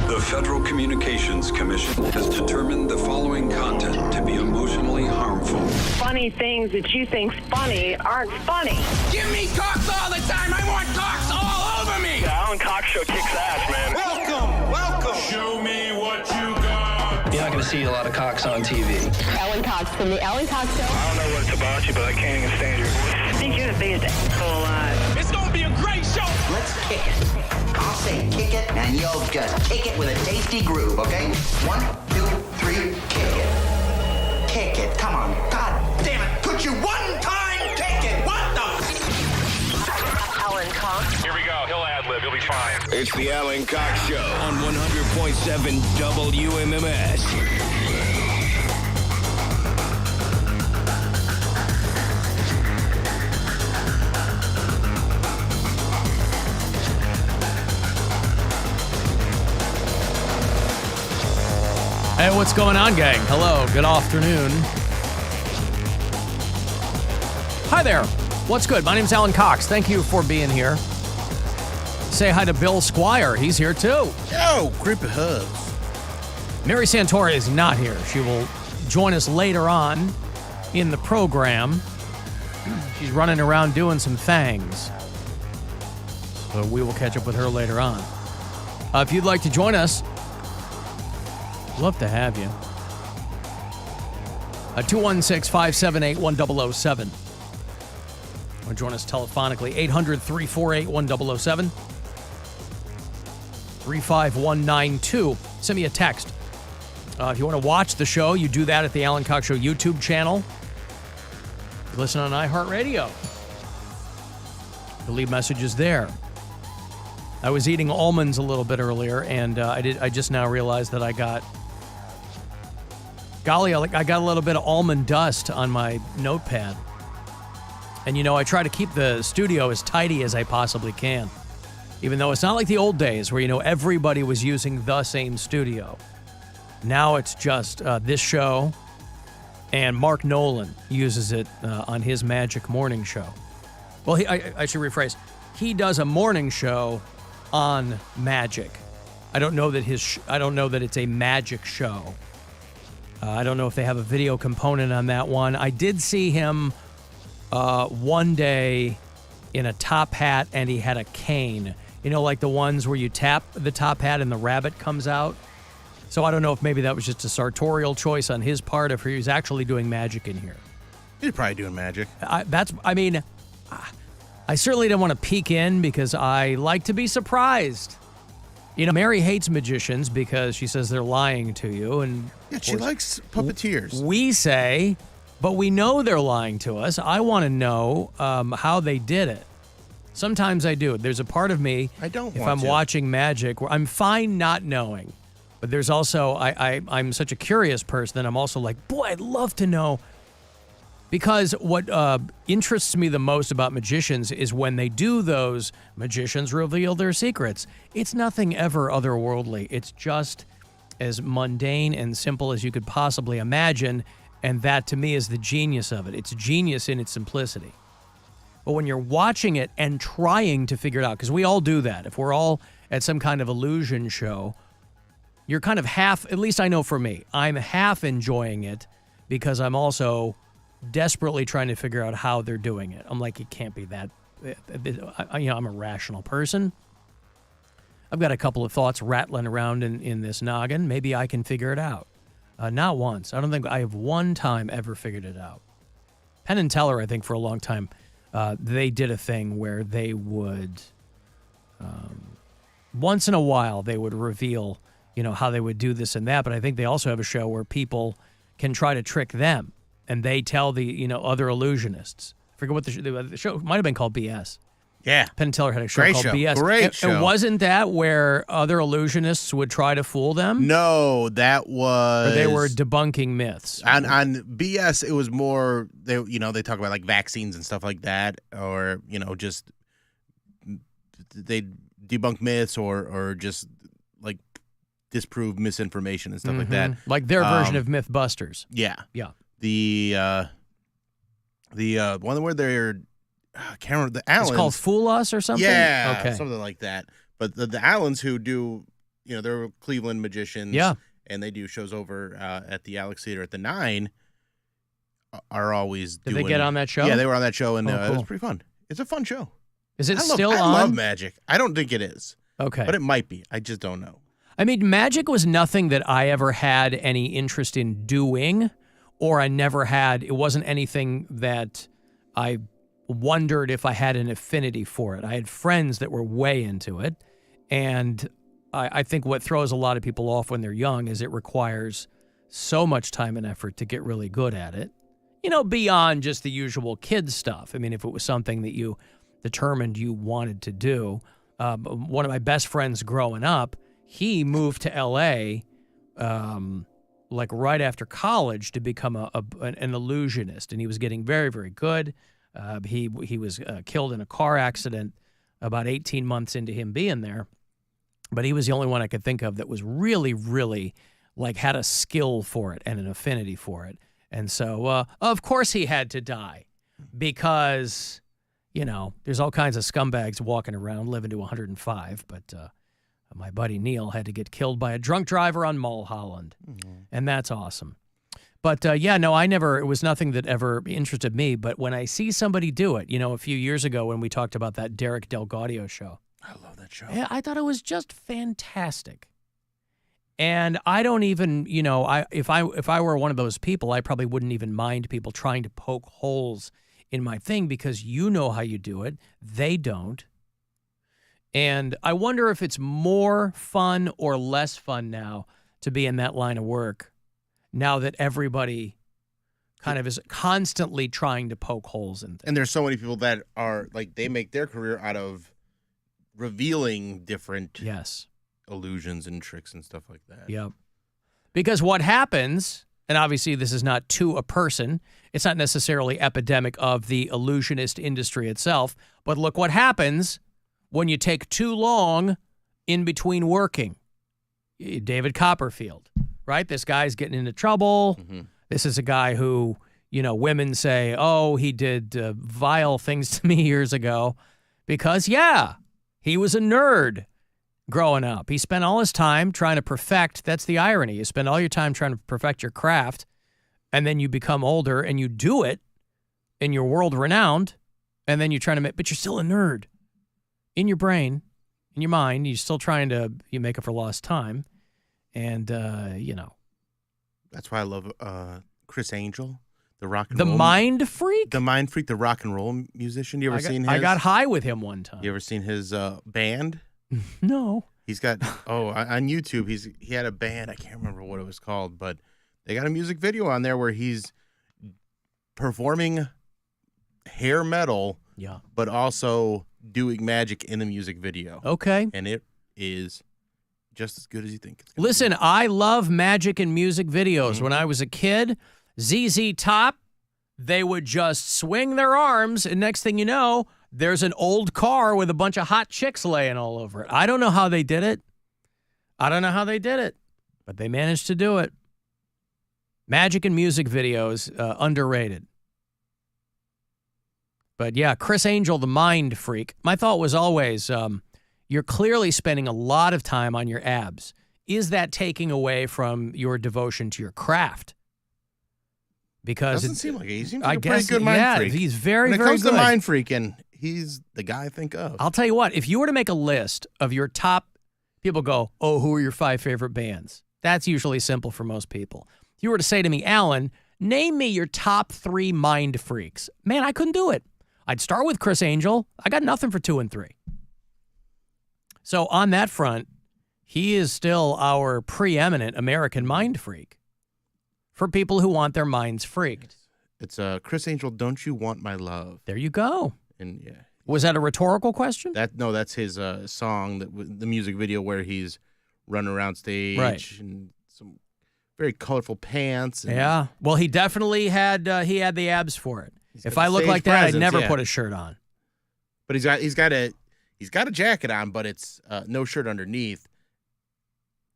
The Federal Communications Commission has determined the following content to be emotionally harmful. Funny things that you think's funny aren't funny. Give me cocks all the time. I want cocks all over me. The Alan Cox Show kicks ass, man. Welcome. Show me what you got. You're not going to see a lot of cocks on TV. Alan Cox from the Alan Cox Show. I don't know what it's about you, but I can't even stand your voice. I think you're the biggest asshole alive. It's going to be a great show. Let's kick it. I'll say kick it, and you'll just kick it with a tasty groove, okay? 1, 2, 3, kick it. Kick it. Come on. God damn it. Put you one time, kick it. What the? Alan Cox. Here we go. He'll ad-lib. He'll be fine. It's the Alan Cox Show on 100.7 WMMS. Hey, what's going on, gang? Hello, good afternoon. Hi there. What's good? My name's Alan Cox. Thank you for being here. Say hi to Bill Squire. He's here, too. Yo, creepy hugs. Mary Santora is not here. She will join us later on in the program. She's running around doing some things. So we will catch up with her later on. If you'd like to join us, love to have you. 216-578-1007. Or join us telephonically, 800-348-1007. 35192. Send me a text. If you want to watch the show, you do that at the Alan Cox Show YouTube channel. You listen on iHeartRadio. You leave messages there. I was eating almonds a little bit earlier, and I just now realized that I got a little bit of almond dust on my notepad. And, I try to keep the studio as tidy as I possibly can. Even though it's not like the old days where, everybody was using the same studio. Now it's just this show, and Mark Nolan uses it on his Magic Morning Show. Well, I should rephrase. He does a morning show on Magic. I don't know that it's a Magic show. I don't know if they have a video component on that one. I did see him one day in a top hat, and he had a cane. Like the ones where you tap the top hat and the rabbit comes out. So I don't know if maybe that was just a sartorial choice on his part, if he was actually doing magic in here. He's probably doing magic. I certainly didn't want to peek in because I like to be surprised. Mary hates magicians because she says they're lying to you. And yeah, she likes puppeteers. We say, but we know they're lying to us. I want to know how they did it. Sometimes I do. There's a part of me, if I'm watching magic, where I'm fine not knowing. But there's also, I'm such a curious person that I'm also like, boy, I'd love to know. Because what interests me the most about magicians is when they do those, magicians reveal their secrets. It's nothing ever otherworldly. It's just as mundane and simple as you could possibly imagine, and that to me is the genius of it. It's genius in its simplicity. But when you're watching it and trying to figure it out, because we all do that. If we're all at some kind of illusion show, you're kind of half, at least I know for me, I'm half enjoying it because I'm also desperately trying to figure out how they're doing it. I'm like, it can't be that. I'm a rational person. I've got a couple of thoughts rattling around in this noggin. Maybe I can figure it out. Not once. I don't think I have one time ever figured it out. Penn and Teller, I think, for a long time, they did a thing where they would, once in a while, they would reveal, how they would do this and that. But I think they also have a show where people can try to trick them. And they tell the, other illusionists. I forget what the show might have been called BS. Yeah. Penn and Teller had a show Great called show. BS. Great show. And wasn't that where other illusionists would try to fool them? No, that was... Or they were debunking myths. On BS, it was more, they talk about like vaccines and stuff like that. Or, just they debunk myths or just like disprove misinformation and stuff like that. Like their version of Mythbusters. Yeah. Yeah. The one where they're, I can't remember, the Allens. It's called Fool Us or something? Yeah, okay. something like that. But the Allens who do they're Cleveland magicians. Yeah. And they do shows over at the Alex Theater at the 9. Are always Did they get on that show? Yeah, they were on that show, and cool. it was pretty fun. It's a fun show. Is it I still on? I love magic. I don't think it is. Okay. But it might be. I just don't know. I mean, magic was nothing that I ever had any interest in doing, or it wasn't anything that I wondered if I had an affinity for it. I had friends that were way into it, and I think what throws a lot of people off when they're young is it requires so much time and effort to get really good at it, beyond just the usual kid stuff. I mean, if it was something that you determined you wanted to do, one of my best friends growing up, he moved to L.A. Like right after college to become an illusionist, and he was getting very, very good. He was killed in a car accident about 18 months into him being there, but he was the only one I could think of that was really, really had a skill for it and an affinity for it. And so, of course, he had to die because, there's all kinds of scumbags walking around living to 105, but my buddy Neil had to get killed by a drunk driver on Mulholland, and that's awesome. But, it was nothing that ever interested me. But when I see somebody do it, a few years ago when we talked about that Derek DelGaudio show. I love that show. Yeah, I thought it was just fantastic. And I don't even, if I were one of those people, I probably wouldn't even mind people trying to poke holes in my thing because you know how you do it. They don't. And I wonder if it's more fun or less fun now to be in that line of work now that everybody kind of is constantly trying to poke holes in things. And there's so many people that are, they make their career out of revealing different illusions and tricks and stuff like that. Yep. Because what happens, and obviously this is not to a person, it's not necessarily epidemic of the illusionist industry itself, but look what happens when you take too long in between working. David Copperfield, right? This guy's getting into trouble. Mm-hmm. This is a guy who, women say, oh, he did vile things to me years ago because, he was a nerd growing up. He spent all his time trying to perfect. That's the irony. You spend all your time trying to perfect your craft, and then you become older and you do it, and you're world renowned, and then you're trying to but you're still a nerd. In your brain, in your mind, you're still trying to make up for lost time. And, That's why I love Chris Angel, the rock and roll. The Mind Freak? The Mind Freak, the rock and roll musician. You ever seen his? I got high with him one time. You ever seen his band? No. He's got, on YouTube, he had a band. I can't remember what it was called, but they got a music video on there where he's performing hair metal, but also doing magic in the music video. Okay. And it is just as good as you think it's Listen, I love magic and music videos. Mm-hmm. When I was a kid, ZZ Top, they would just swing their arms, and next thing you know, there's an old car with a bunch of hot chicks laying all over it. I don't know how they did it. But they managed to do it. Magic and music videos, underrated. But yeah, Chris Angel, the Mind Freak. My thought was always, you're clearly spending a lot of time on your abs. Is that taking away from your devotion to your craft? Because doesn't seem like it. He seems like a pretty good mind freak. He's very, very good. When it comes to mind freaking, he's the guy I think of. I'll tell you what, if you were to make a list of your top, people go, oh, who are your 5 favorite bands? That's usually simple for most people. If you were to say to me, Alan, name me your top 3 mind freaks. Man, I couldn't do it. I'd start with Chris Angel. I got nothing for 2 and 3. So on that front, he is still our preeminent American mind freak for people who want their minds freaked. It's Chris Angel, Don't You Want My Love? There you go. And yeah. Was that a rhetorical question? That's his song, the music video where he's running around stage and some very colorful pants. And yeah. Well, he definitely had the abs for it. If I look like that, I'd never put a shirt on. But he's got a jacket on, but it's no shirt underneath.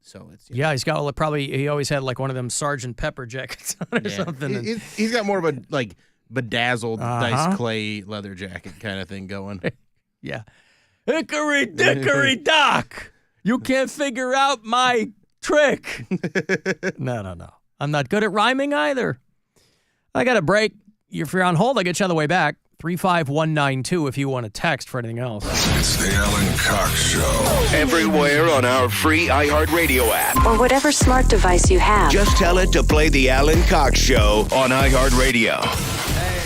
So it's he's got he always had like one of them Sgt. Pepper jackets on or something. He's got more of a bedazzled nice clay leather jacket kind of thing going. Yeah. Hickory dickory dock. You can't figure out my trick. No. I'm not good at rhyming either. I got a break. If you're on hold, I'll get you on the way back. 35192 if you want to text for anything else. It's the Alan Cox Show. Everywhere on our free iHeartRadio app. Or whatever smart device you have. Just tell it to play the Alan Cox Show on iHeartRadio.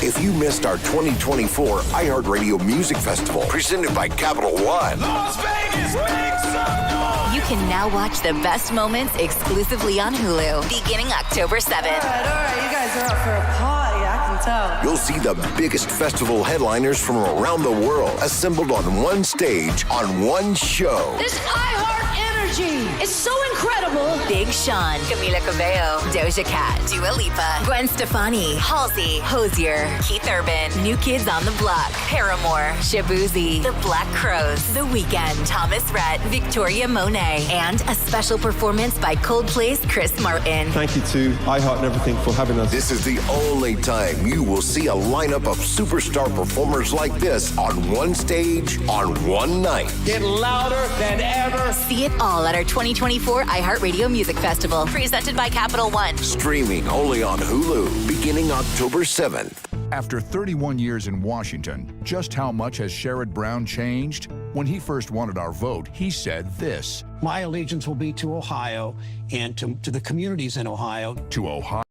If you missed our 2024 iHeartRadio Music Festival, presented by Capital One. Las Vegas, make some noise! You can now watch the best moments exclusively on Hulu, beginning October 7th. All right, you guys are up for a party, I can tell. You'll see the biggest festival headliners from around the world assembled on one stage on one show. This iHeart energy is so incredible. Big Sean, Camila Cabello, Doja Cat, Dua Lipa, Gwen Stefani, Halsey, Hozier, Keith Urban, New Kids on the Block, Paramore, Shabuzi, The Black Crowes, The Weeknd, Thomas Rhett, Victoria Monet, and a special performance by Coldplay's Chris Martin. Thank you to iHeart and everything for having us. This is the only time you will see a lineup of superstar performers like this on one stage on one night. Get louder than ever. See it all at our 2024 iHeartRadio Music Festival, presented by Capital One. Streaming only on Hulu, beginning October 7th. After 31 years in Washington, just how much has Sherrod Brown changed? When he first wanted our vote, he said this: "My allegiance will be to Ohio and to the communities in Ohio." To Ohio.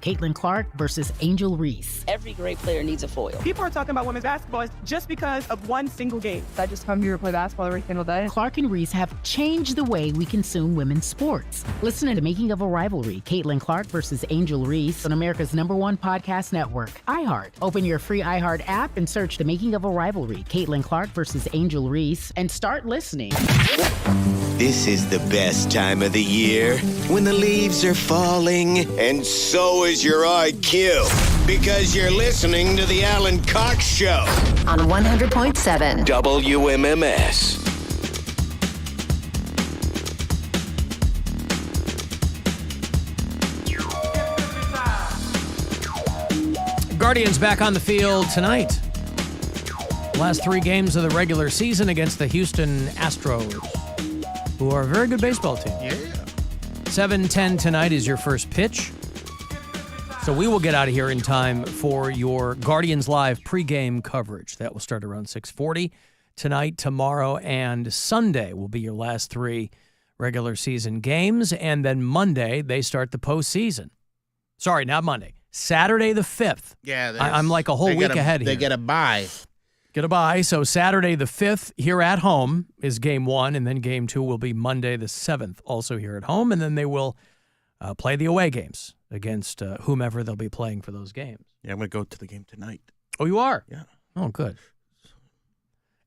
Caitlin Clark versus Angel Reese. Every great player needs a foil. People are talking about women's basketball just because of one single game. I just come here to play basketball every single day. Clark and Reese have changed the way we consume women's sports. Listen to Making of a Rivalry, Caitlin Clark versus Angel Reese on America's #1 podcast network, iHeart. Open your free iHeart app and search The Making of a Rivalry, Caitlin Clark versus Angel Reese, and start listening. This is the best time of the year when the leaves are falling, and so is your IQ, because you're listening to the Alan Cox Show on 100.7 WMMS. Guardians back on the field tonight. Last 3 games of the regular season against the Houston Astros, who are a very good baseball team. Yeah. 7:10 tonight is your first pitch. So we will get out of here in time for your Guardians Live pregame coverage. That will start around 6:40 tonight, tomorrow, and Sunday will be your last 3 regular season games. And then Monday, they start the postseason. Sorry, not Monday. Saturday the 5th. Yeah, I'm like a whole week ahead here. They get a bye. Get a bye. So Saturday the 5th here at home is game 1, and then game 2 will be Monday the 7th, also here at home. And then they will play the away games against whomever they'll be playing for those games. Yeah, I'm going to go to the game tonight. Oh, you are? Yeah. Oh, good.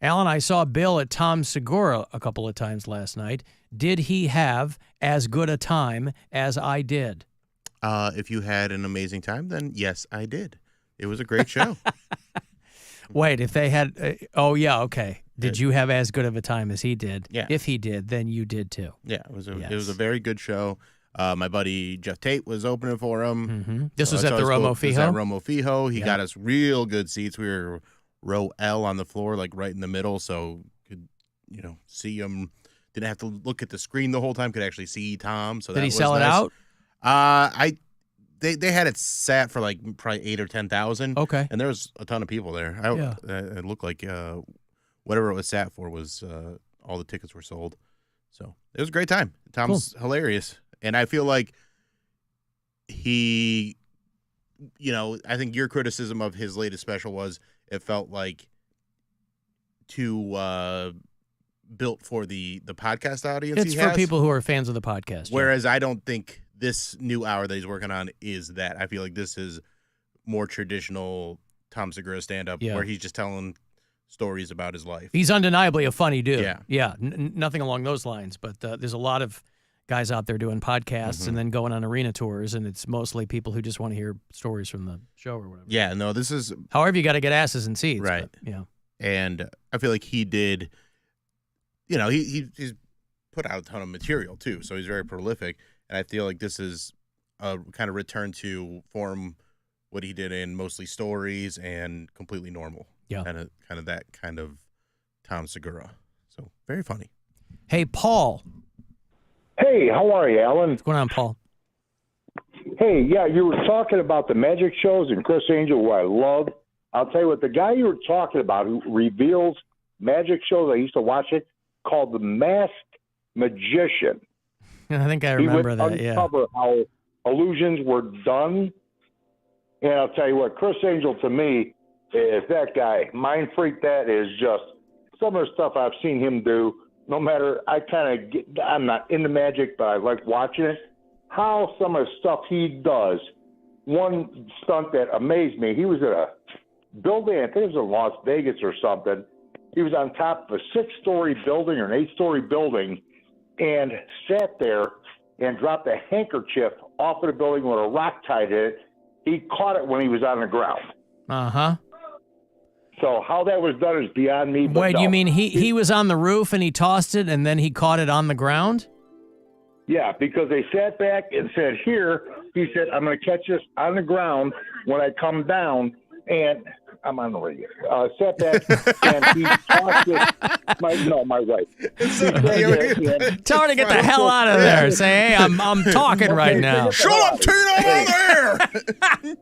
Alan, I saw Bill at Tom Segura a couple of times last night. Did he have as good a time as I did? If you had an amazing time, then yes, I did. It was a great show. Wait, if they had oh, yeah, okay. Did you have as good of a time as he did? Yeah. If he did, then you did too. Yeah, it was a very good show. My buddy Jeff Tate was opening for him. Mm-hmm. This was at the Romo Fijo? This was at Romo Fijo. He Yeah. got us real good seats. We were row L on the floor, like right in the middle, so could see him. Didn't have to look at the screen the whole time. Could actually see Tom. So Did that he was sell it nice. out? They had it sat for like probably 8,000 or 10,000. Okay. And there was a ton of people there. It looked like whatever it was sat for was all the tickets were sold. So it was a great time. Tom's hilarious. And I feel like he, I think your criticism of his latest special was it felt like too built for the podcast audience. It's for people who are fans of the podcast. Whereas I don't think this new hour that he's working on is that. I feel like this is more traditional Tom Segura stand-up where he's just telling stories about his life. He's undeniably a funny dude. Yeah. Yeah. Nothing along those lines. But there's a lot of guys out there doing podcasts and then going on arena tours, and it's mostly people who just want to hear stories from the show or whatever. Yeah, no, this is... However, you got to get asses in seats. Right. But, yeah. And I feel like he did... he's put out a ton of material, too, so he's very prolific. And I feel like this is a kind of return to form what he did in Mostly Stories and Completely Normal. Yeah. Kind of that kind of Tom Segura. So, very funny. Hey, Paul. Hey, how are you, Alan? What's going on, Paul? Hey, yeah, you were talking about the magic shows and Chris Angel, who I love. I'll tell you what, the guy you were talking about who reveals magic shows, I used to watch it, called The Masked Magician. I think I remember that, yeah. He would uncover how illusions were done. And I'll tell you what, Chris Angel, to me, is that guy. Mind freak, that is just some of the stuff I've seen him do. No matter, I'm not into magic, but I like watching it. How some of the stuff he does. One stunt that amazed me, he was at a building, I think it was in Las Vegas or something. He was on top of a 6-story building or an 8-story building and sat there and dropped a handkerchief off of the building with a rock tied in it. He caught it when he was on the ground. Uh-huh. So how that was done is beyond me. But Wait, no. you mean he was on the roof and he tossed it and then he caught it on the ground? Yeah, because they sat back and said, here, he said, I'm going to catch this on the ground when I come down. And I'm on the radio. Sat back and he tossed it. My wife. Tell her to get the hell out of there. Say, hey, I'm talking right now. Shut up, Tina, I'm on there.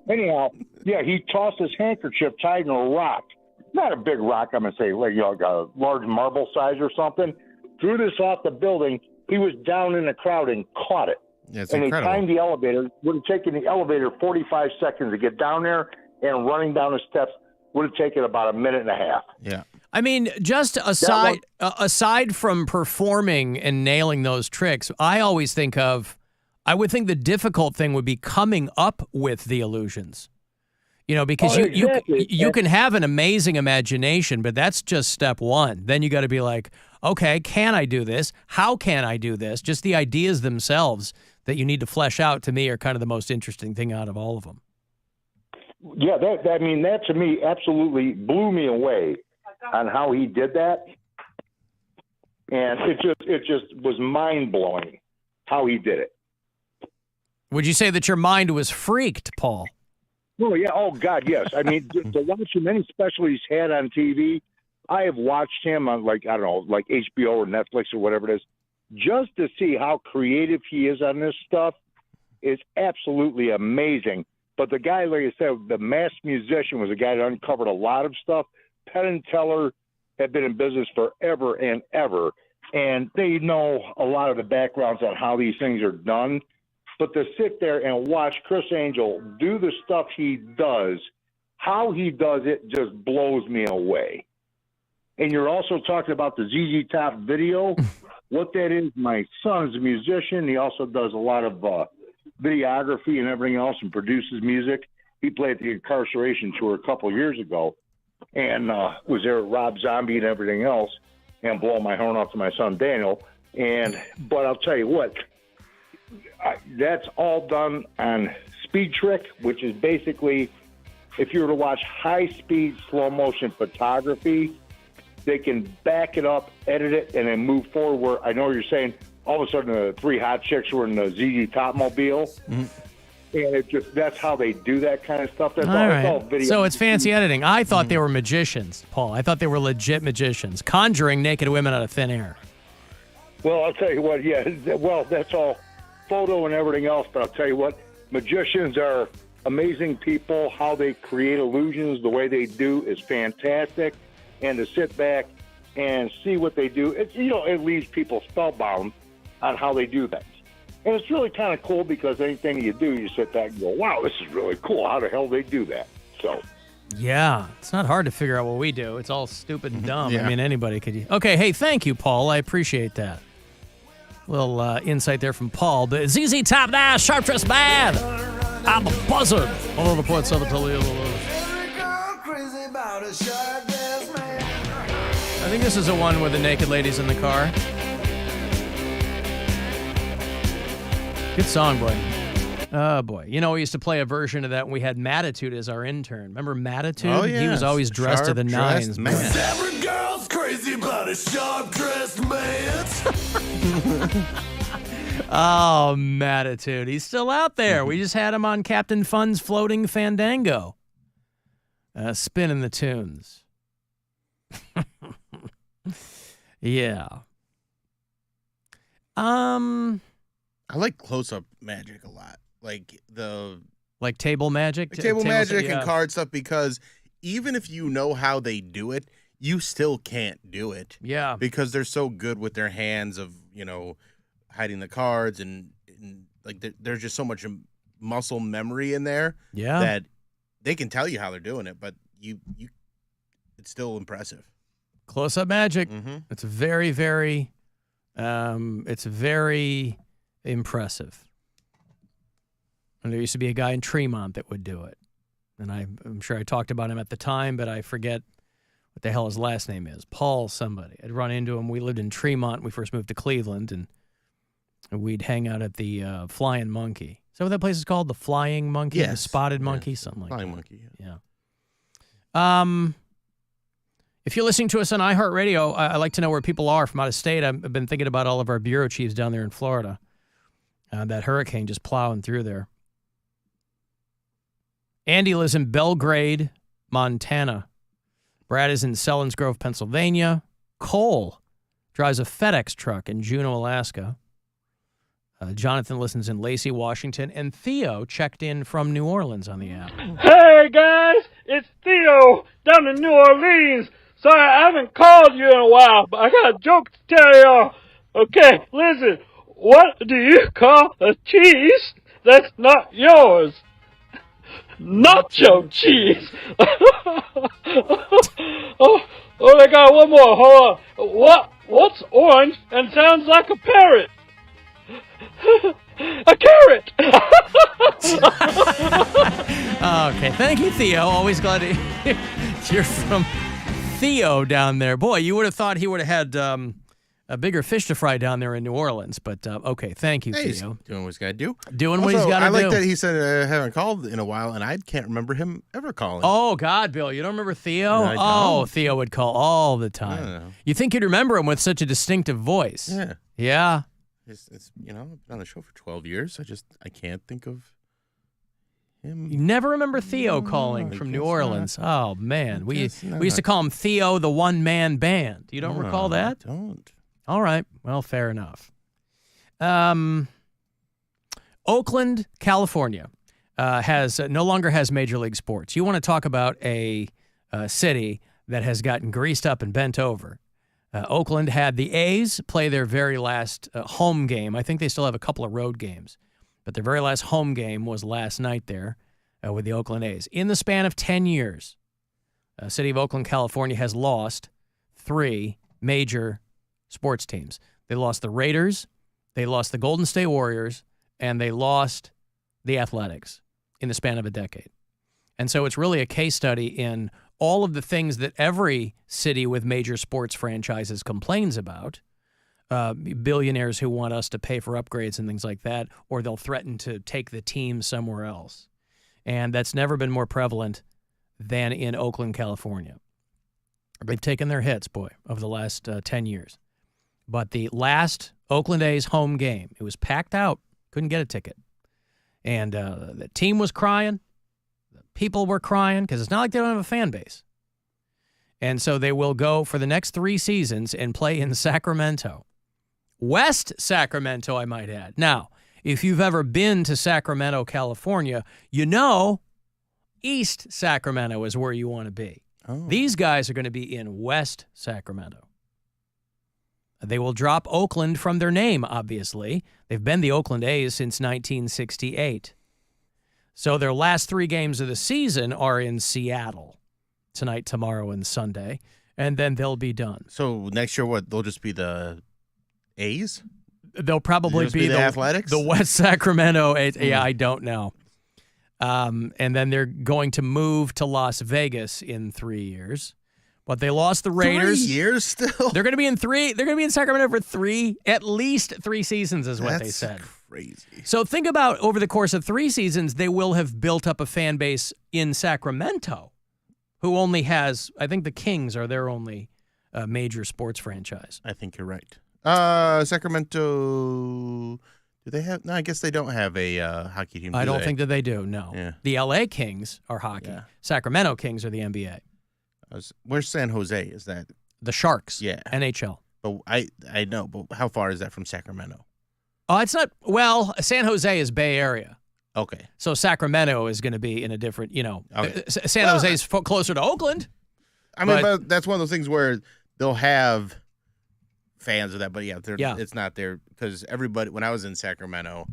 Anyhow, yeah, he tossed his handkerchief tied in a rock. Not a big rock, I'm going to say, like a large marble size or something. Threw this off the building. He was down in the crowd and caught it. Yeah, it's and incredible. they timed the elevator. Would have taken the elevator 45 seconds to get down there, and running down the steps would have taken about a minute and a half. Yeah. I mean, just aside from performing and nailing those tricks, I would think the difficult thing would be coming up with the illusions. Because you can have an amazing imagination, but that's just step one. Then you got to be like, okay, can I do this? How can I do this? Just the ideas themselves that you need to flesh out, to me, are kind of the most interesting thing out of all of them. Yeah, that to me absolutely blew me away on how he did that, and it just was mind blowing how he did it. Would you say that your mind was freaked, Paul? Oh yeah, oh God, yes. I mean, to watch him, any special he's had on TV, I have watched him on like HBO or Netflix or whatever it is, just to see how creative he is on this stuff is absolutely amazing. But the guy, like I said, the masked musician, was a guy that uncovered a lot of stuff. Penn and Teller have been in business forever and ever, and they know a lot of the backgrounds on how these things are done. But to sit there and watch Chris Angel do the stuff he does, how he does it just blows me away. And you're also talking about the ZZ Top video. What that is, my son's a musician. He also does a lot of videography and everything else and produces music. He played at the Incarceration Tour a couple years ago and was there with Rob Zombie and everything else and blowing my horn off to my son Daniel. But I'll tell you what, that's all done on Speed Trick, which is basically, if you were to watch high-speed, slow-motion photography, they can back it up, edit it, and then move forward. Where I know what you're saying, all of a sudden the three hot chicks were in the ZZ Top mobile. Mm-hmm. And that's how they do that kind of stuff. That's all right. It's all video. So it's fancy editing. I thought they were magicians, Paul. I thought they were legit magicians, conjuring naked women out of thin air. Well, I'll tell you what, yeah, well, that's all photo and everything else, but I'll tell you what, magicians are amazing people. How they create illusions, the way they do is fantastic. And to sit back and see what they do, it leaves people spellbound on how they do things. And it's really kind of cool because anything you do, you sit back and go, wow, this is really cool. How the hell they do that? So, yeah, it's not hard to figure out what we do. It's all stupid and dumb. Yeah. I mean, anybody could. Okay, hey, thank you, Paul. I appreciate that. Little insight there from Paul. The ZZ Top now, Sharp Dressed Man. I'm a buzzard. All over the point, seven Toledo. I think this is the one with the naked ladies in the car. Good song, boy. Oh, boy. We used to play a version of that when we had Mattitude as our intern. Remember Mattitude? Oh, yeah. He was always dressed to the nines, man. Every girl's crazy about a sharp-dressed man. Oh, Mattitude. He's still out there. We just had him on Captain Fun's Floating Fandango. Spinning the tunes. Yeah. I like close-up magic a lot. Like table magic? Table magic and card stuff, because even if you know how they do it, you still can't do it. Yeah. Because they're so good with their hands of, hiding the cards and there's just so much muscle memory in there that they can tell you how they're doing it, but it's still impressive. Close-up magic. Mm-hmm. It's very, very, impressive. And there used to be a guy in Tremont that would do it. And I'm sure I talked about him at the time, but I forget what the hell his last name is. Paul somebody. I'd run into him. We lived in Tremont when we first moved to Cleveland, and we'd hang out at the Flying Monkey. Is that what that place is called? The Flying Monkey? Yes. The Spotted Monkey? Something like Flying that. Monkey, yeah. If you're listening to us on iHeartRadio, I'd like to know where people are from out of state. I've been thinking about all of our bureau chiefs down there in Florida. That hurricane just plowing through there. Andy lives in Belgrade, Montana. Brad is in Sellens Grove, Pennsylvania. Cole drives a FedEx truck in Juneau, Alaska. Jonathan listens in Lacey, Washington. And Theo checked in from New Orleans on the app. Hey, guys, it's Theo down in New Orleans. Sorry, I haven't called you in a while, but I got a joke to tell y'all. Okay, listen. What do you call a cheese that's not yours? Nacho cheese. oh, I got one more. Hold on. What's orange and sounds like a parrot? A carrot. Okay, thank you, Theo. Always glad to hear from Theo down there. Boy, you would have thought he would have had a bigger fish to fry down there in New Orleans. But, okay, thank you, Hey, Theo. he's doing what he's got to do. Doing what he's got to do. I like that he said I haven't called in a while, and I can't remember him ever calling. Oh, God, Bill, you don't remember Theo? No, I don't. Theo would call all the time. You think you'd remember him with such a distinctive voice. Yeah. Yeah. It's I've been on the show for 12 years. I can't think of him. You never remember Theo calling from New Orleans. Oh, man. We used to call him Theo the one-man band. You don't recall that? I don't. All right. Well, fair enough. Oakland, California, no longer has Major League Sports. You want to talk about a city that has gotten greased up and bent over. Oakland had the A's play their very last home game. I think they still have a couple of road games, but their very last home game was last night there with the Oakland A's. In the span of 10 years, the city of Oakland, California has lost 3 major sports teams. They lost the Raiders, they lost the Golden State Warriors, and they lost the Athletics in the span of a decade. And so it's really a case study in all of the things that every city with major sports franchises complains about, billionaires who want us to pay for upgrades and things like that, or they'll threaten to take the team somewhere else. And that's never been more prevalent than in Oakland, California. They've taken their hits, boy, over the last 10 years. But the last Oakland A's home game, it was packed out, couldn't get a ticket. And the team was crying. People were crying because it's not like they don't have a fan base. And so they will go for the next 3 seasons and play in Sacramento. West Sacramento, I might add. Now, if you've ever been to Sacramento, California, you know East Sacramento is where you want to be. Oh. These guys are going to be in West Sacramento. They will drop Oakland from their name, obviously. They've been the Oakland A's since 1968. So their last 3 games of the season are in Seattle tonight, tomorrow, and Sunday, and then they'll be done. So next year, what? They'll just be the A's? They'll probably be the Athletics? The West Sacramento A's. Yeah, I don't know. And then they're going to move to Las Vegas in 3 years. But they lost the Raiders. 3 years still? They're going to be in Sacramento for at least 3 seasons is what they said. Crazy. So think about over the course of 3 seasons, they will have built up a fan base in Sacramento who only has, I think the Kings are their only major sports franchise. I think you're right. Sacramento, do they have? No, I guess they don't have a hockey team. I don't think that they do, no. Yeah. The L.A. Kings are hockey. Yeah. Sacramento Kings are the NBA. Where's San Jose? Is that? The Sharks. Yeah. NHL. But I know, but how far is that from Sacramento? Oh, it's not. Well, San Jose is Bay Area. Okay. So Sacramento is going to be in a different, Okay. San Jose is closer to Oakland. I mean, but that's one of those things where they'll have fans of that, but it's not there because everybody, when I was in Sacramento,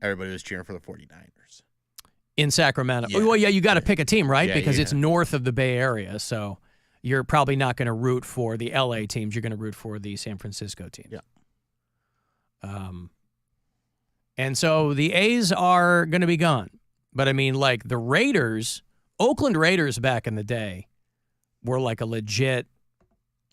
everybody was cheering for the 49ers. In Sacramento. Yeah. Well, yeah, you got to pick a team, right? Yeah, because it's north of the Bay Area, so you're probably not going to root for the L.A. teams. You're going to root for the San Francisco teams. Yeah. And so the A's are going to be gone. But, I mean, like the Raiders, Oakland Raiders back in the day were like a legit.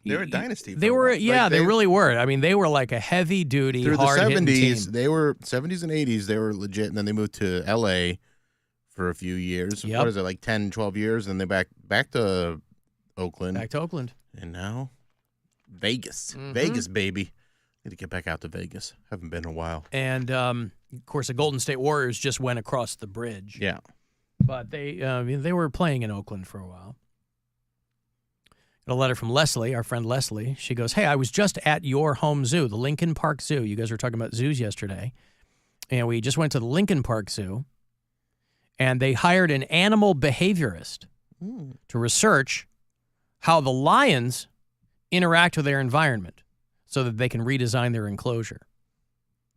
They were a dynasty. They were, they really were. I mean, they were like a heavy-duty, hard-hitting team. Through the 70s, they were 70s and 80s, they were legit, and then they moved to L.A. for a few years. Yep. What is it, like 10, 12 years, and they back to Oakland. Back to Oakland. And now Vegas. Mm-hmm. Vegas, baby. Need to get back out to Vegas. Haven't been in a while. And, of course, the Golden State Warriors just went across the bridge. Yeah. But they were playing in Oakland for a while. Got a letter from Leslie, our friend Leslie. She goes, hey, I was just at your home zoo, the Lincoln Park Zoo. You guys were talking about zoos yesterday. And we just went to the Lincoln Park Zoo. And they hired an animal behaviorist to research how the lions interact with their environment so that they can redesign their enclosure.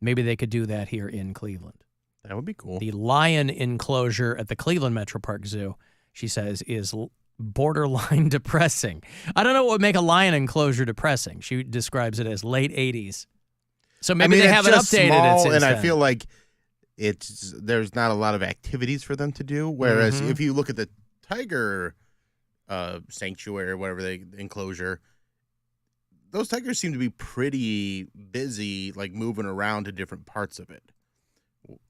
Maybe they could do that here in Cleveland. That would be cool. The lion enclosure at the Cleveland Metro Park Zoo, she says, is borderline depressing. I don't know what would make a lion enclosure depressing. She describes it as late 80s. So maybe they haven't updated small, it since and then. I feel like there's not a lot of activities for them to do. Whereas if you look at the tiger sanctuary or whatever enclosure, those tigers seem to be pretty busy, like moving around to different parts of it.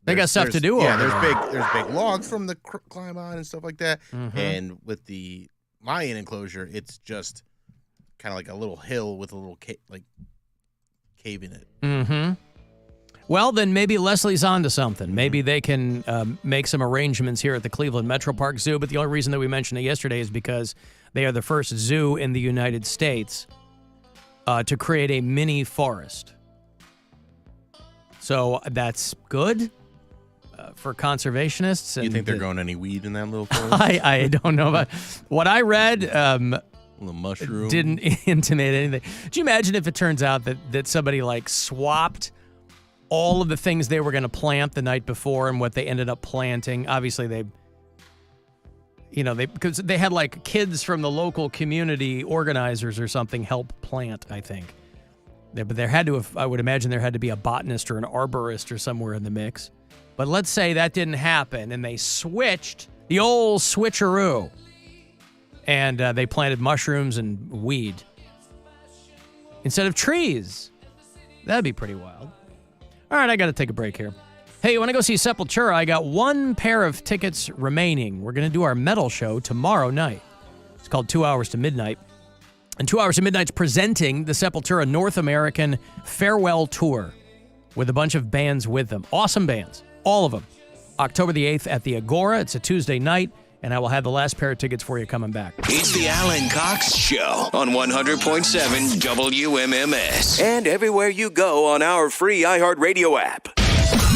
They got stuff to do. Yeah, there's big logs from the climb on and stuff like that. And with the lion enclosure, it's just kind of like a little hill with a little cave in it. Well, then maybe Leslie's onto something. Maybe they can make some arrangements here at the Cleveland Metro Park Zoo. But the only reason that we mentioned it yesterday is because they are the first zoo in the United States to create a mini forest. So that's good for conservationists. Do you think they're growing any weed in that little forest? I don't know about what I read. Little mushroom didn't intimate anything. Do you imagine if it turns out that somebody like swapped all of the things they were going to plant the night before and what they ended up planting? Obviously, because they had like kids from the local community organizers or something help plant, I think. But there had to have, I would imagine there had to be a botanist or an arborist or somewhere in the mix. But let's say that didn't happen and they switched, the old switcheroo, and they planted mushrooms and weed instead of trees. That'd be pretty wild. All right, I got to take a break here. Hey, you want to go see Sepultura? I got one pair of tickets remaining. We're going to do our metal show tomorrow night. It's called 2 Hours to Midnight. And 2 Hours to Midnight's presenting the Sepultura North American Farewell Tour with a bunch of bands with them. Awesome bands. All of them. October the 8th at the Agora. It's a Tuesday night, and I will have the last pair of tickets for you coming back. It's the Alan Cox Show on 100.7 WMMS. And everywhere you go on our free iHeartRadio app.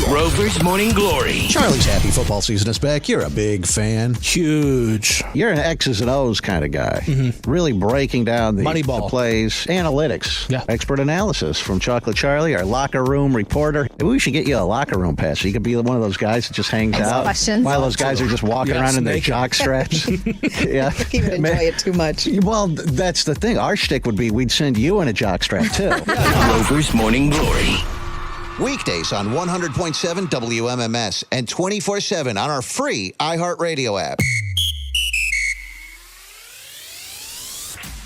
Rover's Morning Glory. Charlie's happy football season is back. You're a big fan. Huge. You're an X's and O's kind of guy. Really breaking down the plays, analytics, expert analysis from Chocolate Charlie, our locker room reporter. Maybe we should get you a locker room pass so you could be one of those guys that just hangs out while those guys are just walking around in their jock straps. Yeah. He would enjoy it too much. Well, that's the thing. Our shtick would be we'd send you in a jock strap, too. Rover's Morning Glory. Weekdays on 100.7 WMMS and 24/7 on our free iHeartRadio app.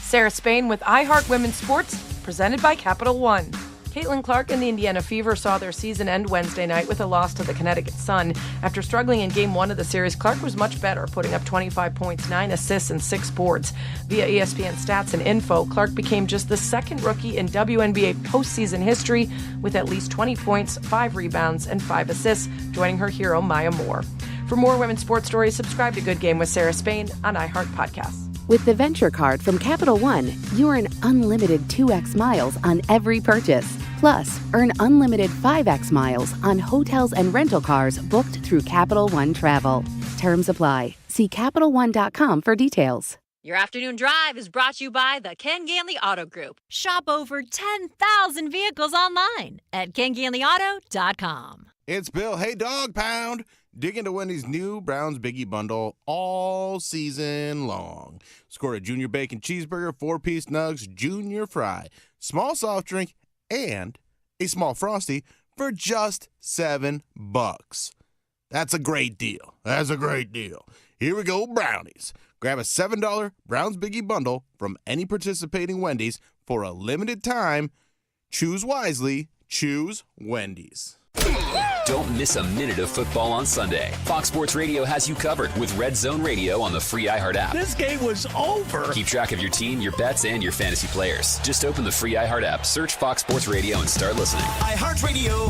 Sarah Spain with iHeart Women's Sports, presented by Capital One. Caitlin Clark and the Indiana Fever saw their season end Wednesday night with a loss to the Connecticut Sun. After struggling in Game 1 of the series, Clark was much better, putting up 25 points, 9 assists, and 6 boards. Via ESPN Stats and Info, Clark became just the second rookie in WNBA postseason history with at least 20 points, 5 rebounds, and 5 assists, joining her hero Maya Moore. For more women's sports stories, subscribe to Good Game with Sarah Spain on iHeart Podcasts. With the Venture Card from Capital One, you earn unlimited 2x miles on every purchase. Plus, earn unlimited 5x miles on hotels and rental cars booked through Capital One Travel. Terms apply. See CapitalOne.com for details. Your afternoon drive is brought to you by the Ken Ganley Auto Group. Shop over 10,000 vehicles online at KenGanleyAuto.com. It's Bill. Hey, Dog Pound. Dig into Wendy's new Browns Biggie Bundle all season long. Score a junior bacon cheeseburger, 4-piece nugs, junior fry, small soft drink, and a small Frosty for just $7. That's a great deal. That's a great deal. Here we go, brownies. Grab a $7 Browns Biggie Bundle from any participating Wendy's for a limited time. Choose wisely. Choose Wendy's. Don't miss a minute of football on Sunday. Fox Sports Radio has you covered with Red Zone Radio on the free iHeart app. This game was over. Keep track of your team, your bets, and your fantasy players. Just open the free iHeart app, search Fox Sports Radio, and start listening. iHeart Radio.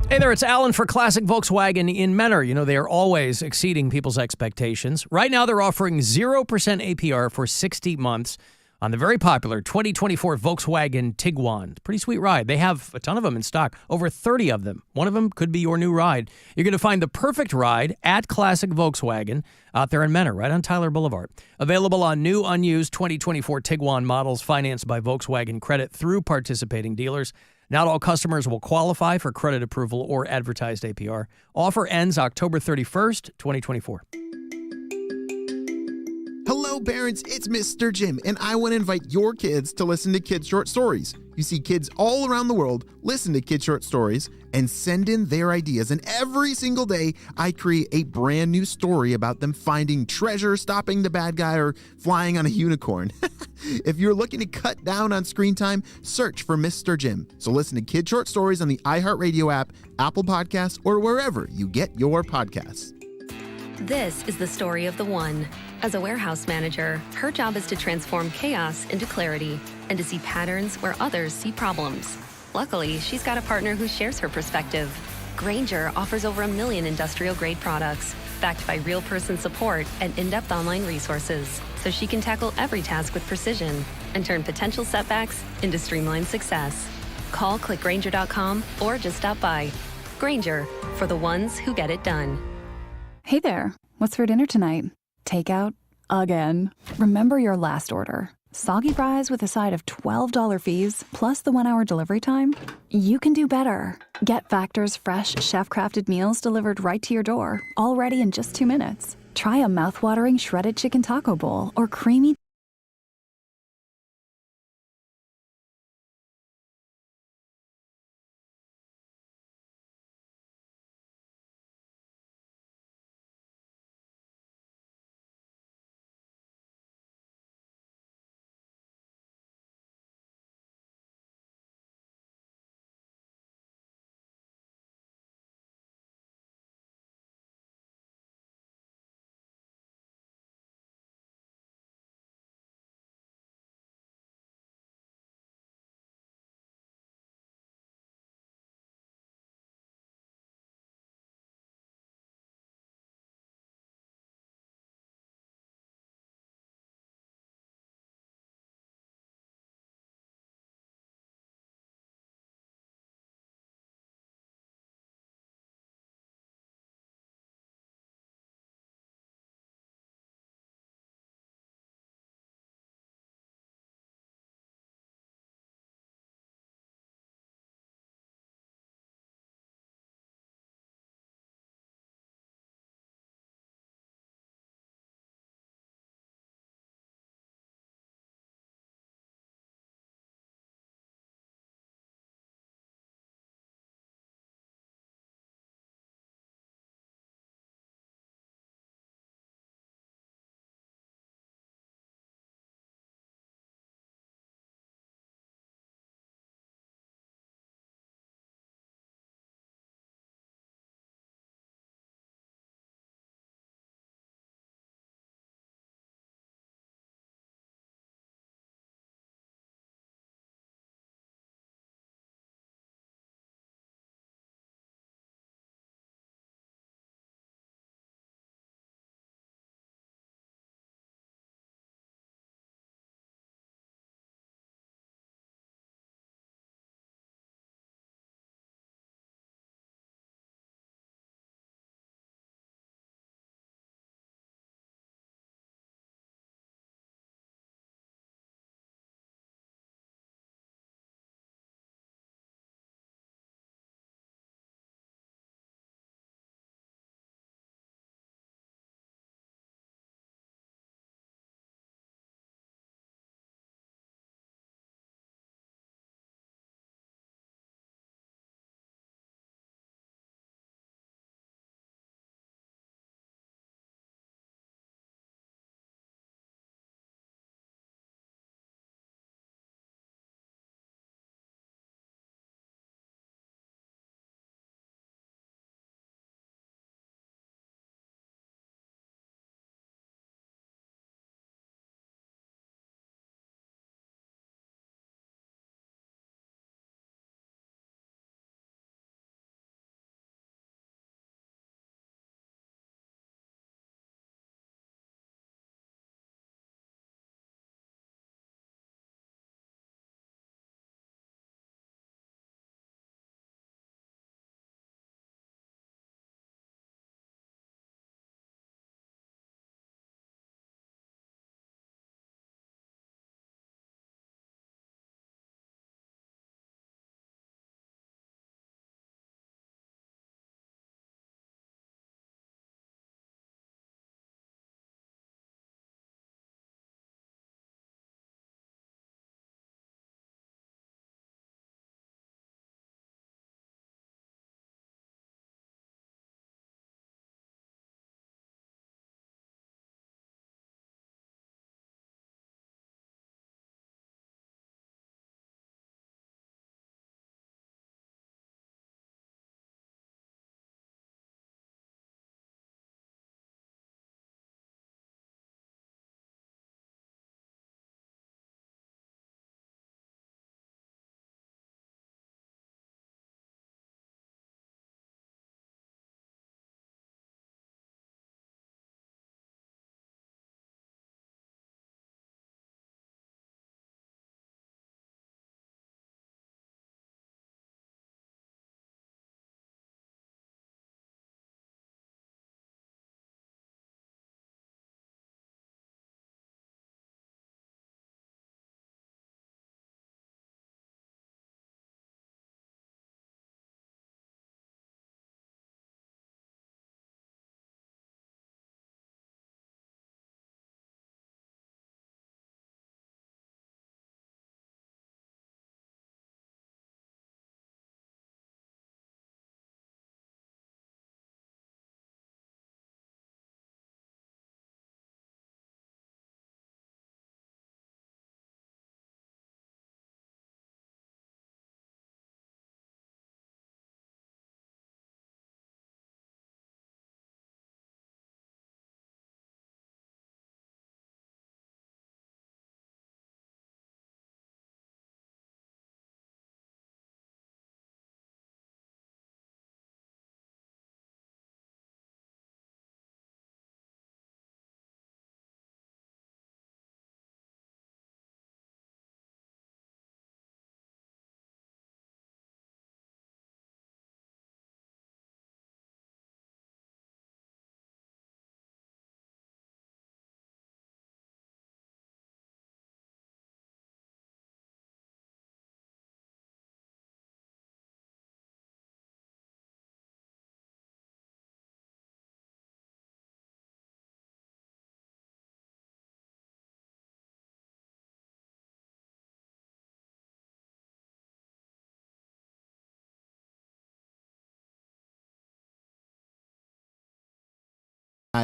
Hey there, it's Alan for Classic Volkswagen in Menor. You know, they are always exceeding people's expectations. Right now, they're offering 0% APR for 60 months on the very popular 2024 Volkswagen Tiguan. Pretty sweet ride. They have a ton of them in stock, over 30 of them. One of them could be your new ride. You're going to find the perfect ride at Classic Volkswagen out there in Menor, right on Tyler Boulevard. Available on new, unused 2024 Tiguan models financed by Volkswagen Credit through participating dealers. Not all customers will qualify for credit approval or advertised APR. Offer ends October 31st, 2024. Hello, parents. It's Mr. Jim, and I want to invite your kids to listen to Kids Short Stories. You see, kids all around the world listen to Kids Short Stories and send in their ideas, and every single day, I create a brand new story about them finding treasure, stopping the bad guy, or flying on a unicorn. If you're looking to cut down on screen time, search for Mr. Jim. So listen to Kids Short Stories on the iHeartRadio app, Apple Podcasts, or wherever you get your podcasts. This is the story of the one. As a warehouse manager, her job is to transform chaos into clarity and to see patterns where others see problems. Luckily, she's got a partner who shares her perspective. Grainger offers over 1 million industrial-grade products, backed by real person support and in-depth online resources, so she can tackle every task with precision and turn potential setbacks into streamlined success. Call clickgrainger.com or just stop by. Grainger, for the ones who get it done. Hey there, what's for dinner tonight? Takeout? Again. Remember your last order. Soggy fries with a side of $12 fees, plus the 1-hour delivery time? You can do better. Get Factor's fresh, chef-crafted meals delivered right to your door, all ready in just 2 minutes. Try a mouth-watering shredded chicken taco bowl or creamy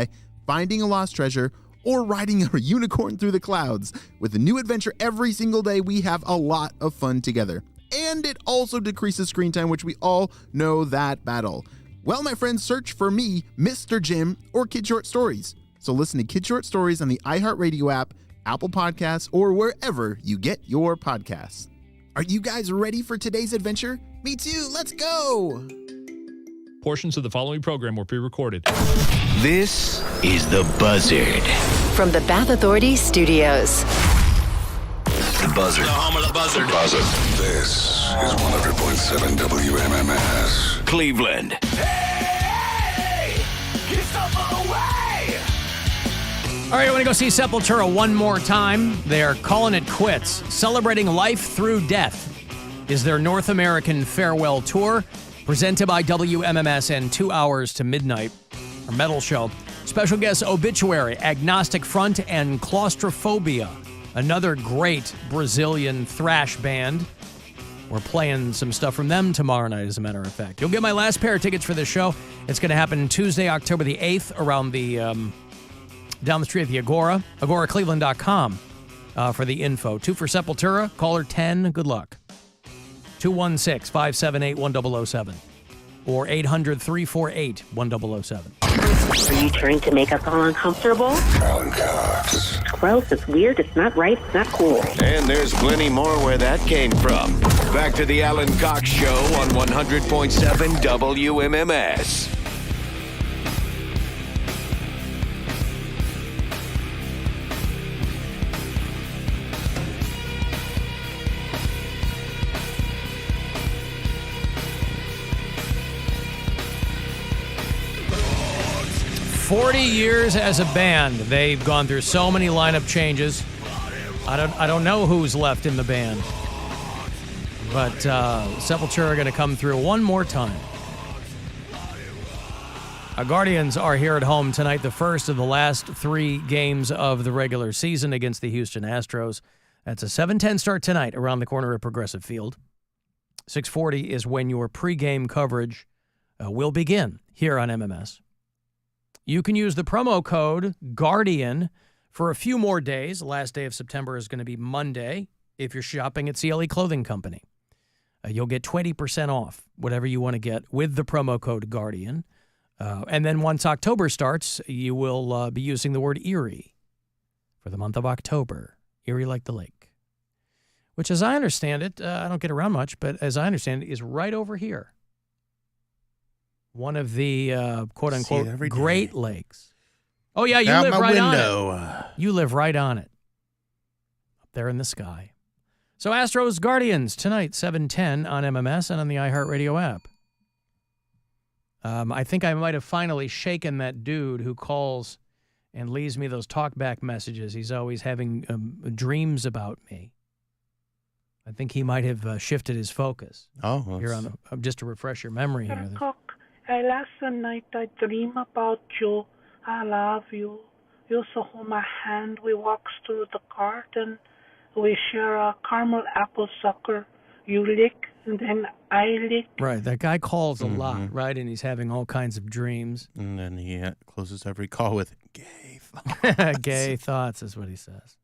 sky, finding a lost treasure, or riding a unicorn through the clouds. With a new adventure every single day, we have a lot of fun together. And it also decreases screen time, which we all know that battle. Well, my friends, search for me, Mr. Jim, or Kid Short Stories. So listen to Kid Short Stories on the iHeartRadio app, Apple Podcasts, or wherever you get your podcasts. Are you guys ready for today's adventure? Me too, let's go! Portions of the following program were pre-recorded. This is The Buzzard. From the Bath Authority Studios. The Buzzard. The home of the buzzard. Buzzard. This is 100.7 WMMS. Cleveland. Hey! Get something away! All right, I want to go see Sepultura one more time. They're calling it quits. Celebrating Life Through Death is their North American farewell tour, presented by WMMS and 2 Hours to Midnight, a metal show. Special guests Obituary, Agnostic Front, and Claustrophobia, another great Brazilian thrash band. We're playing some stuff from them tomorrow night, as a matter of fact. You'll get my last pair of tickets for this show. It's going to happen Tuesday, October the 8th, around the down the street at the Agora, agoracleveland.com for the info. 2 for Sepultura, caller 10, good luck. 216-578-1007 or 800-348-1007. Are you trying to make us all uncomfortable? Alan Cox. It's gross, it's weird, it's not right, it's not cool. And there's plenty more where that came from. Back to the Alan Cox Show on 100.7 WMMS. "40 years as a band. They've gone through so many lineup changes. I don't know who's left in the band. But Sepultura are going to come through one more time. Our Guardians are here at home tonight, the first of the last 3 games of the regular season against the Houston Astros. That's a 7:10 start tonight around the corner at Progressive Field. 6:40 is when your pregame coverage will begin here on MMS. You can use the promo code GUARDIAN for a few more days. The last day of September is going to be Monday if you're shopping at CLE Clothing Company. You'll get 20% off whatever you want to get with the promo code GUARDIAN. And then once October starts, you will be using the word Erie for the month of October. Erie like the lake. Which, as I understand it, I don't get around much, but as I understand it, is right over here. One of the quote-unquote Great Lakes. Oh, yeah, you live right on it. You live right on it. Up there in the sky. So Astros Guardians tonight, 7:10 on MMS and on the iHeartRadio app. I think I might have finally shaken that dude who calls and leaves me those talkback messages. He's always having dreams about me. I think he might have shifted his focus. Oh, here on the, just to refresh your memory here. Last night I dream about you. I love you. You also hold my hand. We walk through the garden. We share a caramel apple sucker. You lick and then I lick. Right, that guy calls a lot, right? And he's having all kinds of dreams. And then he closes every call with gay thoughts. Gay thoughts is what he says.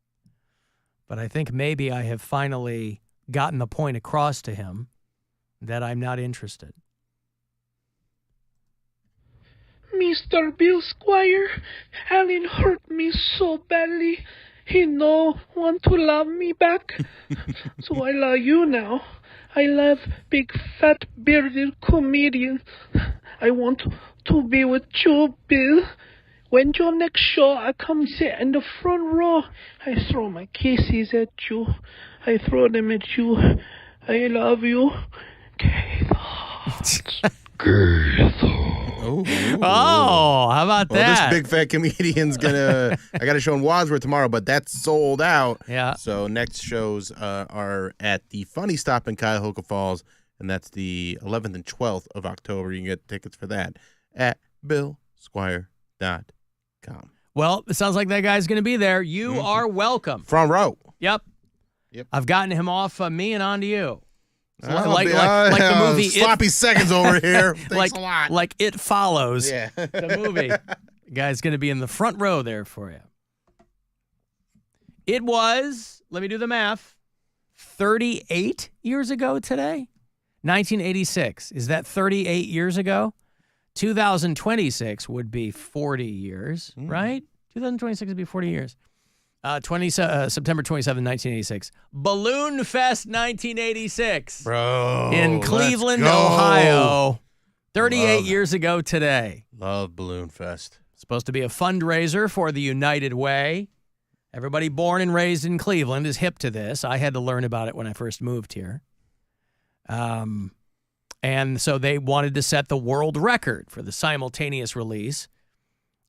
But I think maybe I have finally gotten the point across to him that I'm not interested. Mr. Bill Squire, Helene hurt me so badly. He no want to love me back. So I love you now. I love big fat bearded comedian. I want to be with you, Bill. When your next show, I come sit in the front row. I throw my kisses at you. I throw them at you. I love you. Gay thoughts. Gay thoughts. Oh, how about that? This big fat comedian's gonna. I got a show in Wadsworth tomorrow, but that's sold out. Yeah. So next shows are at the Funny Stop in Cuyahoga Falls, and that's the 11th and 12th of October. You can get tickets for that at BillSquire.com. Well, it sounds like that guy's going to be there. You are welcome. Front row. Yep. I've gotten him off me and onto you. Like the movie Sloppy Seconds over here. Thanks a lot. Like It Follows. Yeah. The movie. Guy's going to be in the front row there for you. It was, let me do the math, 38 years ago today? 1986. Is that 38 years ago? 2026 would be 40 years, right? 2026 would be 40 years. September 27, 1986. Balloonfest 1986. Bro. In Cleveland, Ohio. 38 years ago today. Love Balloonfest. Supposed to be a fundraiser for the United Way. Everybody born and raised in Cleveland is hip to this. I had to learn about it when I first moved here. And so they wanted to set the world record for the simultaneous release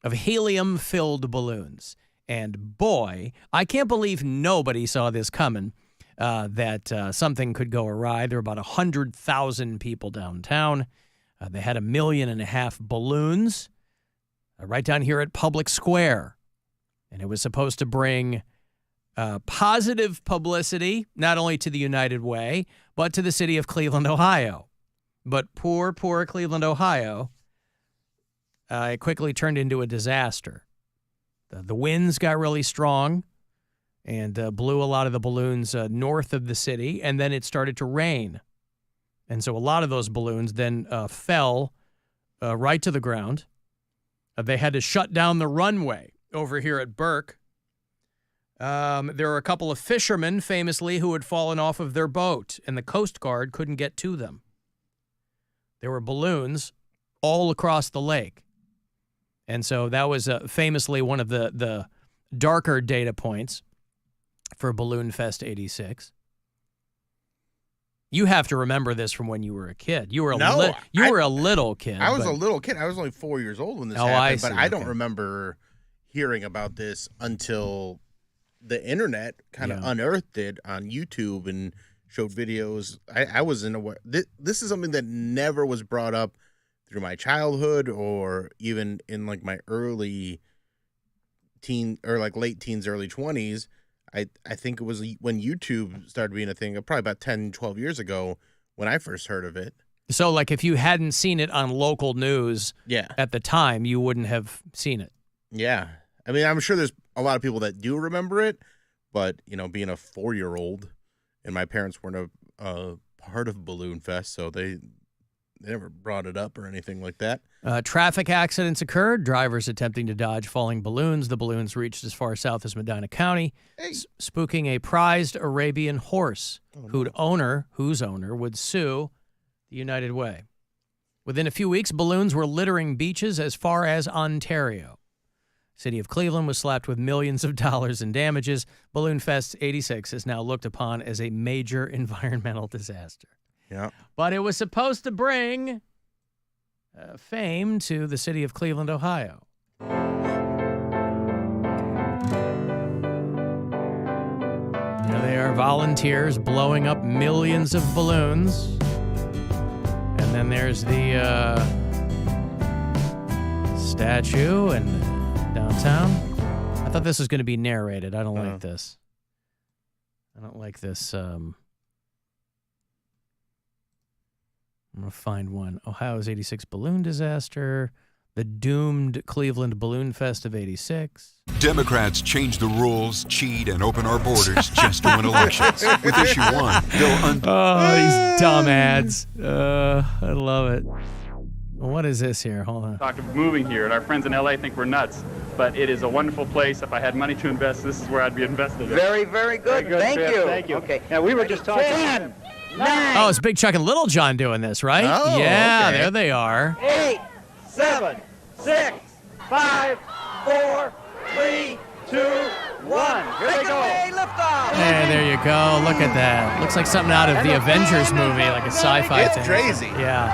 of helium-filled balloons. And boy, I can't believe nobody saw this coming, that something could go awry. There were about 100,000 people downtown. They had 1.5 million balloons right down here at Public Square. And it was supposed to bring positive publicity, not only to the United Way, but to the city of Cleveland, Ohio. But poor Cleveland, Ohio, it quickly turned into a disaster. The winds got really strong and blew a lot of the balloons north of the city, and then it started to rain. And so a lot of those balloons then fell right to the ground. They had to shut down the runway over here at Burke. There were a couple of fishermen, famously, who had fallen off of their boat, and the Coast Guard couldn't get to them. There were balloons all across the lake. And so that was famously one of the darker data points for Balloonfest 86. You have to remember this from when you were a kid. You were a little kid. I was a little kid. I was only 4 years old when this happened, but I don't remember hearing about this until the internet kind of unearthed it on YouTube and showed videos. I wasn't aware. This is something that never was brought up through my childhood or even in like my early teen or like late teens, early 20s. I think it was when YouTube started being a thing, probably about 10, 12 years ago when I first heard of it. So like if you hadn't seen it on local news at the time, you wouldn't have seen it. Yeah. I mean, I'm sure there's a lot of people that do remember it, but, you know, being a 4-year-old and my parents weren't a part of Balloonfest, so they never brought it up or anything like that. Traffic accidents occurred. Drivers attempting to dodge falling balloons. The balloons reached as far south as Medina County, spooking a prized Arabian horse whose owner would sue the United Way. Within a few weeks, balloons were littering beaches as far as Ontario. City of Cleveland was slapped with millions of dollars in damages. Balloonfest 86 is now looked upon as a major environmental disaster. Yeah. But it was supposed to bring fame to the city of Cleveland, Ohio. There they are, volunteers blowing up millions of balloons. And then there's the statue and downtown. I thought this was going to be narrated. I don't like this. I don't like this. I'm going to find one. Ohio's 86 balloon disaster. The doomed Cleveland Balloon Fest of 86. Democrats change the rules, cheat, and open our borders just to win elections. With issue 1, they'll these dumb ads. I love it. What is this here? Hold on. Talked of moving here, and our friends in LA think we're nuts. But it is a wonderful place. If I had money to invest, this is where I'd be invested in. Very, very good. Thank Chris. you. Thank you. Okay. Now, we were just talking. 10, 9. Oh, it's Big Chuck and Little John doing this, right? Oh, yeah, okay. there they are. 8, 7, 6, 5, 4, 3, 2, 1. Here they go. Hey, there you go. Look at that. Looks like something out of the Avengers movie, like a sci-fi thing. It's crazy. Yeah.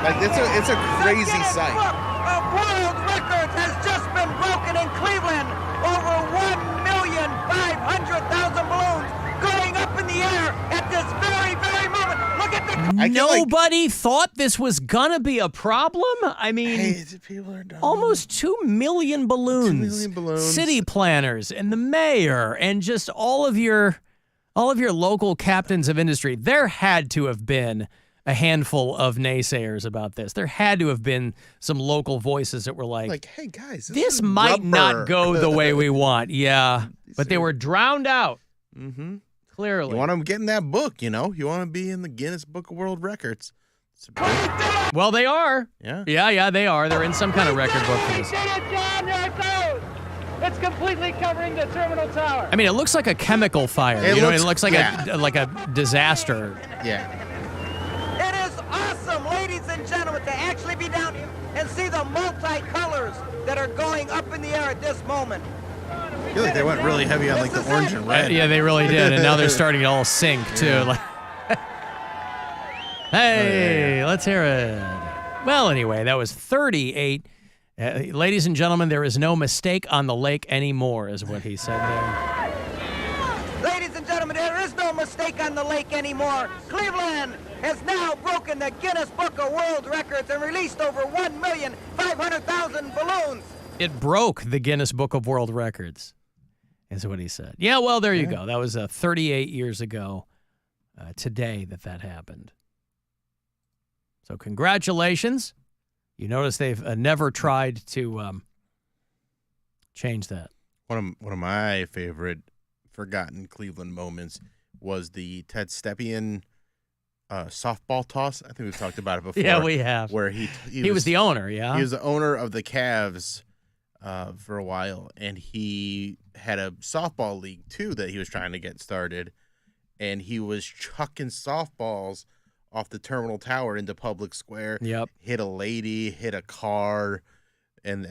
Like it's a crazy sight. A world record has just been broken in Cleveland. Over 1,500,000 balloons going up in the air at this very, very moment. Look at the... Nobody thought this was gonna be a problem. I mean, people are dumb. almost 2 million balloons. 2 million balloons. City planners and the mayor and just all of your local captains of industry. There had to have been a handful of naysayers about this. There had to have been some local voices that were like, hey, guys, this might not go the way we want. Yeah, but they were drowned out. Mm-hmm. Clearly. You want to get in that book, You want to be in the Guinness Book of World Records. Well, they are. Yeah. Yeah, they are. They're in some kind of record book for this. It's completely covering the terminal tower. I mean, it looks like a chemical fire. It looks like a disaster. Yeah. It is awesome, ladies and gentlemen, to actually be down here and see the multicolors that are going up in the air at this moment. I feel like they went really heavy on the orange and red. Yeah, they really did, and now they're starting to all sync too. Hey, let's hear it. Well, anyway, that was 38. Ladies and gentlemen, there is no mistake on the lake anymore, is what he said there. Ladies and gentlemen, there is no mistake on the lake anymore. Cleveland has now broken the Guinness Book of World Records and released over 1,500,000 balloons. It broke the Guinness Book of World Records, is what he said. Yeah, well, there you go. That was 38 years ago today that happened. So congratulations. You notice they've never tried to change that. One of my favorite forgotten Cleveland moments was the Ted Stepien softball toss. I think we've talked about it before. Yeah, we have. Where he was the owner, yeah? He was the owner of the Cavs for a while, and he had a softball league, too, that he was trying to get started, and he was chucking softballs off the terminal tower into public square. Yep. Hit a lady, hit a car,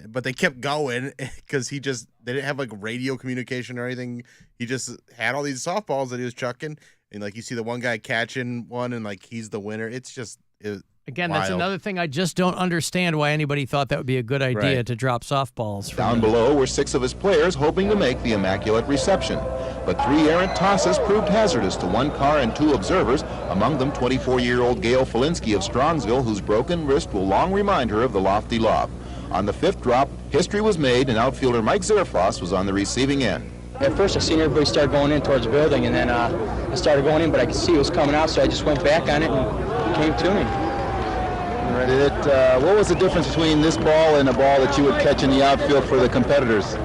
but they kept going because they didn't have radio communication or anything. He just had all these softballs that he was chucking, and you see the one guy catching one, and he's the winner. It's just again, wild. That's another thing I just don't understand why anybody thought that would be a good idea to drop softballs. Down below were 6 of his players hoping to make the immaculate reception. But 3 errant tosses proved hazardous to 1 car and 2 observers, among them 24-year-old Gail Felinsky of Strongsville, whose broken wrist will long remind her of the lofty lob. On the 5th drop, history was made, and outfielder Mike Zerfoss was on the receiving end. At first, I seen everybody start going in towards the building, and then I started going in, but I could see it was coming out, so I just went back on it, and it came to me. What was the difference between this ball and a ball that you would catch in the outfield for the competitors?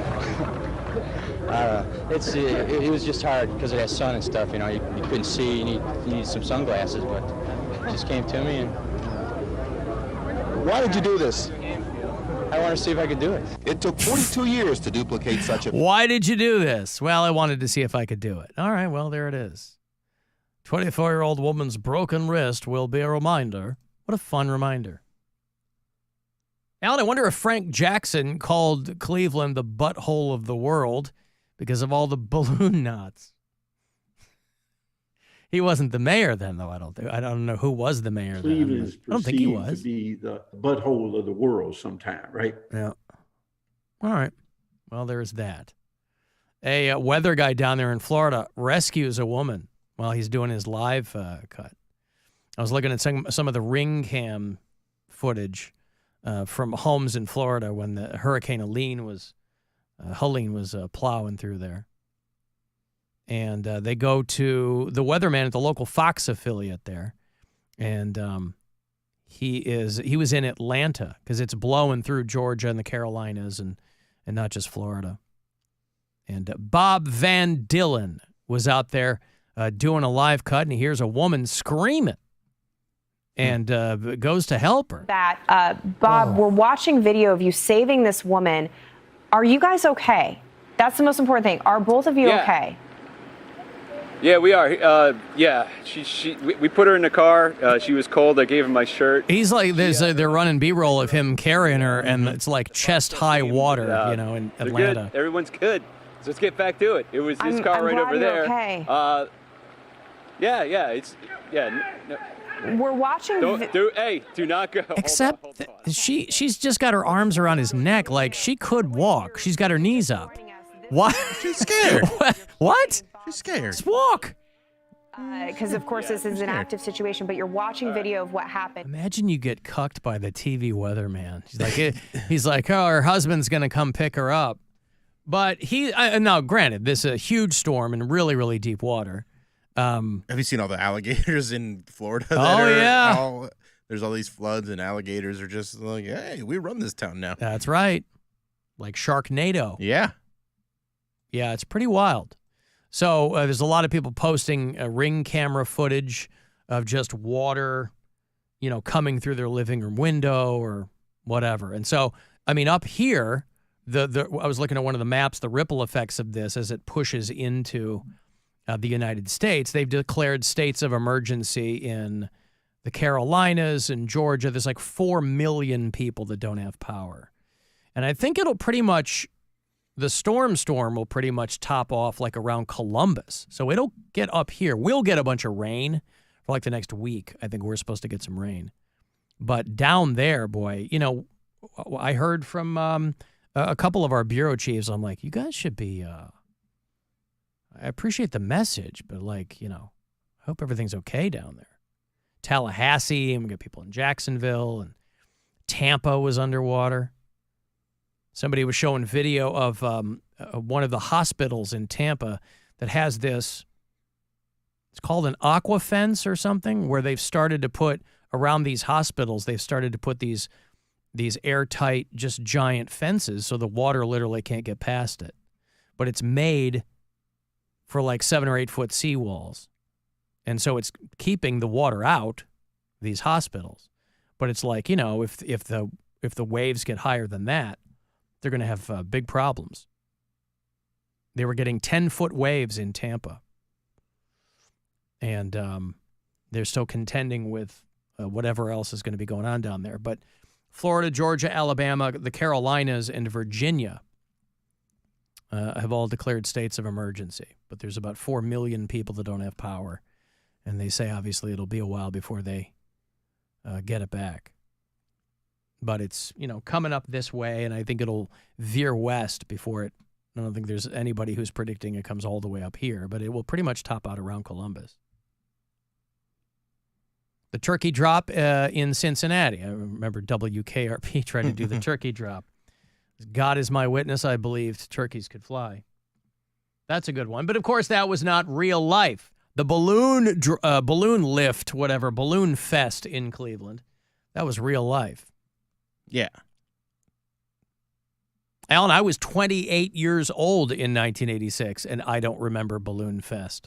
It was just hard because of that sun and stuff. You couldn't see. You need some sunglasses, but it just came to me. And why did you do this? I want to see if I could do it. It took 42 years to duplicate such a... Why did you do this? Well, I wanted to see if I could do it. All right, well, there it is. 24-year-old woman's broken wrist will be a reminder. What a fun reminder. Alan, I wonder if Frank Jackson called Cleveland the butthole of the world because of all the balloon knots. He wasn't the mayor then, though. I don't know who was the mayor Cleveland then. is I don't think he was. perceived to be the butthole of the world sometime, right? Yeah. All right. Well, there's that. A weather guy down there in Florida rescues a woman while he's doing his live cut. I was looking at some of the ring cam footage from homes in Florida when the Hurricane Helene was plowing through there. And they go to the weatherman at the local Fox affiliate there. And he was in Atlanta because it's blowing through Georgia and the Carolinas and not just Florida. And Bob Van Dillen was out there doing a live cut, and he hears a woman screaming and goes to help her. Bob, we're watching video of you saving this woman. Are you guys okay? That's the most important thing. Are both of you okay? Yeah, we are. We put her in the car. She was cold. I gave her my shirt. He's like, they're running B-roll of him carrying her, and it's like chest-high water, in Atlanta. Good. Everyone's good. So let's get back to it. It was this car right over there. Okay. No. We're watching. Do not go. Except she's just got her arms around his neck, like she could walk. She's got her knees up. What? She's scared. What? She's scared. Just walk. Because, of course, this is an active situation, but you're watching video of what happened. Imagine you get cucked by the TV weatherman. He's like, oh, her husband's going to come pick her up. But now, granted, this is a huge storm and really, really deep water. Have you seen all the alligators in Florida? There's all these floods and alligators are just like, hey, we run this town now. That's right. Like Sharknado. Yeah. Yeah, it's pretty wild. So there's a lot of people posting Ring camera footage of just water, coming through their living room window or whatever. And so, I mean, up here, I was looking at one of the maps, the ripple effects of this as it pushes into the United States. They've declared states of emergency in the Carolinas and Georgia. There's like 4 million people that don't have power. And I think it'll pretty much, the storm will pretty much top off like around Columbus. So it'll get up here. We'll get a bunch of rain for like the next week. I think we're supposed to get some rain. But down there, boy, I heard from a couple of our bureau chiefs. I'm like, you guys should be, I appreciate the message, but like, I hope everything's okay down there. Tallahassee, and we got people in Jacksonville, and Tampa was underwater. Somebody was showing video of one of the hospitals in Tampa that has this, it's called an aqua fence or something, where they've started to put around these hospitals, they've started to put these airtight, just giant fences so the water literally can't get past it. But it's made for like 7 or 8 foot seawalls. And so it's keeping the water out, these hospitals. But it's like, if the waves get higher than that, they're going to have big problems. They were getting 10-foot waves in Tampa. And they're still contending with whatever else is going to be going on down there. But Florida, Georgia, Alabama, the Carolinas, and Virginia have all declared states of emergency. But there's about 4 million people that don't have power. And they say, obviously, it'll be a while before they get it back. But it's, coming up this way, and I think it'll veer west before it. I don't think there's anybody who's predicting it comes all the way up here, but it will pretty much top out around Columbus. The turkey drop in Cincinnati. I remember WKRP tried to do the turkey drop. God is my witness, I believed turkeys could fly. That's a good one. But, of course, that was not real life. The balloon lift, whatever, Balloonfest in Cleveland, that was real life. Yeah. Alan, I was 28 years old in 1986, and I don't remember Balloonfest.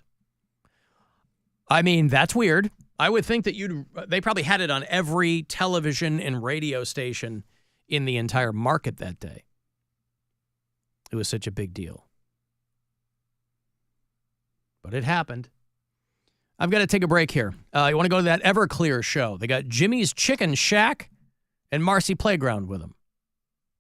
I mean, that's weird. I would think that they probably had it on every television and radio station in the entire market that day. It was such a big deal. But it happened. I've got to take a break here. You want to go to that Everclear show? They got Jimmy's Chicken Shack and Marcy Playground with them.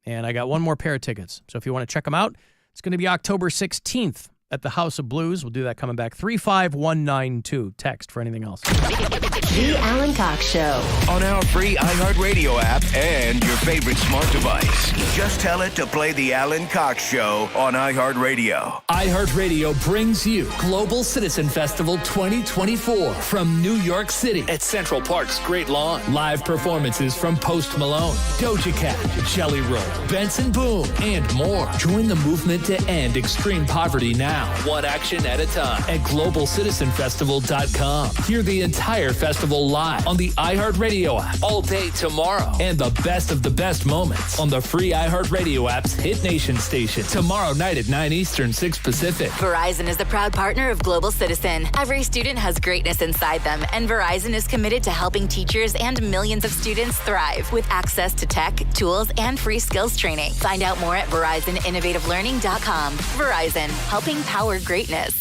And I got one more pair of tickets. So if you want to check them out, it's going to be October 16th at the House of Blues. We'll do that coming back. 35192. Text for anything else. The Alan Cox Show. On our free iHeartRadio app and your favorite smart device. Just tell it to play the Alan Cox Show on iHeartRadio. iHeartRadio brings you Global Citizen Festival 2024 from New York City at Central Park's Great Lawn. Live performances from Post Malone, Doja Cat, Jelly Roll, Benson Boone, and more. Join the movement to end extreme poverty now, one action at a time at globalcitizenfestival.com. Hear the entire festival live on the iHeartRadio app all day tomorrow, and the best of the best moments on the free iHeartRadio app's Hit Nation station tomorrow night at 9 Eastern, 6 Pacific. Verizon is the proud partner of Global Citizen. Every student has greatness inside them, and Verizon is committed to helping teachers and millions of students thrive with access to tech, tools, and free skills training. Find out more at VerizonInnovativeLearning.com. Verizon, helping power greatness.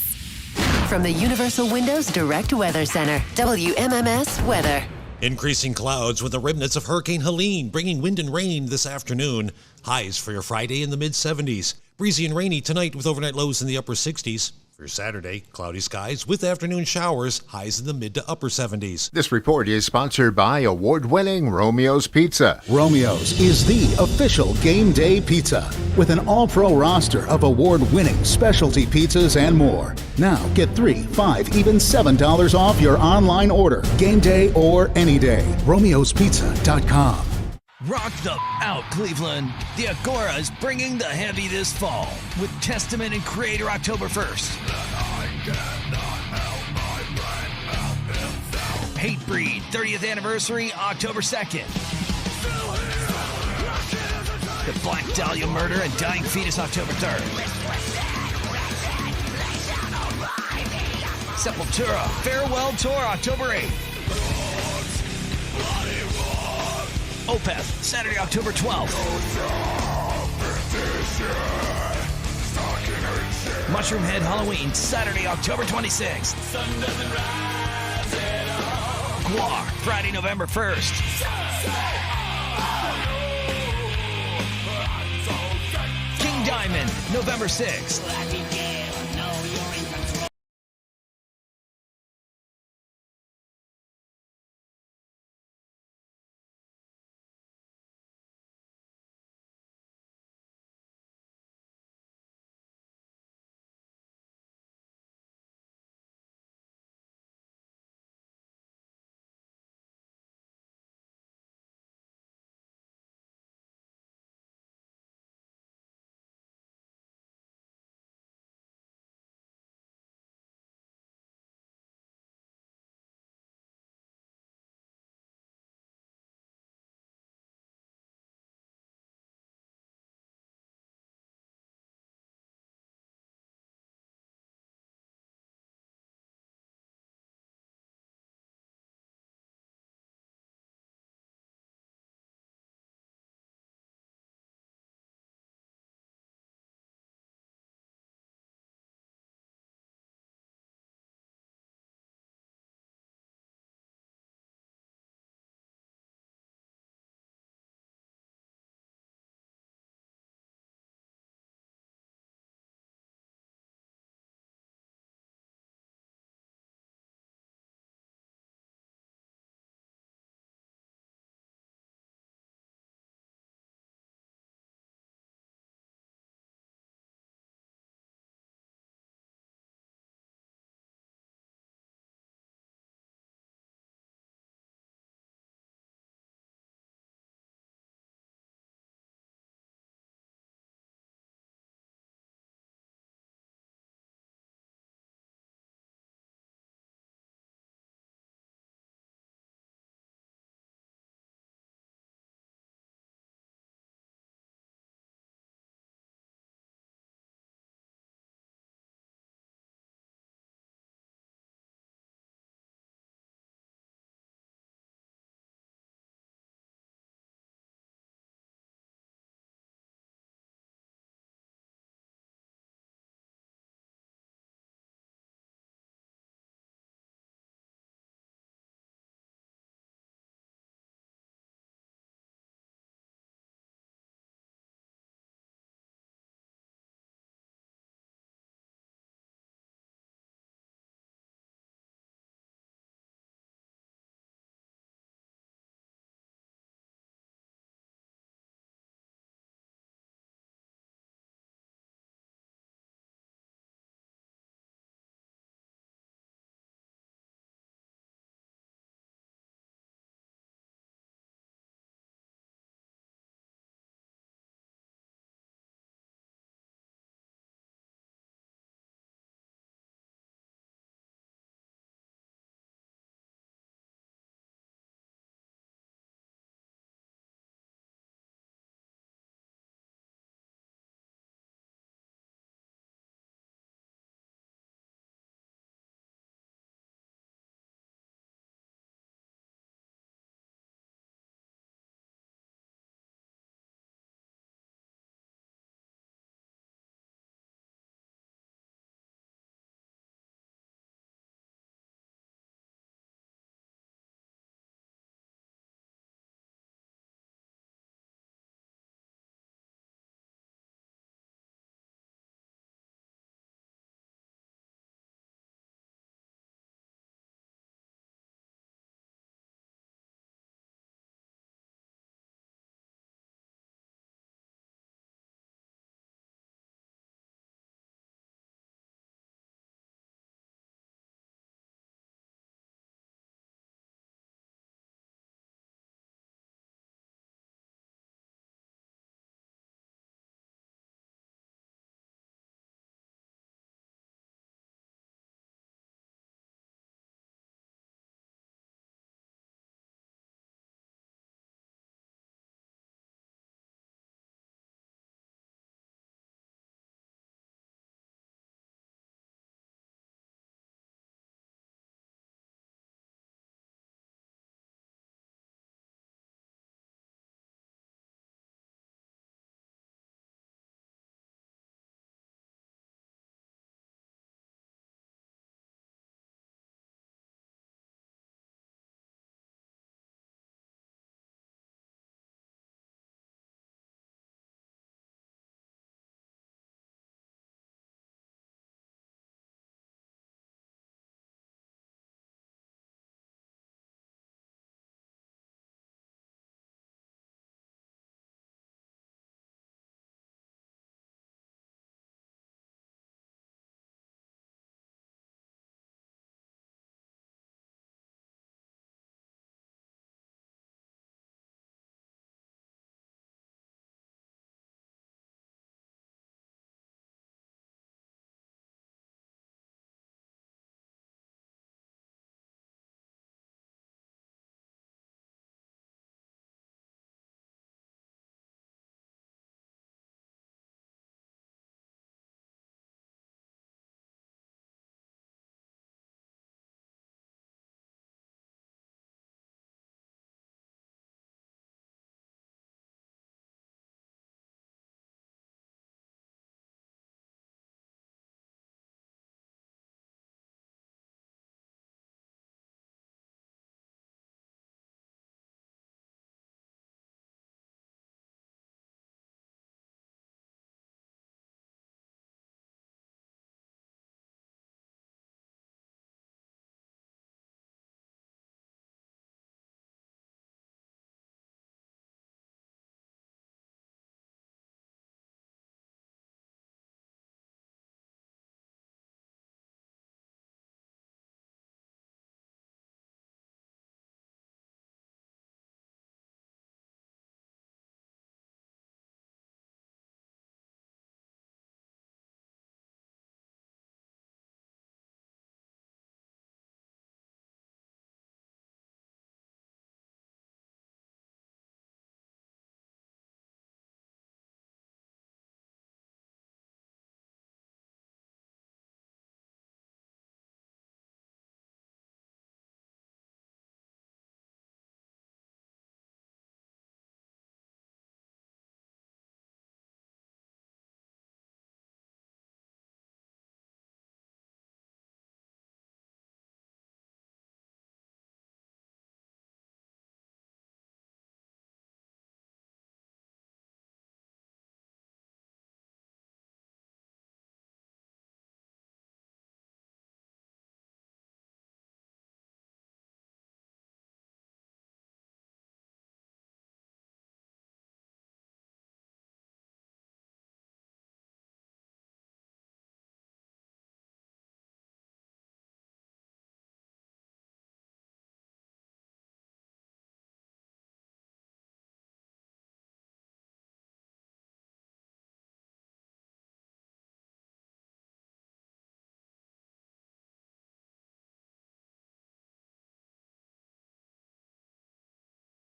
From the Universal Windows Direct Weather Center, WMMS Weather. Increasing clouds with the remnants of Hurricane Helene, bringing wind and rain this afternoon. Highs for your Friday in the mid-70s. Breezy and rainy tonight with overnight lows in the upper 60s. For Saturday, cloudy skies with afternoon showers, highs in the mid to upper 70s. This report is sponsored by award-winning Romeo's Pizza. Romeo's is the official game day pizza with an all-pro roster of award-winning specialty pizzas and more. Now get $3, $5, even $7 off your online order, game day or any day. Romeo'sPizza.com. Rock the out, Cleveland. The Agora is bringing the heavy this fall with Testament and Creator October 1st. Hatebreed, 30th anniversary, October 2nd. The Black Dahlia Murder and Dying Fetus, October 3rd. Sepultura, Farewell Tour, October 8th. Opeth, Saturday, October 12th. Mushroom Head Halloween, Saturday, October 26th. Guar, Friday, November 1st. King Diamond, November 6th.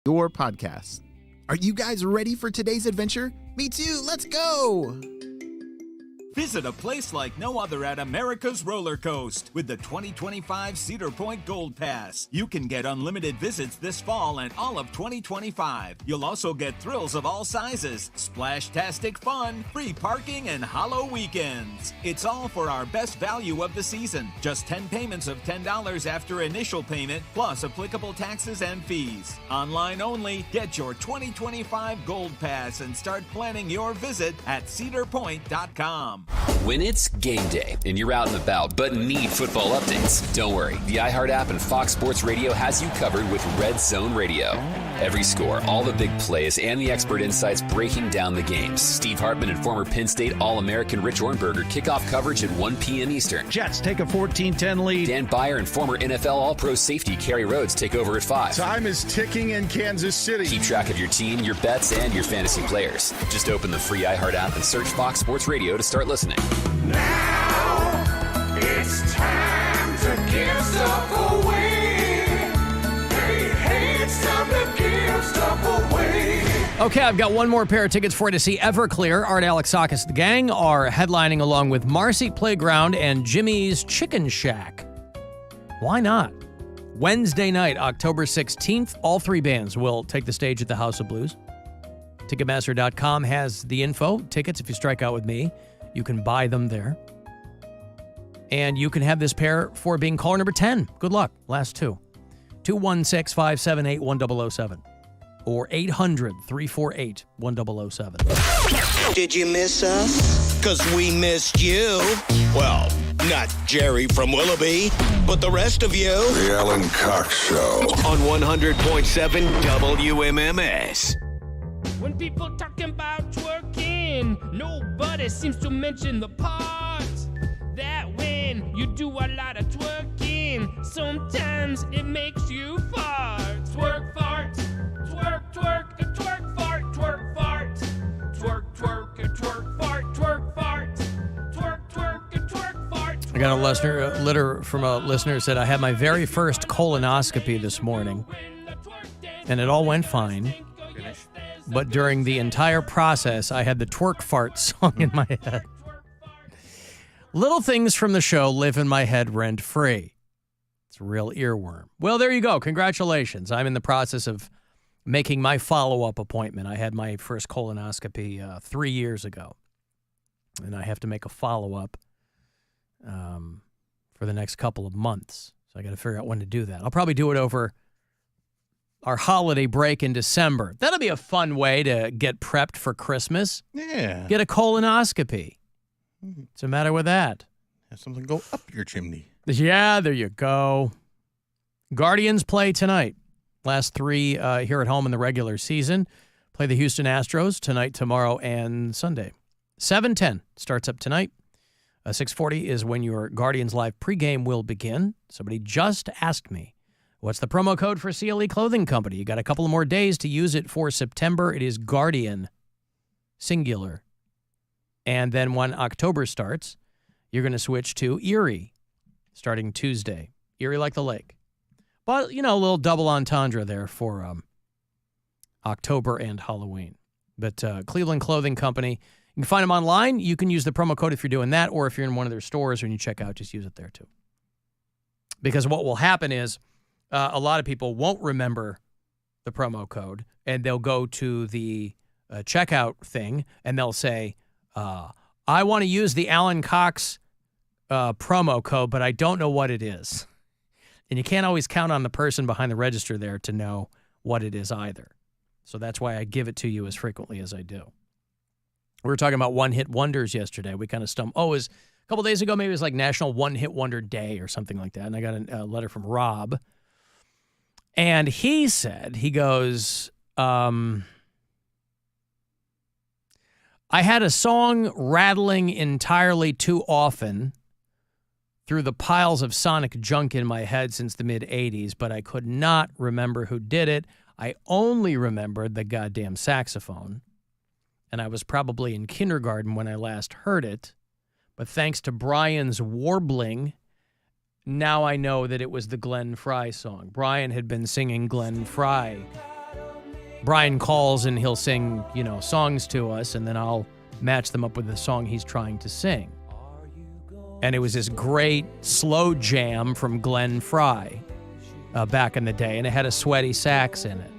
your podcast. Are you guys ready for today's adventure? Me too, let's go! Visit a place like no other at America's Roller Coast with the 2025 Cedar Point Gold Pass. You can get unlimited visits this fall and all of 2025. You'll also get thrills of all sizes, splash-tastic fun, free parking, and hollow weekends. It's all for our best value of the season. Just 10 payments of $10 after initial payment, plus applicable taxes and fees. Online only. Get your 2025 Gold Pass and start planning your visit at cedarpoint.com. When it's game day and you're out and about but need football updates, don't worry. The iHeart app and Fox Sports Radio has you covered with Red Zone Radio. Every score, all the big plays, and the expert insights breaking down the games. Steve Hartman and former Penn State All-American Rich Ornberger kick off coverage at 1 p.m. Eastern. Jets take a 14-10 lead. Dan Byer and former NFL All-Pro safety Kerry Rhodes take over at 5. Time is ticking in Kansas City. Keep track of your team, your bets, and your fantasy players. Just open the free iHeart app and search Fox Sports Radio to start listening. Now it's time to give stuff away. Hey, it's time to give stuff away. Okay, I've got one more pair of tickets for you to see Everclear. Art Alexakis, the gang, are headlining along with Marcy Playground and Jimmy's Chicken Shack. Why not? Wednesday night, October 16th, all three bands will take the stage at the House of Blues. Ticketmaster.com has the info. Tickets, if you strike out with me, you can buy them there. And you can have this pair for being caller number 10. Good luck. Last two. 216-578-1007 or 800-348-1007. Did you miss us? 'Cause we missed you. Well, not Jerry from Willoughby, but the rest of you. The Alan Cox Show. On 100.7 WMMS. When people talking about twerking, nobody seems to mention the part that when you do a lot of twerking, sometimes it makes you fart. Twerk, fart, twerk, twerk, twerk, fart, twerk, fart, twerk, twerk, twerk, fart, twerk, fart, twerk, twerk, twerk, fart. I got a letter from a listener who said, I had my very first colonoscopy this morning, and it all went fine. But during the entire process, I had the twerk fart song in my head. Little things from the show live in my head rent-free. It's a real earworm. Well, there you go. Congratulations. I'm in the process of making my follow-up appointment. I had my first colonoscopy 3 years ago, and I have to make a follow-up for the next couple of months. So I got to figure out when to do that. I'll probably do it over our holiday break in December. That'll be a fun way to get prepped for Christmas. Yeah. Get a colonoscopy. What's the matter with that? Have something go up your chimney. Yeah, there you go. Guardians play tonight. Last three here at home in the regular season. Play the Houston Astros tonight, tomorrow, and Sunday. 7:10 starts up tonight. 6:40 is when your Guardians Live pregame will begin. Somebody just asked me, what's the promo code for CLE Clothing Company? You got a couple of more days to use it for September. It is Guardian, singular. And then when October starts, you're going to switch to Erie, starting Tuesday. Erie like the lake. But, you know, a little double entendre there for October and Halloween. But Cleveland Clothing Company, you can find them online. You can use the promo code if you're doing that, or if you're in one of their stores when you check out, just use it there too. Because what will happen is, a lot of people won't remember the promo code, and they'll go to the checkout thing, and they'll say, I want to use the Alan Cox promo code, but I don't know what it is. And you can't always count on the person behind the register there to know what it is either. So that's why I give it to you as frequently as I do. We were talking about one-hit wonders yesterday. We kind of stumped. Oh, it was a couple days ago, maybe it was like National One-Hit Wonder Day or something like that. And I got a letter from Rob. And he said, he goes, I had a song rattling entirely too often through the piles of sonic junk in my head since the mid-'80s, but I could not remember who did it. I only remembered the goddamn saxophone. And I was probably in kindergarten when I last heard it. But thanks to Brian's warbling, now I know that it was the Glenn Frey song. Brian had been singing Glenn Frey Brian calls and he'll sing, songs to us, and then I'll match them up with the song he's trying to sing. And it was this great slow jam from Glenn Frey back in the day, and it had a sweaty sax in it.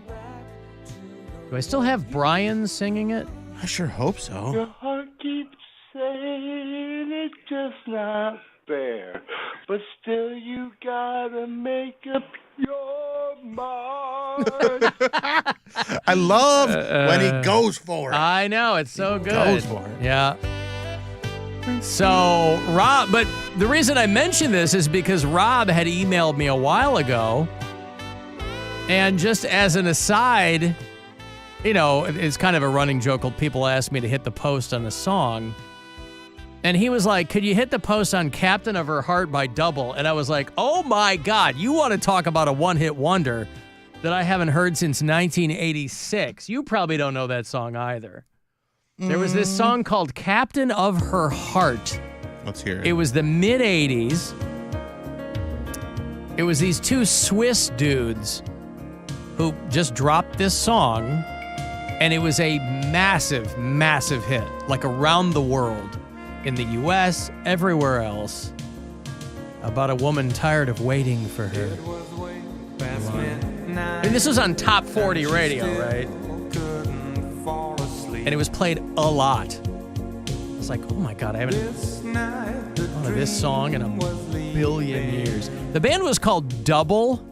Do I still have Brian singing it? I sure hope so. Your heart keeps saying it's just not fair, but still you gotta make up your mind. I love when he goes for it. I know, it's so good. Goes for it. Yeah. So, Rob, but the reason I mention this is because Rob had emailed me a while ago, and just as an aside, it's kind of a running joke. People ask me to hit the post on a song, and he was like, could you hit the post on Captain of Her Heart by Double? And I was like, oh my God, you want to talk about a one-hit wonder that I haven't heard since 1986. You probably don't know that song either. There was this song called Captain of Her Heart. Let's hear it. It was the mid-'80s. It was these two Swiss dudes who just dropped this song, and it was a massive, massive hit, like around the world, in the U.S., everywhere else, about a woman tired of waiting for her. And this was on Top 40 radio, right? And it was played a lot. I was like, oh my God, I haven't thought of this song in a billion years. The band was called Double,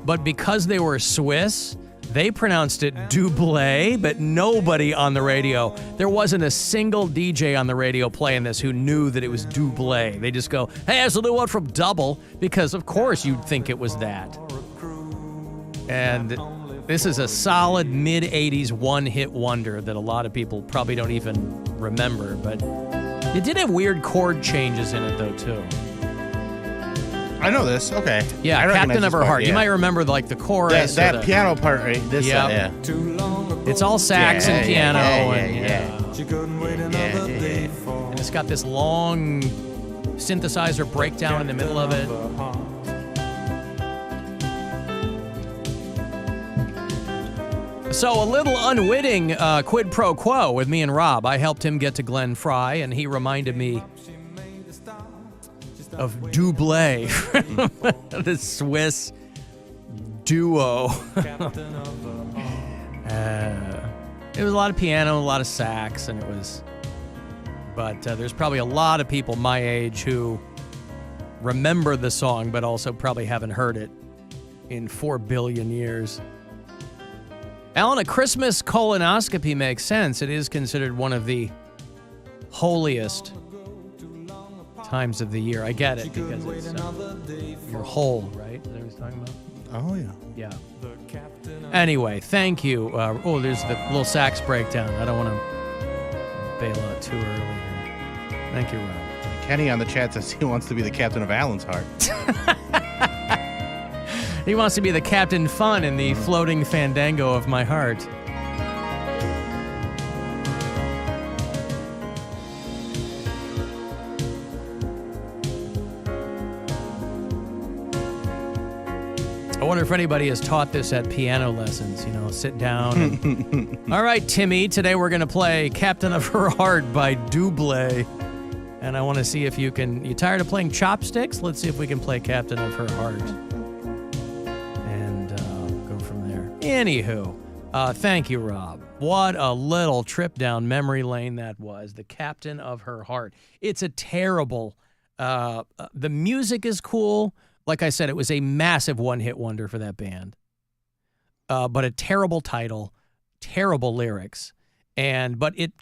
but because they were Swiss, they pronounced it Double, but nobody on the radio, there wasn't a single DJ on the radio playing this who knew that it was Double. They just go, hey, there's a new one from Double, because of course you'd think it was that. And this is a solid mid-'80s one-hit wonder that a lot of people probably don't even remember, but it did have weird chord changes in it, though, too. I know this. Okay. Yeah, Captain of Her Heart. Yeah. You might remember, the chorus. That piano part, right? This, yeah. It's all sax and piano. Yeah. And it's got this long synthesizer breakdown in the middle of it. So a little unwitting quid pro quo with me and Rob. I helped him get to Glenn Frey, and he reminded me of Double, the Swiss duo. It was a lot of piano, a lot of sax, and it was... But there's probably a lot of people my age who remember the song, but also probably haven't heard it in 4 billion years. Alan, a Christmas colonoscopy makes sense. It is considered one of the holiest times of the year. I get it, because it's you're whole, right? Is that what he's talking about? Oh, yeah. Yeah. Anyway, thank you. There's the little sax breakdown. I don't want to bail out too early here. Thank you, Rob. Kenny on the chat says he wants to be the captain of Alan's heart. He wants to be the Captain Fun in the floating fandango of my heart. I wonder if anybody has taught this at piano lessons, sit down. And, all right, Timmy, today we're going to play Captain of Her Heart by Double. And I want to see if you tired of playing chopsticks? Let's see if we can play Captain of Her Heart. Anywho, thank you, Rob. What a little trip down memory lane that was. The Captain of Her Heart. It's a terrible... the music is cool. Like I said, it was a massive one-hit wonder for that band. But a terrible title, terrible lyrics. But it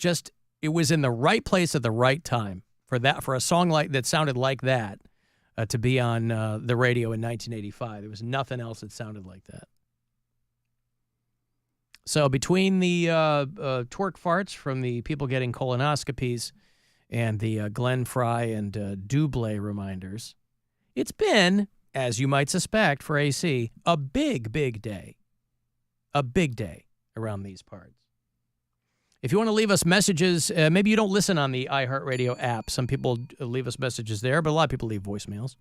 was in the right place at the right time for a song that sounded like that to be on the radio in 1985. There was nothing else that sounded like that. So between the twerk farts from the people getting colonoscopies and the Glenn Frey and Double reminders, it's been, as you might suspect for AC, a big, big day. A big day around these parts. If you want to leave us messages, maybe you don't listen on the iHeartRadio app. Some people leave us messages there, but a lot of people leave voicemails.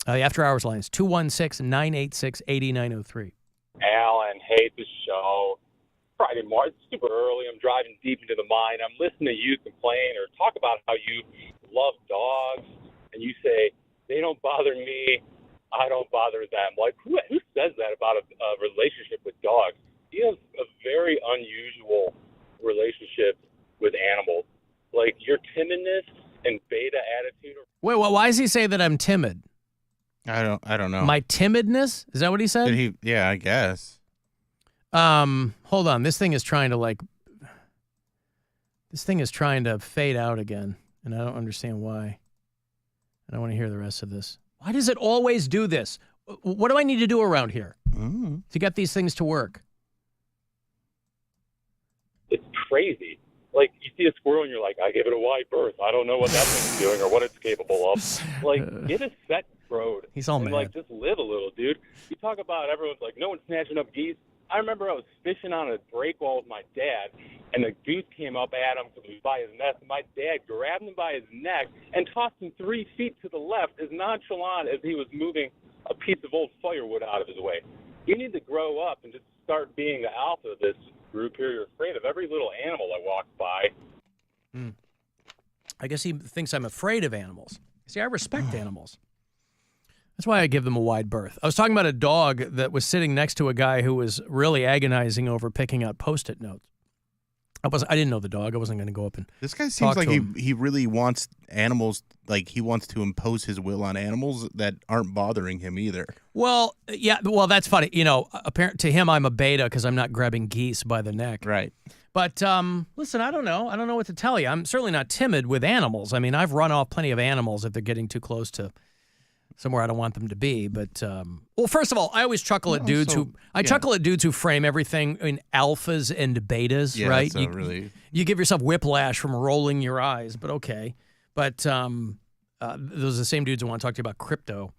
The after-hours line is 216-986-8903. Alan, hate the show. Friday morning, it's super early. I'm driving deep into the mine. I'm listening to you complain or talk about how you love dogs, and you say, they don't bother me, I don't bother them. Like, who says that about a relationship with dogs? You have a very unusual relationship with animals. Like, your timidness and beta attitude. Wait, well, why does he say that I'm timid? I don't know. My timidness? Is that what he said? Yeah, I guess. Hold on. This thing is trying to fade out again, and I don't understand why. I don't want to hear the rest of this. Why does it always do this? What do I need to do around here to get these things to work? It's crazy. Like, you see a squirrel and you're like, I gave it a wide berth. I don't know what that thing's doing or what it's capable of. Like, get a set road. He's all and, mad. like, just live a little, dude. You talk about everyone's like, no one's snatching up geese. I remember I was fishing on a break wall with my dad, and the goose came up at him because he was by his nest. And my dad grabbed him by his neck and tossed him 3 feet to the left as nonchalant as he was moving a piece of old firewood out of his way. You need to grow up and just start being the alpha of this group here. You're afraid of every little animal that walks by. I guess he thinks I'm afraid of animals. See, I respect animals. That's why I give them a wide berth. I was talking about a dog that was sitting next to a guy who was really agonizing over picking out Post-it notes. I didn't know the dog. I wasn't going to go up and This guy seems talk like to him. he really wants animals, like he wants to impose his will on animals that aren't bothering him either. Well, yeah, well, that's funny. You know, to him, I'm a beta because I'm not grabbing geese by the neck. Right. But listen, I don't know. I don't know what to tell you. I'm certainly not timid with animals. I mean, I've run off plenty of animals if they're getting too close to somewhere I don't want them to be. But well, first of all, I always chuckle at dudes chuckle at dudes who frame everything in alphas and betas, right? You give yourself whiplash from rolling your eyes, but okay. But those are the same dudes who want to talk to you about crypto.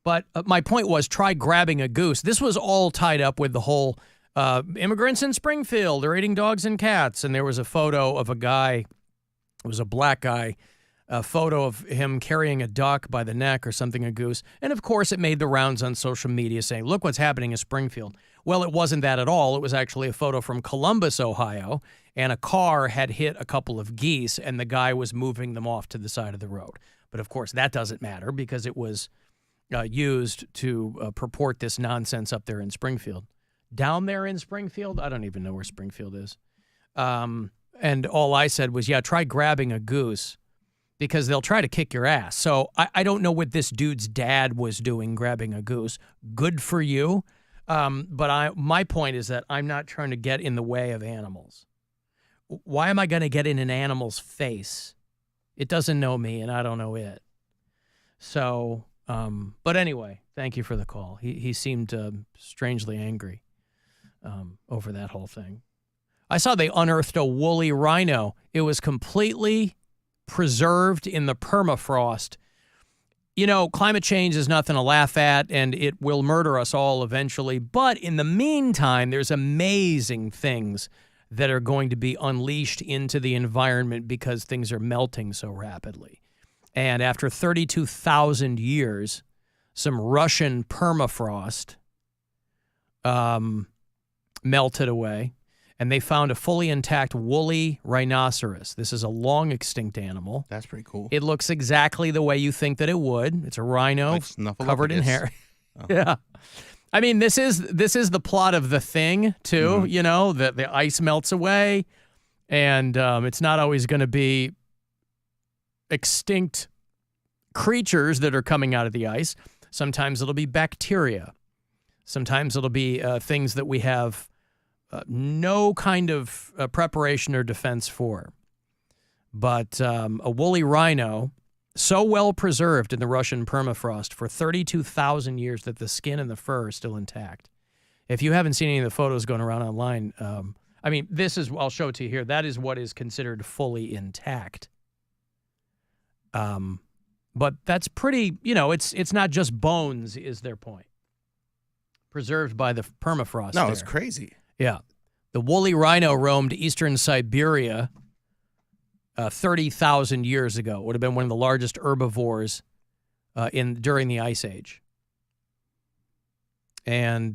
But my point was, try grabbing a goose. This was all tied up with the whole immigrants in Springfield are eating dogs and cats, and there was a photo of a guy. It was a black guy. A photo of him carrying a duck by the neck or something, a goose. And, of course, it made the rounds on social media saying, look what's happening in Springfield. Well, it wasn't that at all. It was actually a photo from Columbus, Ohio, and a car had hit a couple of geese, and the guy was moving them off to the side of the road. But, of course, that doesn't matter because it was used to purport this nonsense up there in Springfield. Down there in Springfield? I don't even know where Springfield is. And all I said was, yeah, try grabbing a goose, because they'll try to kick your ass. So I don't know what this dude's dad was doing grabbing a goose. Good for you. But my point is that I'm not trying to get in the way of animals. Why am I going to get in an animal's face? It doesn't know me, and I don't know it. So, but anyway, thank you for the call. He seemed strangely angry over that whole thing. I saw they unearthed a woolly rhino. It was completely preserved in the permafrost. You know, climate change is nothing to laugh at, and it will murder us all eventually. But in the meantime, there's amazing things that are going to be unleashed into the environment because things are melting so rapidly. And after 32,000 years, some Russian permafrost melted away. And they found a fully intact woolly rhinoceros. This is a long extinct animal. That's pretty cool. It looks exactly the way you think that it would. It's a rhino covered in hair. Oh. Yeah. I mean, this is the plot of The Thing, too. Mm-hmm. You know, the ice melts away, and it's not always going to be extinct creatures that are coming out of the ice. Sometimes it'll be bacteria. Sometimes it'll be things that we have no kind of preparation or defense for. But a woolly rhino, so well preserved in the Russian permafrost for 32,000 years that the skin and the fur are still intact. If you haven't seen any of the photos going around online, I mean, I'll show it to you here. That is what is considered fully intact. But that's pretty, it's not just bones is their point. Preserved by the permafrost. No, it's crazy. Yeah. The woolly rhino roamed eastern Siberia 30,000 years ago. It would have been one of the largest herbivores during the Ice Age. And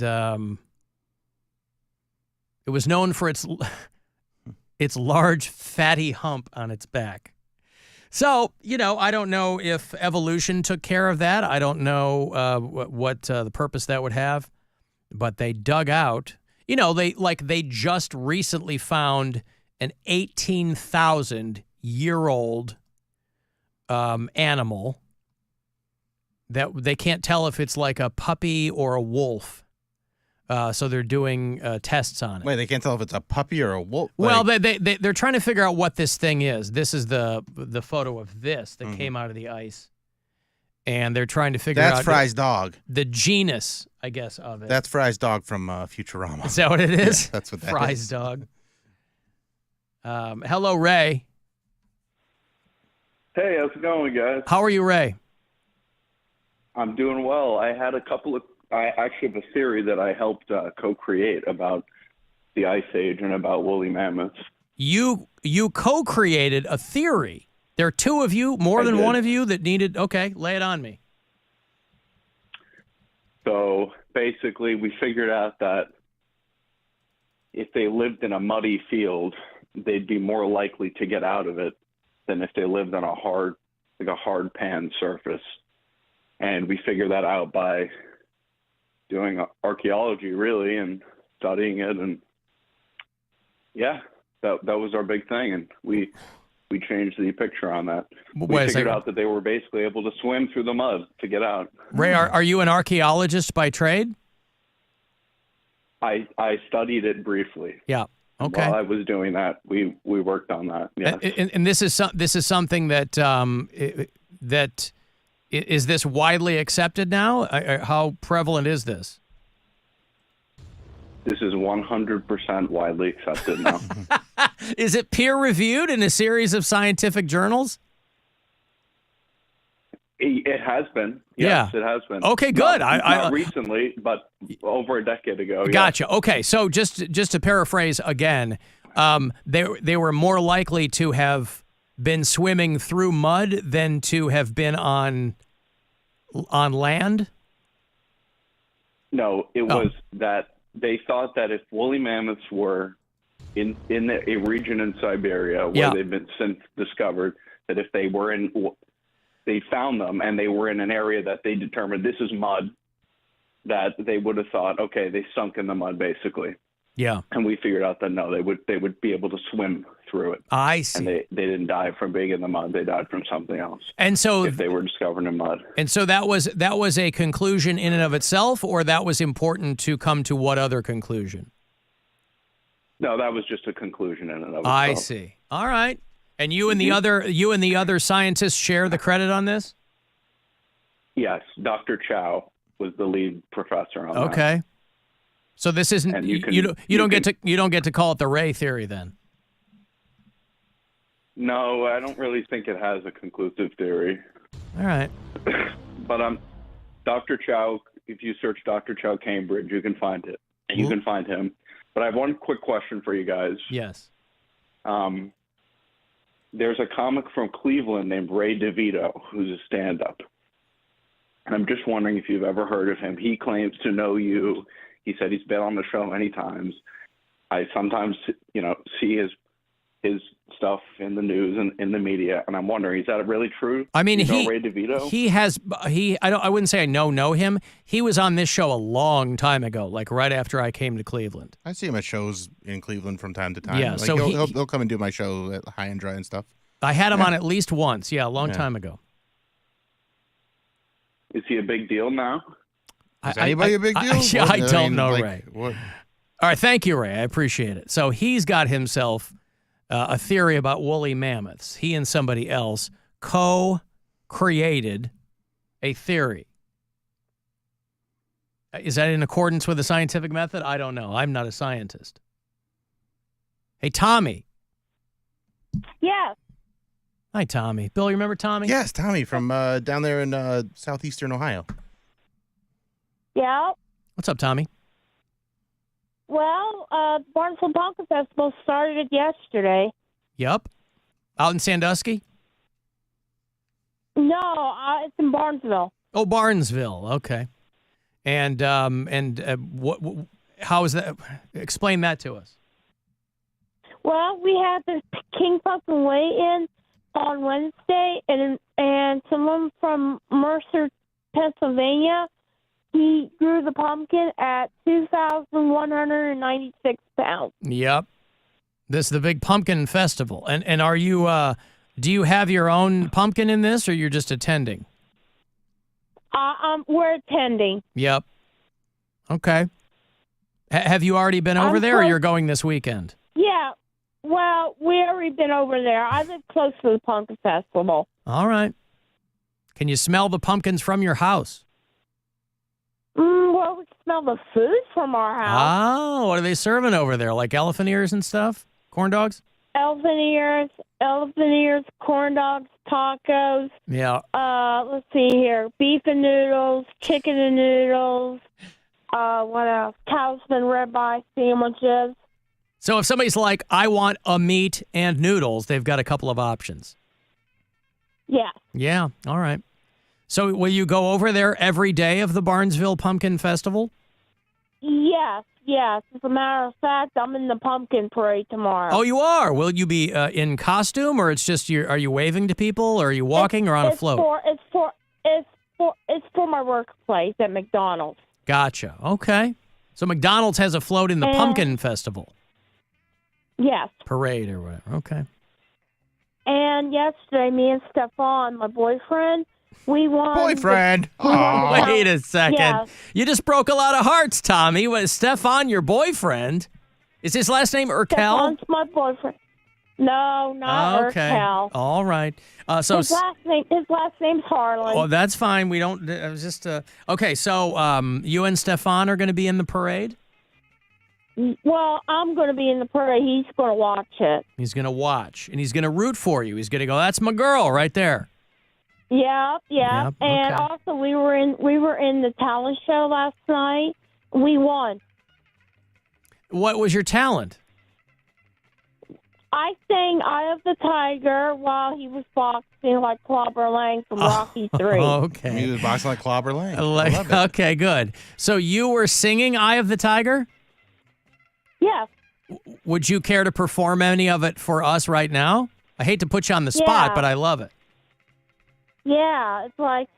It was known for its large, fatty hump on its back. So, I don't know if evolution took care of that. I don't know what the purpose that would have. But they dug out, they just recently found an 18,000-year-old animal that they can't tell if it's like a puppy or a wolf. So they're doing tests on it. Wait, they can't tell if it's a puppy or a wolf? Well, they're trying to figure out what this thing is. This is the photo of this that came out of the ice. And they're trying to figure out... That's Fry's dog. The genus, I guess, of it. That's Fry's dog from Futurama. Is that what it is? Yeah, that's what that Fry's is. dog. Hello, Ray. Hey, how's it going, guys? How are you, Ray? I'm doing well. I actually have a theory that I helped co-create about the Ice Age and about woolly mammoths. You co-created a theory. There are two of you, more than one of you, that needed... Okay, lay it on me. So basically, we figured out that if they lived in a muddy field, they'd be more likely to get out of it than if they lived on a hard pan surface. And we figured that out by doing archaeology, really, and studying it. And yeah, that was our big thing. And we changed the picture on that. We figured out that they were basically able to swim through the mud to get out. Ray, are you an archaeologist by trade? I studied it briefly. Yeah. Okay. While I was doing that, we worked on that. Yeah. And this is something that is this widely accepted now? How prevalent is this? This is 100% widely accepted now. Is it peer-reviewed in a series of scientific journals? It has been. Yes, Yeah. it has been. Okay, good. Not recently, but over a decade ago. Gotcha. Okay, so just to paraphrase again, they were more likely to have been swimming through mud than to have been on land? No, it was that they thought that if woolly mammoths were in a region in Siberia where they've been since discovered, that if they were they found them and they were in an area that they determined this is mud, that they would have thought, okay, they sunk in the mud basically. Yeah. And we figured out that no, they would be able to swim through it. I see. And they didn't die from being in the mud. They died from something else. And so if they were discovered in mud. And so that was a conclusion in and of itself, or that was important to come to what other conclusion? No, that was just a conclusion in and of itself. I see. All right. And you and the other scientists share the credit on this? Yes, Dr. Chow was the lead professor on that. Okay. So this isn't you don't get to call it the Ray theory then. No, I don't really think it has a conclusive theory. All right. But Dr. Chow, if you search Dr. Chow Cambridge, you can find it. And you can find him. But I have one quick question for you guys. Yes. There's a comic from Cleveland named Ray DeVito who's a stand-up. And I'm just wondering if you've ever heard of him. He claims to know you. He said he's been on the show many times. I sometimes, see his stuff in the news and in the media, and I'm wondering, is that really true? I mean, Ray DeVito? I wouldn't say I know him. He was on this show a long time ago, like right after I came to Cleveland. I see him at shows in Cleveland from time to time. Yeah, like so he'll come and do my show at High and Dry and stuff. I had him on at least once, a long time ago. Is he a big deal now? Is anybody a big deal? I don't know, Ray. All right, thank you, Ray. I appreciate it. So he's got himself a theory about woolly mammoths. He and somebody else co-created a theory. Is that in accordance with the scientific method? I don't know. I'm not a scientist. Hey, Tommy. Yes. Hi, Tommy. Bill, you remember Tommy? Yes, Tommy from down there in southeastern Ohio. Yeah. What's up, Tommy? Well, Barnesville Pumpkin Festival started yesterday. Yep. Out in Sandusky? No, it's in Barnesville. Oh, Barnesville. Okay. And what? How is that? Explain that to us. Well, we had the King Pumpkin weigh-in on Wednesday, and someone from Mercer, Pennsylvania, he grew the pumpkin at 2,196 pounds. Yep. This is the big pumpkin festival. And are you, do you have your own pumpkin in this, or you're just attending? We're attending. Yep. Okay. Have you already been over there, or you're going this weekend? Yeah. Well, we already been over there. I live close to the pumpkin festival. All right. Can you smell the pumpkins from your house? Well, we can smell the food from our house. Oh, what are they serving over there? Like elephant ears and stuff? Corn dogs? Elephant ears, corn dogs, tacos. Yeah. Let's see here. Beef and noodles, chicken and noodles. What else? Talisman ribeye sandwiches. So if somebody's like, I want a meat and noodles, they've got a couple of options. Yeah. Yeah. All right. So will you go over there every day of the Barnesville Pumpkin Festival? Yes. As a matter of fact, I'm in the pumpkin parade tomorrow. Oh, you are? Will you be in costume, or it's just are you waving to people, or are you walking, or on a float? It's for my workplace at McDonald's. Gotcha. Okay. So McDonald's has a float in the Pumpkin Festival. Yes. Parade or whatever. Okay. And yesterday, me and Stefan, my boyfriend, we won. Boyfriend. Wait a second. Yeah. You just broke a lot of hearts, Tommy. Was Stefan your boyfriend? Is his last name Urkel? Stefan's my boyfriend. No, not Urkel. All right. His last name's Harlan. Oh, that's fine. We don't. I was just. Okay. So, you and Stefan are going to be in the parade. Well, I'm going to be in the parade. He's going to watch it. He's going to watch, and he's going to root for you. He's going to go, "That's my girl right there." Yep. And also, we were in the talent show last night. We won. What was your talent? I sang "Eye of the Tiger" while he was boxing like Clobber Lang from Rocky 3. Okay. He was boxing like Clobber Lang. I love it. Okay, good. So you were singing "Eye of the Tiger"? Yes. Would you care to perform any of it for us right now? I hate to put you on the spot, but I love it. Yeah, it's like,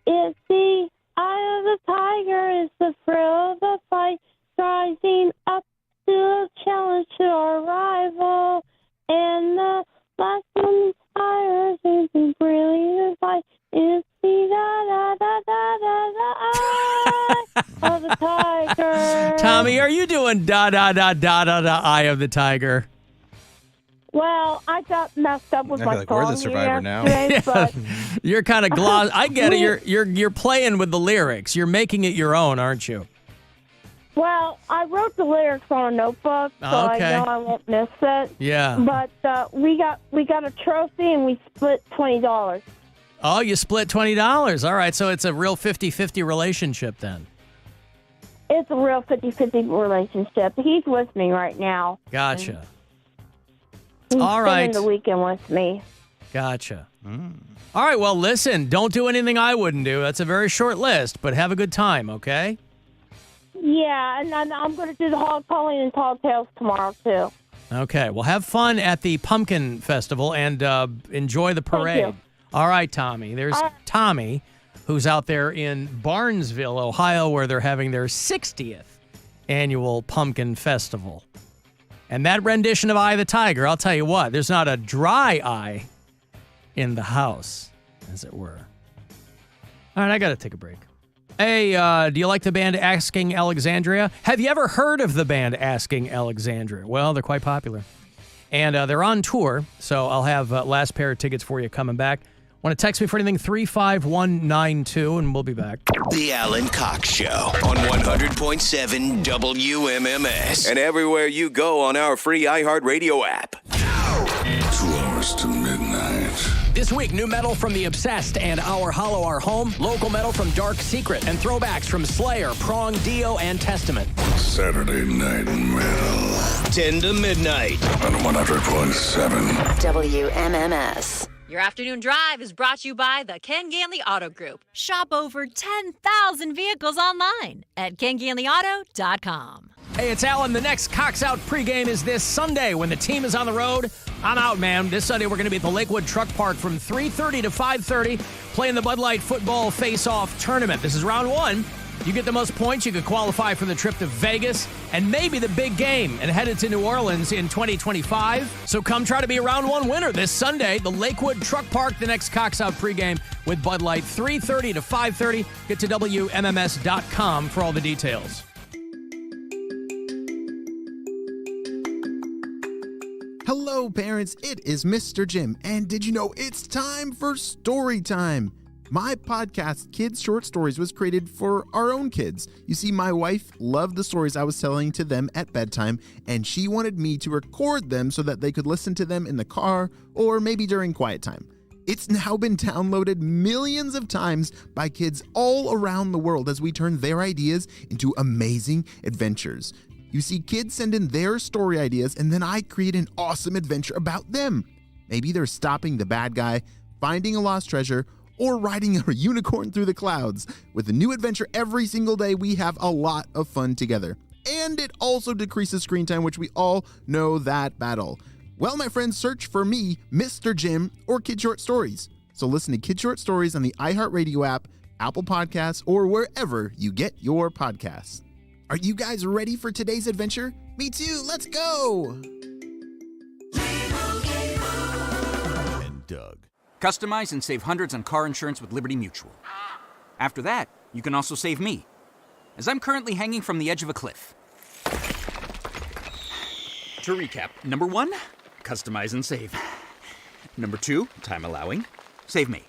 it's the eye of the tiger, is the thrill of the fight, rising up to a challenge to our rival, and the last one inspires is the brilliant fight, is the da-da-da-da-da-da eye of the tiger. Tommy, are you doing da-da-da-da-da-da eye of the tiger? Well, I got messed up with my like we're the survivor now. But You're kind of gloss. I get it. You're playing with the lyrics. You're making it your own, aren't you? Well, I wrote the lyrics on a notebook, so I know I won't miss it. Yeah. But we got a trophy, and we split $20. Oh, you split $20. All right, so it's a real 50-50 relationship then. It's a real 50-50 relationship. He's with me right now. Gotcha. He's all right. spending the weekend with me. Gotcha. All right, well, listen, don't do anything I wouldn't do. That's a very short list, but have a good time, okay? Yeah, and I'm going to do the hog calling and tall tales tomorrow, too. Okay, well, have fun at the Pumpkin Festival and enjoy the parade. Thank you. All right, Tommy. There's Tommy, who's out there in Barnesville, Ohio, where they're having their 60th annual Pumpkin Festival. And that rendition of Eye of the Tiger, I'll tell you what, there's not a dry eye in the house, as it were. All right, I got to take a break. Hey, do you like the band Asking Alexandria? Have you ever heard of the band Asking Alexandria? Well, they're quite popular. And they're on tour, so I'll have last pair of tickets for you coming back. Want to text me for anything, 35192, and we'll be back. The Alan Cox Show on 100.7 WMMS. And everywhere you go on our free iHeartRadio app. 2 hours to midnight. This week, new metal from The Obsessed and Our Hollow Our Home, local metal from Dark Secret, and throwbacks from Slayer, Prong, Dio, and Testament. Saturday Night Metal. 10 to midnight. On 100.7 WMMS. Your afternoon drive is brought to you by the Ken Ganley Auto Group. Shop over 10,000 vehicles online at KenGanleyAuto.com. Hey, it's Alan. The next Cox Out pregame is this Sunday when the team is on the road. I'm out, man. This Sunday, we're going to be at the Lakewood Truck Park from 3:30 to 5:30 playing the Bud Light Football Face-Off Tournament. This is round one. You get the most points, you could qualify for the trip to Vegas and maybe the big game and headed to New Orleans in 2025. So come try to be a round one winner this Sunday. The Lakewood Truck Park, the next Cox Out pregame with Bud Light, 3:30 to 5:30. Get to WMMS.com for all the details. Hello, parents. It is Mr. Jim. And did you know it's time for story time? My podcast, Kids Short Stories, was created for our own kids. You see, my wife loved the stories I was telling to them at bedtime, and she wanted me to record them so that they could listen to them in the car or maybe during quiet time. It's now been downloaded millions of times by kids all around the world as we turn their ideas into amazing adventures. You see, kids send in their story ideas, and then I create an awesome adventure about them. Maybe they're stopping the bad guy, finding a lost treasure, or riding a unicorn through the clouds. With a new adventure every single day, we have a lot of fun together. And it also decreases screen time, which we all know that battle. Well, my friends, search for me, Mr. Jim, or Kid Short Stories. So listen to Kid Short Stories on the iHeartRadio app, Apple Podcasts, or wherever you get your podcasts. Are you guys ready for today's adventure? Me too, let's go! And Doug. Customize and save hundreds on car insurance with Liberty Mutual. After that, you can also save me, as I'm currently hanging from the edge of a cliff. To recap, number 1, customize and save. Number 2, time allowing, save me.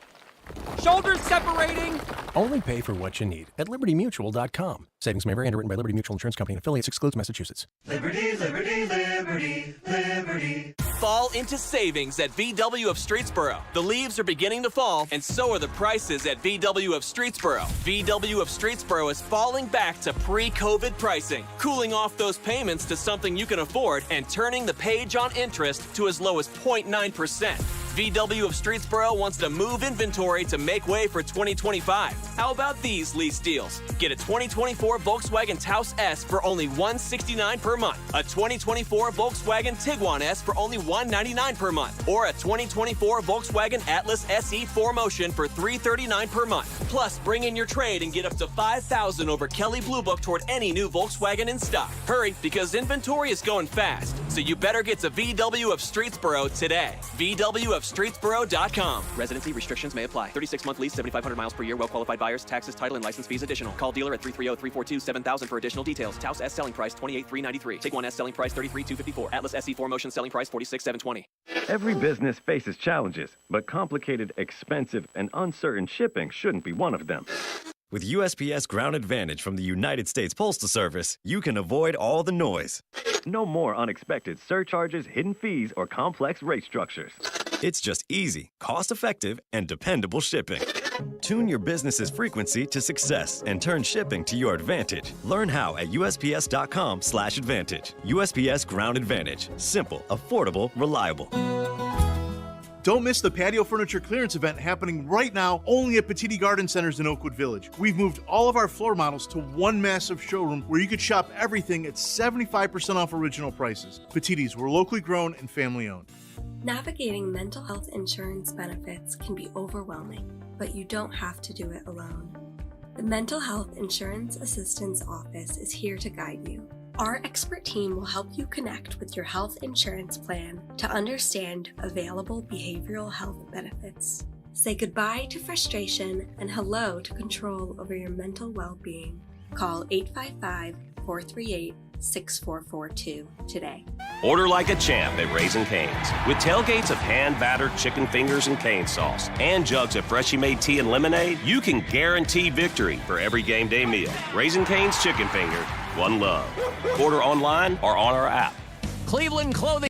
Shoulders separating! Only pay for what you need at LibertyMutual.com. Savings may vary. Underwritten by Liberty Mutual Insurance Company and affiliates. Excludes Massachusetts. Liberty, liberty, liberty, liberty. Fall into savings at VW of Streetsboro. The leaves are beginning to fall, and so are the prices at VW of Streetsboro. VW of Streetsboro is falling back to pre-COVID pricing, cooling off those payments to something you can afford, and turning the page on interest to as low as 0.9%. VW of Streetsboro wants to move inventory to make way for 2025. How about these lease deals? Get a 2024 Volkswagen Taos S for only $169 per month, a 2024 Volkswagen Tiguan S for only $199 per month, or a 2024 Volkswagen Atlas SE 4Motion for $339 per month. Plus, bring in your trade and get up to $5,000 over Kelley Blue Book toward any new Volkswagen in stock. Hurry, because inventory is going fast, so you better get to VW of Streetsboro today. VW of Streetsboro.com. Residency restrictions may apply. 36-month lease, 7,500 miles per year. Well-qualified buyers. Taxes, title, and license fees additional. Call dealer at 330-342-7000 for additional details. Taos S selling price $28,393. Tiguan S selling price $33,254. Atlas SE 4Motion selling price $46,720. Every business faces challenges, but complicated, expensive, and uncertain shipping shouldn't be one of them. With USPS Ground Advantage from the United States Postal Service, you can avoid all the noise. No more unexpected surcharges, hidden fees, or complex rate structures. It's just easy, cost-effective, and dependable shipping. Tune your business's frequency to success and turn shipping to your advantage. Learn how at USPS.com/advantage. USPS Ground Advantage. Simple, affordable, reliable. Don't miss the patio furniture clearance event happening right now only at Petiti Garden Centers in Oakwood Village. We've moved all of our floor models to one massive showroom where you could shop everything at 75% off original prices. Petiti's, we're locally grown and family owned. Navigating mental health insurance benefits can be overwhelming, but you don't have to do it alone. The Mental Health Insurance Assistance Office is here to guide you. Our expert team will help you connect with your health insurance plan to understand available behavioral health benefits. Say goodbye to frustration and hello to control over your mental well-being. Call 855-438-6442 today. Order like a champ at Raising Cane's. With tailgates of hand-battered chicken fingers and cane sauce and jugs of freshly made tea and lemonade, you can guarantee victory for every game day meal. Raising Cane's Chicken Finger, one love. Order online or on our app. Cleveland Clothing.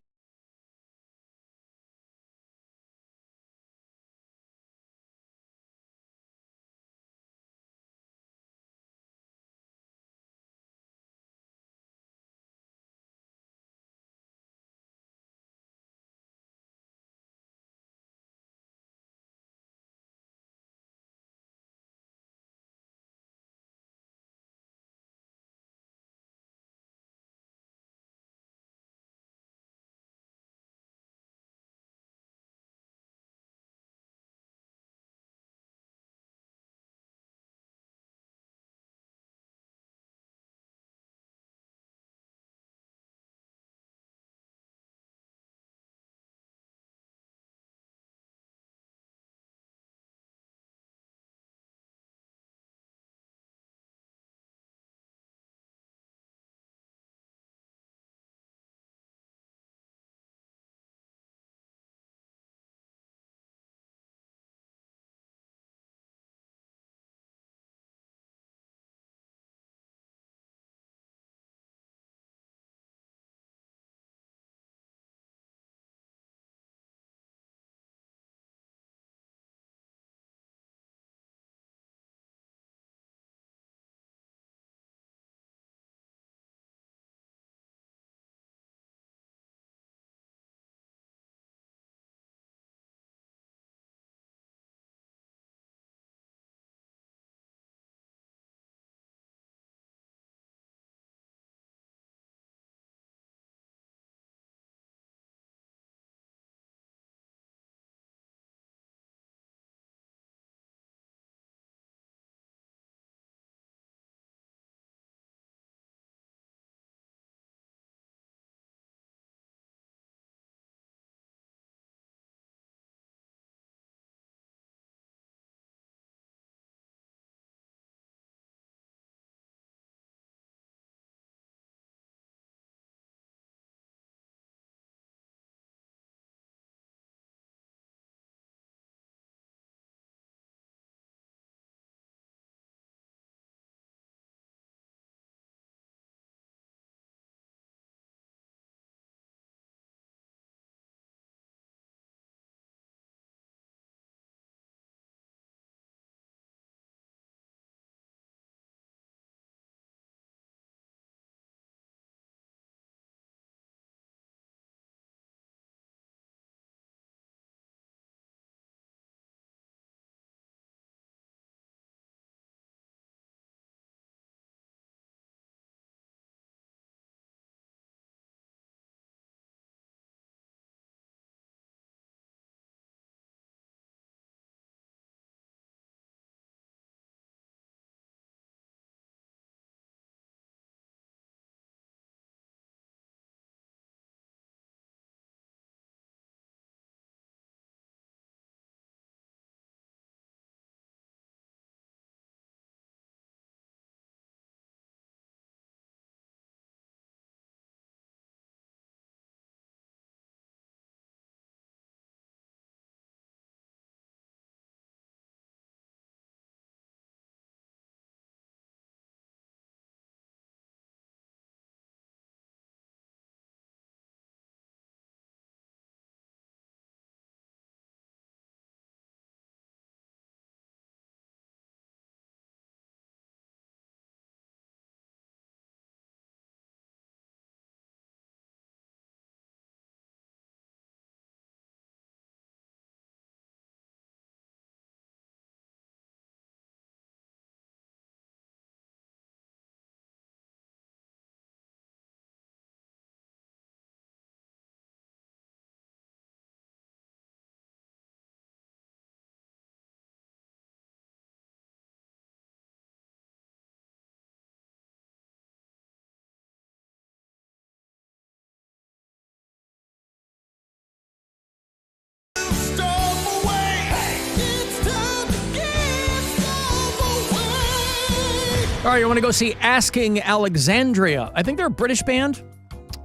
All right, you want to go see Asking Alexandria. I think they're a British band.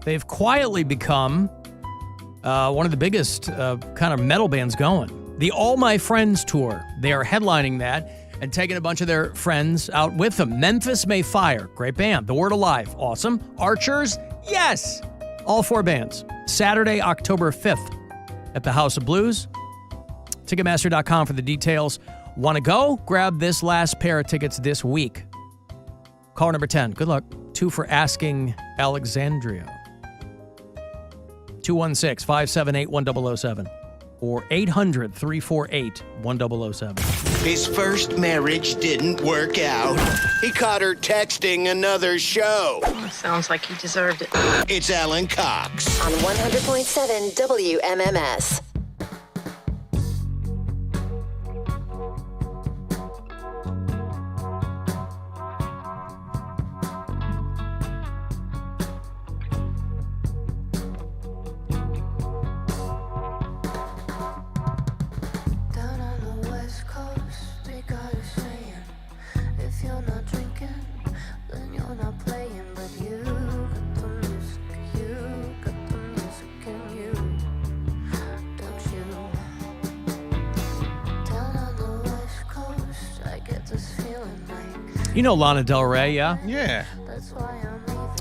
They've quietly become one of the biggest kind of metal bands going. The All My Friends tour. They are headlining that and taking a bunch of their friends out with them. Memphis May Fire, great band. The Word Alive, awesome. Archers, yes. All 4 bands. Saturday, October 5th at the House of Blues. Ticketmaster.com for the details. Want to go? Grab this last pair of tickets this week. Caller number 10. Good luck. 2 for Asking Alexandria. 216-578-1007 or 800-348-1007. His first marriage didn't work out. He caught her texting another show. Sounds like he deserved it. It's Alan Cox. On 100.7 WMMS. You know Lana Del Rey, yeah? Yeah.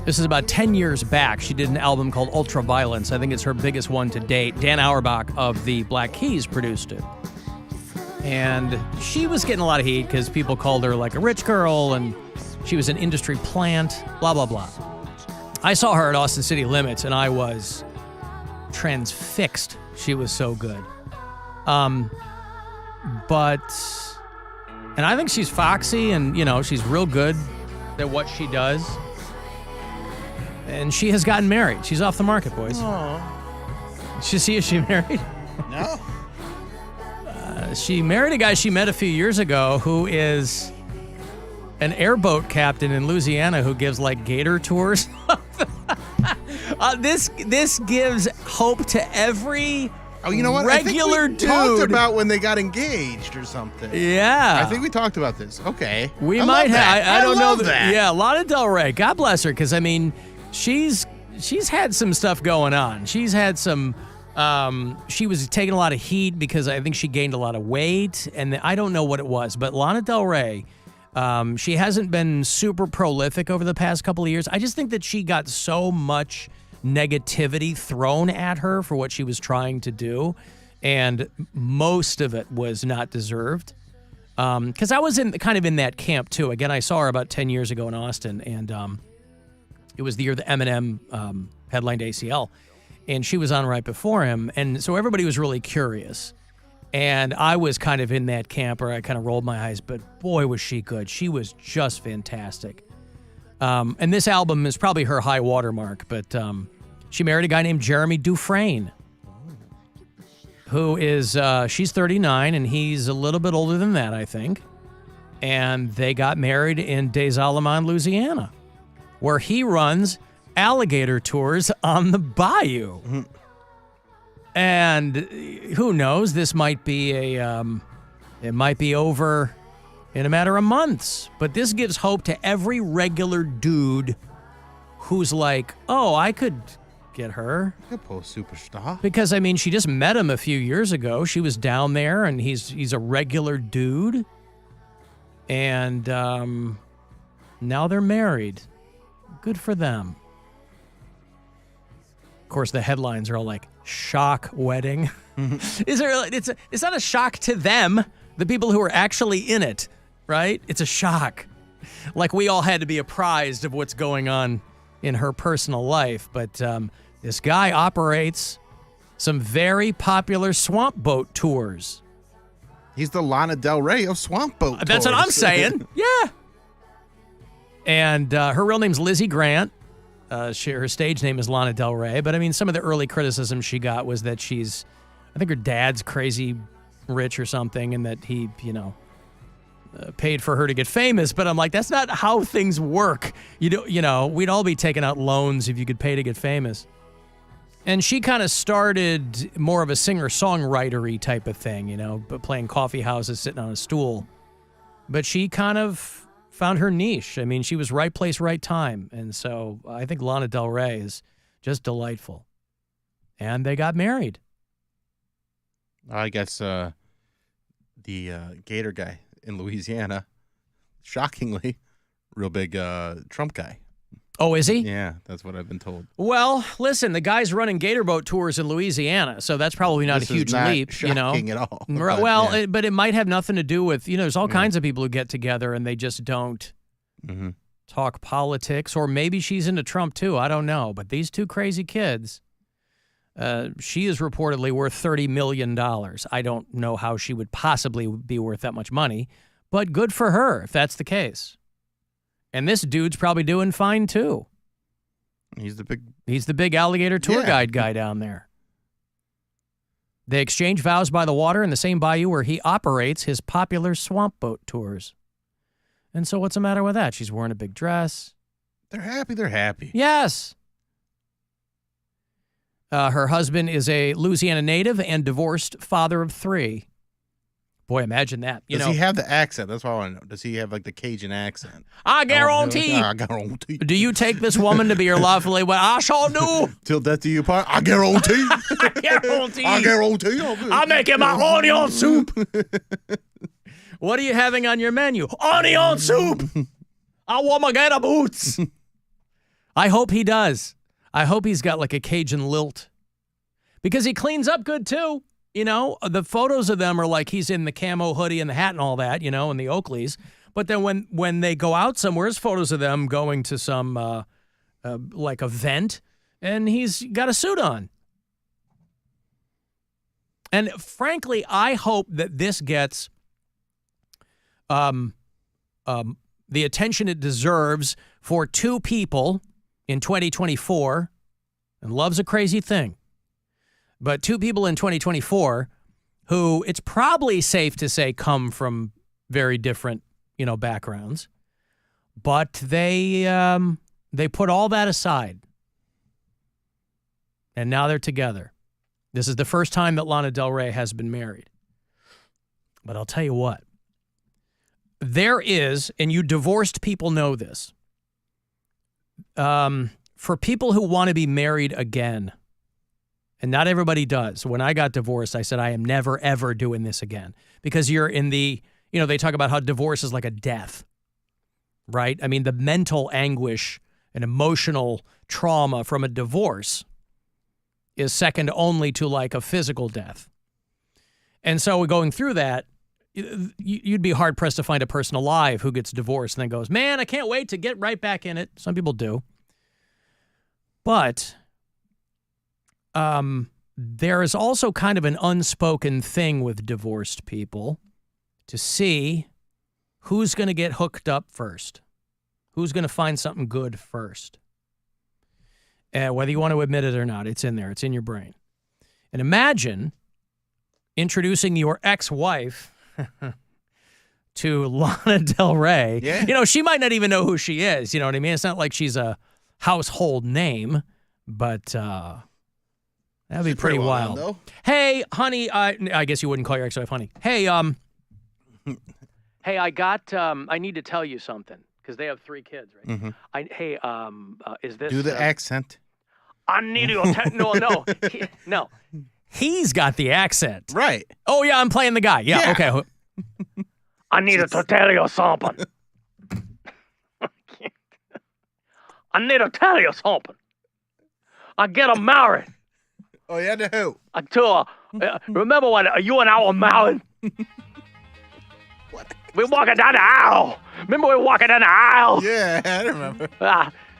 This is about 10 years back. She did an album called Ultraviolence. I think it's her biggest one to date. Dan Auerbach of the Black Keys produced it. And she was getting a lot of heat because people called her like a rich girl and she was an industry plant, blah, blah, blah. I saw her at Austin City Limits and I was transfixed. She was so good. And I think she's foxy and, you know, she's real good at what she does. And she has gotten married. She's off the market, boys. Aww. Is she married? No. She married a guy she met a few years ago who is an airboat captain in Louisiana who gives, like, gator tours. This gives hope to every... Oh, you know what? Regular I think we dude. talked about when they got engaged or something. Yeah. I think we talked about this. Okay. We I might love have. that. I don't know that. Yeah, Lana Del Rey. God bless her, because I mean, she's had some stuff going on. She's had some. She was taking a lot of heat because I think she gained a lot of weight, and I don't know what it was. But Lana Del Rey, she hasn't been super prolific over the past couple of years. I just think that she got so much negativity thrown at her for what she was trying to do, and most of it was not deserved. Because I was in that camp too. Again, I saw her about 10 years ago in Austin, and it was the year that Eminem headlined ACL, and she was on right before him, and so everybody was really curious. And I was kind of in that camp, or I kind of rolled my eyes, but boy, was she good. She was just fantastic. And this album is probably her high watermark, but she married a guy named Jeremy Dufresne, who is, she's 39, and he's a little bit older than that, I think. And they got married in Des Allemands, Louisiana, where he runs alligator tours on the bayou. Mm-hmm. And who knows, this might be it might be over in a matter of months. But this gives hope to every regular dude who's like, oh, I could get her. A post superstar. Because, I mean, she just met him a few years ago. She was down there, and he's a regular dude. And now they're married. Good for them. Of course, the headlines are all like, shock wedding. It's not a shock to them, the people who are actually in it, right? It's a shock. Like we all had to be apprised of what's going on in her personal life. But this guy operates some very popular swamp boat tours. He's the Lana Del Rey of swamp boat tours. That's what I'm saying. Yeah. And her real name's Lizzie Grant. Her stage name is Lana Del Rey. But I mean, some of the early criticism she got was that I think her dad's crazy rich or something, and that he, paid for her to get famous. But I'm like, that's not how things work. We'd all be taking out loans if you could pay to get famous. And she kind of started more of a singer-songwriter-y type of thing, but playing coffee houses, sitting on a stool. But she kind of found her niche. I mean, she was right place, right time. And so I think Lana Del Rey is just delightful. And they got married. I guess the Gator guy in Louisiana, shockingly, real big Trump guy. Oh, is he? Yeah, that's what I've been told. Well, listen, the guy's running gator boat tours in Louisiana, so that's probably not This a is huge not leap. shocking at all. Right, But, well, yeah. but it might have nothing to do with, there's all kinds of people who get together and they just don't talk politics, or maybe she's into Trump too. I don't know. But these two crazy kids, she is reportedly worth $30 million. I don't know how she would possibly be worth that much money, but good for her if that's the case. And this dude's probably doing fine too. He's the big alligator tour guide guy down there. They exchange vows by the water in the same bayou where he operates his popular swamp boat tours. And so what's the matter with that? She's wearing a big dress. They're happy. They're happy. Yes. Her husband is a Louisiana native and divorced father of 3. Boy, imagine that. Does he have the accent? That's what I want to know. Does he have like the Cajun accent? I guarantee. I guarantee. Do you take this woman to be your lovely wife? I sure do. Till death do you part. I guarantee. I guarantee. I guarantee. I'm making my onion soup. What are you having on your menu? Onion soup. I want my gator boots. I hope he does. I hope he's got like a Cajun lilt. Because he cleans up good too. The photos of them are like he's in the camo hoodie and the hat and all that, and the Oakleys. But then when they go out somewhere, there's photos of them going to some like event, and he's got a suit on. And frankly, I hope that this gets the attention it deserves for 2 people in 2024. And love's a crazy thing. But 2 people in 2024 who it's probably safe to say come from very different, backgrounds. But they put all that aside. And now they're together. This is the first time that Lana Del Rey has been married. But I'll tell you what. There is, and you divorced people know this, for people who want to be married again, and not everybody does. When I got divorced, I said, I am never, ever doing this again. Because you're in the, they talk about how divorce is like a death, right? I mean, the mental anguish and emotional trauma from a divorce is second only to like a physical death. And so going through that, you'd be hard-pressed to find a person alive who gets divorced and then goes, man, I can't wait to get right back in it. Some people do. But there is also kind of an unspoken thing with divorced people to see who's going to get hooked up first, who's going to find something good first. Whether you want to admit it or not, it's in there. It's in your brain. And imagine introducing your ex-wife to Lana Del Rey. Yeah. She might not even know who she is. You know what I mean? It's not like she's a household name, but that'd be pretty wild. Though. Hey, honey, I guess you wouldn't call your ex-wife honey. Hey, hey, I need to tell you something because they have 3 kids, right? Mm-hmm. Is this do the accent? I need to no. He's got the accent. Right. Oh yeah, I'm playing the guy. Yeah. Okay. I need to tell you something. I need to tell you something. I get married. Oh, yeah, to who? Remember when you and I were married? We're walking down the aisle. Remember we were walking down the aisle? Yeah, I remember.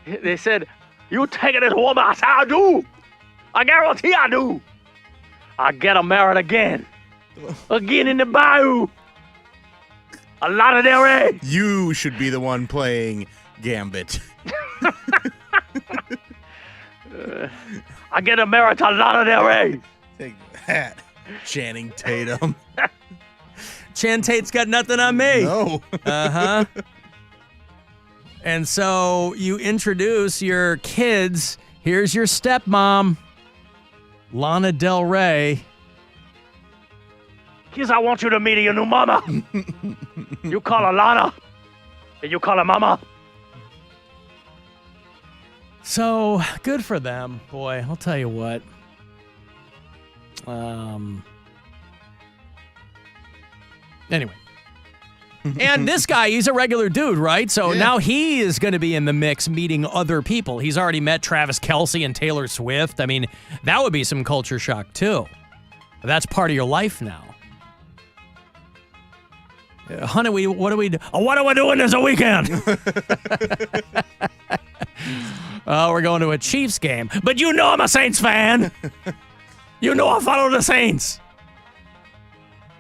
They said, you taking this woman? I said, I do. I guarantee I do. I get her married again. Again in the bayou. A lot of Del Rey. You should be the one playing Gambit. I get a married to Lana Del Rey. Take that, Channing Tatum. Chan Tate's got nothing on me. No. Uh-huh. And so you introduce your kids. Here's your stepmom, Lana Del Rey. Kids, I want you to meet your new mama. You call her Lana. Did you call her mama? So, good for them. Boy, I'll tell you what. Anyway. And this guy, he's a regular dude, right? So now he is going to be in the mix meeting other people. He's already met Travis Kelce and Taylor Swift. I mean, that would be some culture shock, too. That's part of your life now. Honey, what are we doing this weekend? We're going to a Chiefs game. But you know I'm a Saints fan. You know I follow the Saints.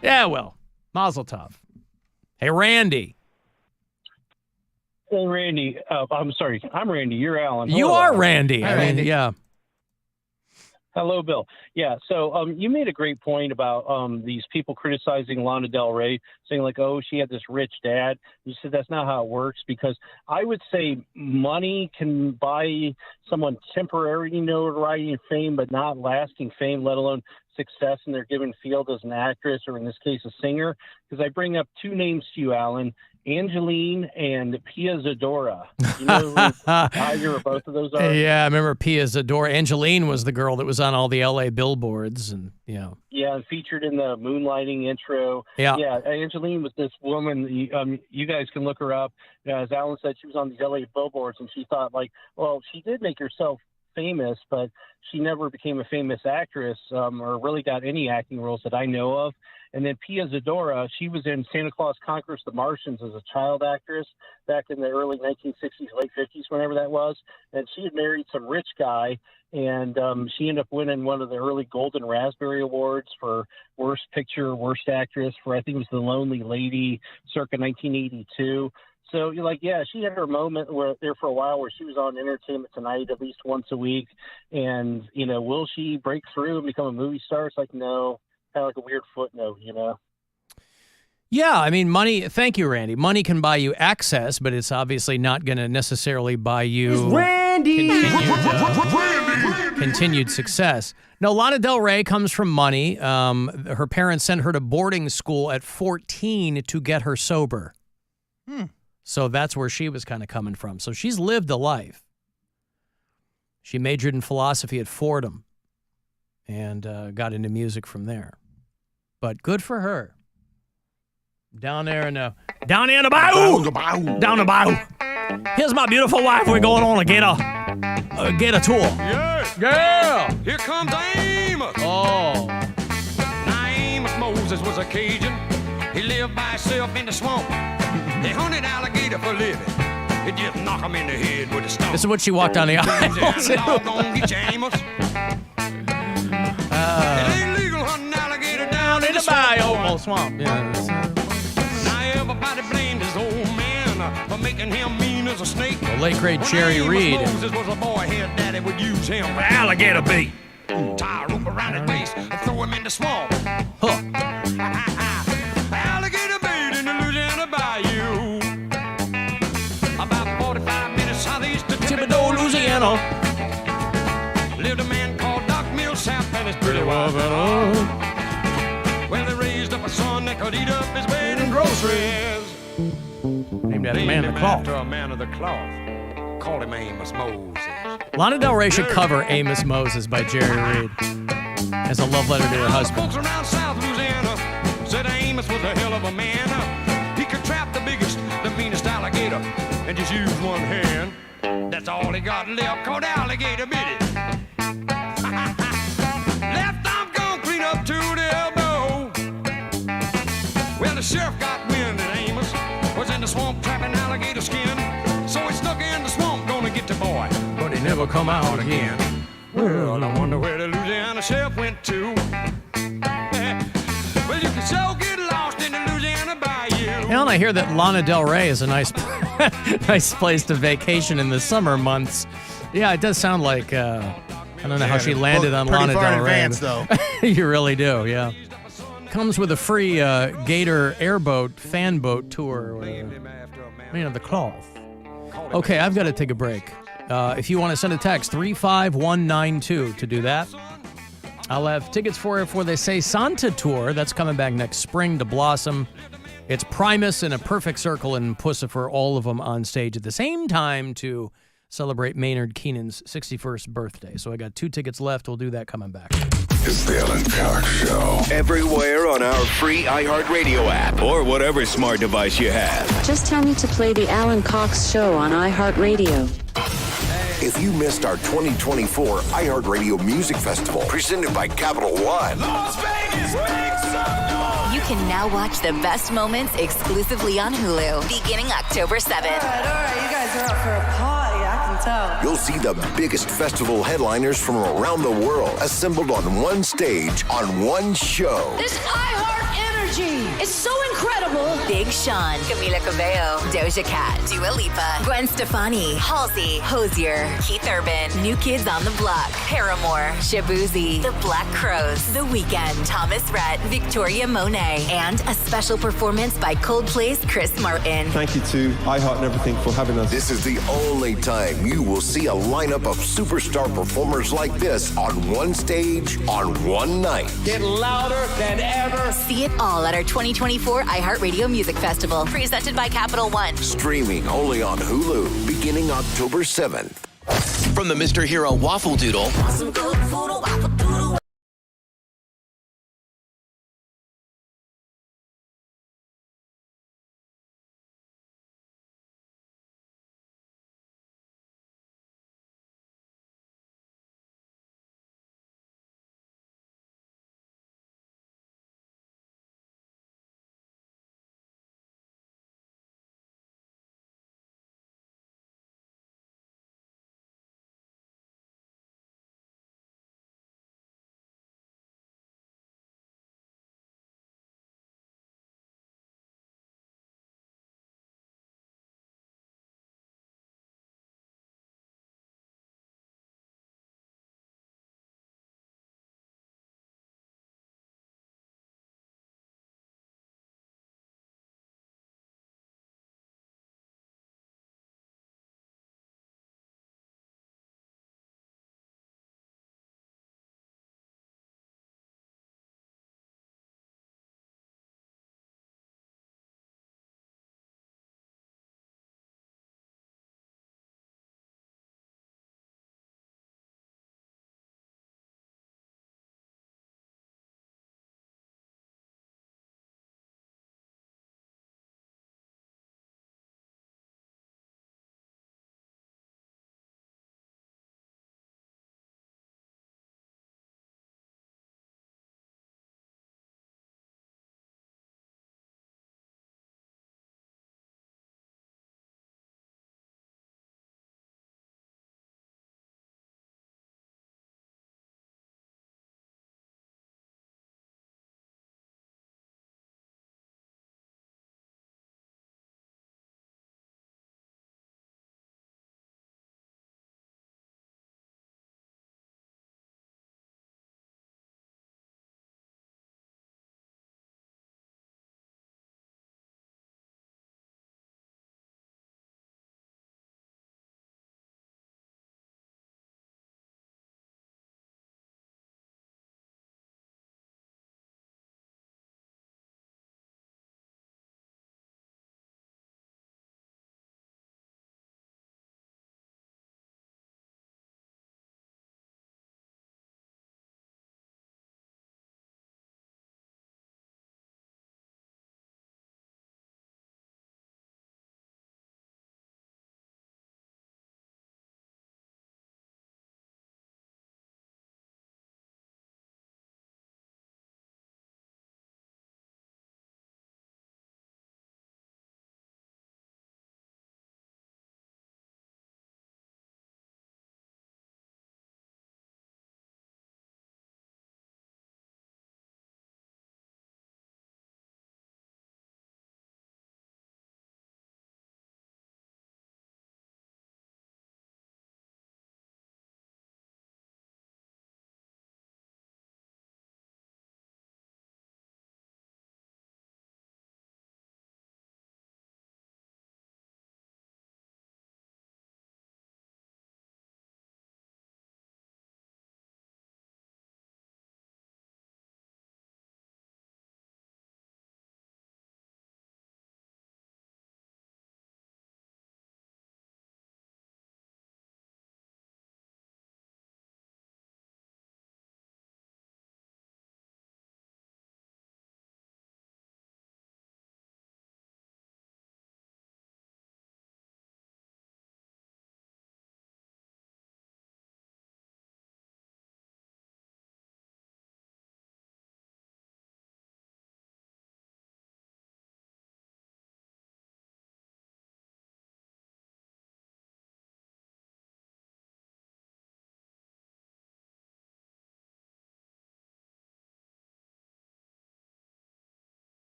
Yeah, well, mazel tov. Hey, Randy. Hey, Randy. I'm sorry. I'm Randy. You're Alan. You Hello, are Alan. Randy. Hi, I mean, Randy. yeah. Hello, Bill. Yeah, so you made a great point about these people criticizing Lana Del Rey, saying like, oh, she had this rich dad. You said that's not how it works, because I would say money can buy someone temporary notoriety and fame, but not lasting fame, let alone success in their given field as an actress, or in this case, a singer. Because I bring up two names to you, Alan, Angeline and Pia Zadora. You know who either or both of those are? Yeah, I remember Pia Zadora. Angeline was the girl that was on all the L.A. billboards. And Yeah, and featured in the Moonlighting intro. Yeah. Angeline was this woman. You guys can look her up. As Alan said, she was on these L.A. billboards, and she thought, like, well, she did make herself famous, but she never became a famous actress or really got any acting roles that I know of. And then Pia Zadora, she was in Santa Claus Conquers the Martians as a child actress back in the early 1960s, late 50s, whenever that was. And she had married some rich guy, and she ended up winning one of the early Golden Raspberry Awards for Worst Picture, Worst Actress for, I think it was The Lonely Lady, circa 1982. So you're like, yeah, she had her moment there for a while where she was on Entertainment Tonight at least once a week. And, will she break through and become a movie star? It's like, no. Kind of like a weird footnote, Yeah, I mean, money, thank you, Randy. Money can buy you access, but it's obviously not going to necessarily buy you continued success. No, Lana Del Rey comes from money. Her parents sent her to boarding school at 14 to get her sober. So that's where she was kind of coming from. So she's lived a life. She majored in philosophy at Fordham and got into music from there. But good for her. Down there in the bayou. Down the bayou. Here's my beautiful wife. We're going on a gator tour. Yeah. Here comes Amos. Oh. Now Amos Moses was a Cajun. He lived by himself in the swamp. They hunted alligator for living. It just knock him in the head with a stone. This is what she walked down the aisle. Doggone get you, Amos. It ain't legal hunting alligator down in the bayou swamp. Yeah. Now everybody blamed his old man for making him mean as a snake. The late great Jerry Reed. Moses was a boy, his daddy would use him for alligator bait. Tie a rope around his waist and throw him in the swamp. Alligator bait in the Louisiana bayou. About 45 minutes southeast of Thibodaux, Louisiana. Lived a man called Doc Millsap and his pretty wife. Well, they raised up a son that could eat up his weight in groceries. Named after a man of the cloth. After a man of the cloth. Called him Amos Moses. Lana Del Rey should cover Amos Moses by Jerry Reed as a love letter to her husband. Folks around South Louisiana said Amos was a hell of a man. He could trap the biggest, the meanest alligator and just use one hand. That's all he got left, called alligator bit it. Left arm gone clean up to the elbow. Well, the sheriff got wind that Amos was in the swamp trapping alligator skin. So he snuck in the swamp, gonna get the boy, but he never come out again. Well, I wonder where the Louisiana sheriff went to. Well, you can so get lost in the Louisiana bayou. And I hear that Lana Del Rey is a nice place to vacation in the summer months. Yeah, it does sound like, I don't know how she landed on Lana Del Rey. Though. You really do, yeah. Comes with a free Gator airboat, fan boat tour. The cloth. Okay, I've got to take a break. If you want to send a text, 35192 to do that. I'll have tickets for They Say Santa tour. That's coming back next spring to Blossom It's Primus in a perfect circle and Pussifer, all of them on stage at the same time to celebrate Maynard Keenan's 61st birthday. So I got 2 tickets left. We'll do that coming back. It's the Alan Cox Show. Everywhere on our free iHeartRadio app or whatever smart device you have. Just tell me to play the Alan Cox Show on iHeartRadio. If you missed our 2024 iHeartRadio Music Festival, presented by Capital One, Las Vegas, make some noise! You can now watch the best moments exclusively on Hulu, beginning October 7th. All right, you guys are up for a party, I can tell. You'll see the biggest festival headliners from around the world assembled on one stage on one show. This iHeart energy is so incredible. Big Sean, Camila Cabello, Doja Cat, Dua Lipa, Gwen Stefani, Halsey, Hozier, Keith Urban, New Kids on the Block, Paramore, Shabuzi, The Black Crowes, The Weeknd, Thomas Rhett, Victoria Monet, and a special performance by Coldplay's Chris Martin. Thank you to iHeart and everything for having us. This is the only time you will see a lineup of superstar performers like this on one stage on one night. Get louder than ever. See it all at our 2024 iHeartRadio Music Festival, presented by Capital One. Streaming only on Hulu, beginning October 7th. From the Mr. Hero Waffle Doodle. Some good food, waffle doodle.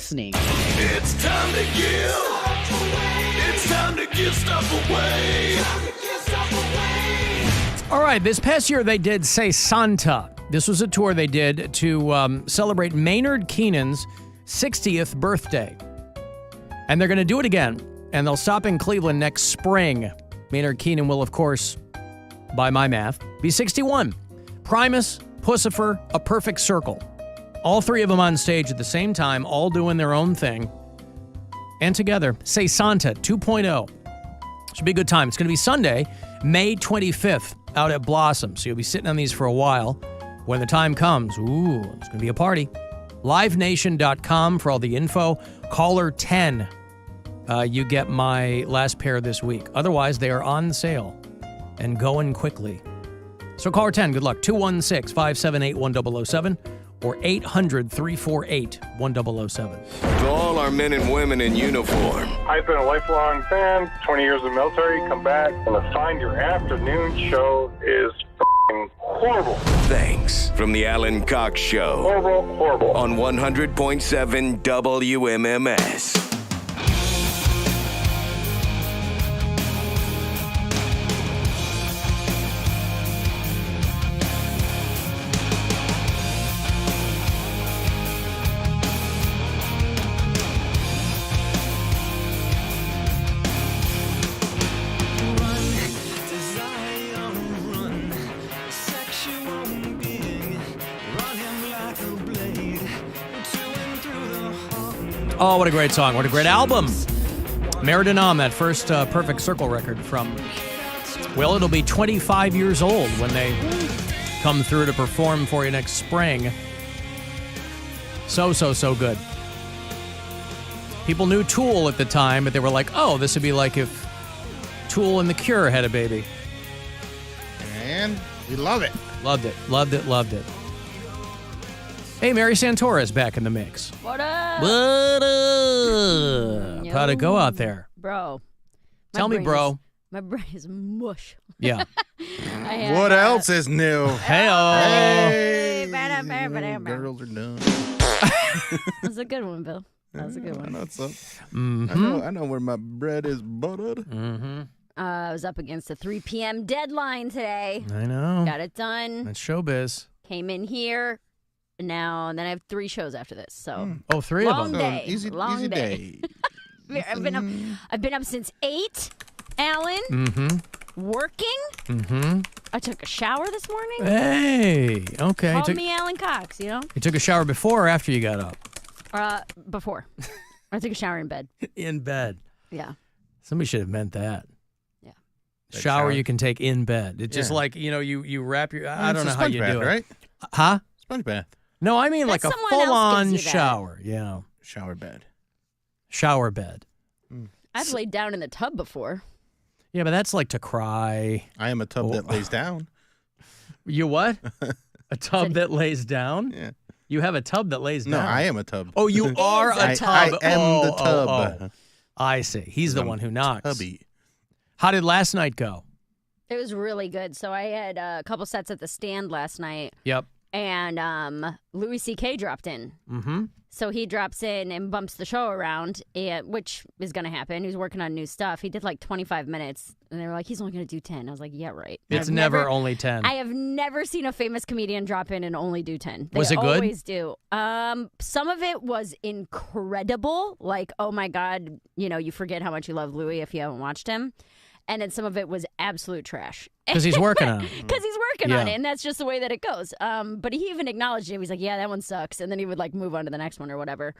listening. It's time to give. It's time to give stuff away. All right, this past year they did Say Santa. This was a tour they did to celebrate Maynard Keenan's 60th birthday. And they're going to do it again. And they'll stop in Cleveland next spring. Maynard Keenan will, of course, by my math, be 61. Primus, Pussifer, A Perfect Circle. All three of them on stage at the same time, all doing their own thing. And together, Say Santa 2.0. Should be a good time. It's going to be Sunday, May 25th, out at Blossom. So you'll be sitting on these for a while. When the time comes, it's going to be a party. LiveNation.com for all the info. Caller 10. You get my last pair this week. Otherwise, they are on sale and going quickly. So caller 10, good luck. 216-578-1007 or 800-348-1007. To all our men and women in uniform, I've been a lifelong fan, 20 years in the military, come back, and to find your afternoon show is f***ing horrible. thanks from the Alan Cox Show. Horrible. On 100.7 WMMS. Oh, what a great song. What a great album. Meriden on that first Perfect Circle record from, well, it'll be 25 years old when they come through to perform for you next spring. So good. People knew Tool at the time, but they were like, oh, this would be like if Tool and The Cure had a baby. And we love it. Loved it. Hey, Mary Santora is back in the mix. What up? What up? How'd it go out there? Bro. Tell me, bro. My brain is mush. Yeah. What else is new? Hey-oh. Girls are done. That was a good one, Bill. That was a good one. I know what's up. Mm-hmm. I know where my bread is buttered. Mm-hmm. I was up against the 3 p.m. deadline today. I know. Got it done. That's showbiz. Came in here. Now, and then I have 3 shows after this. So, Oh, 3 of them. Day. Long easy day. I've been up since 8, Alan. Mm-hmm. Working. Mm-hmm. I took a shower this morning. Hey, okay. Call me Alan Cox, you know? You took a shower before or after you got up? Before. I took a shower in bed. In bed. Yeah. Somebody should have meant that. Yeah. Shower you can take in bed. It's just like, you wrap your, I don't know how you do it. Right? Huh? Sponge bath. No, I mean like a full-on shower. Yeah. Shower bed. Shower bed. I've laid down in the tub before. Yeah, but that's like to cry. I am a tub that lays down. You what? A tub that lays down? Yeah. You have a tub that lays down? No, I am a tub. Oh, you are a tub. I am the tub. Oh. I see. He's the one who knocks. Tubby. How did last night go? It was really good. So I had a couple sets at the stand last night. Yep. And Louis C.K. dropped in. Mm-hmm. So he drops in and bumps the show around, which is going to happen. He's working on new stuff. He did like 25 minutes, and they were like, he's only going to do 10. I was like, yeah, right. It's never only 10. I have never seen a famous comedian drop in and only do 10. Was it good? They always do. Some of it was incredible. Like, oh, my God, you forget how much you love Louis if you haven't watched him. And then some of it was absolute trash. Because he's working on it. Because he's working on it, and that's just the way that it goes. But he even acknowledged it. He's like, yeah, that one sucks. And then he would like move on to the next one or whatever.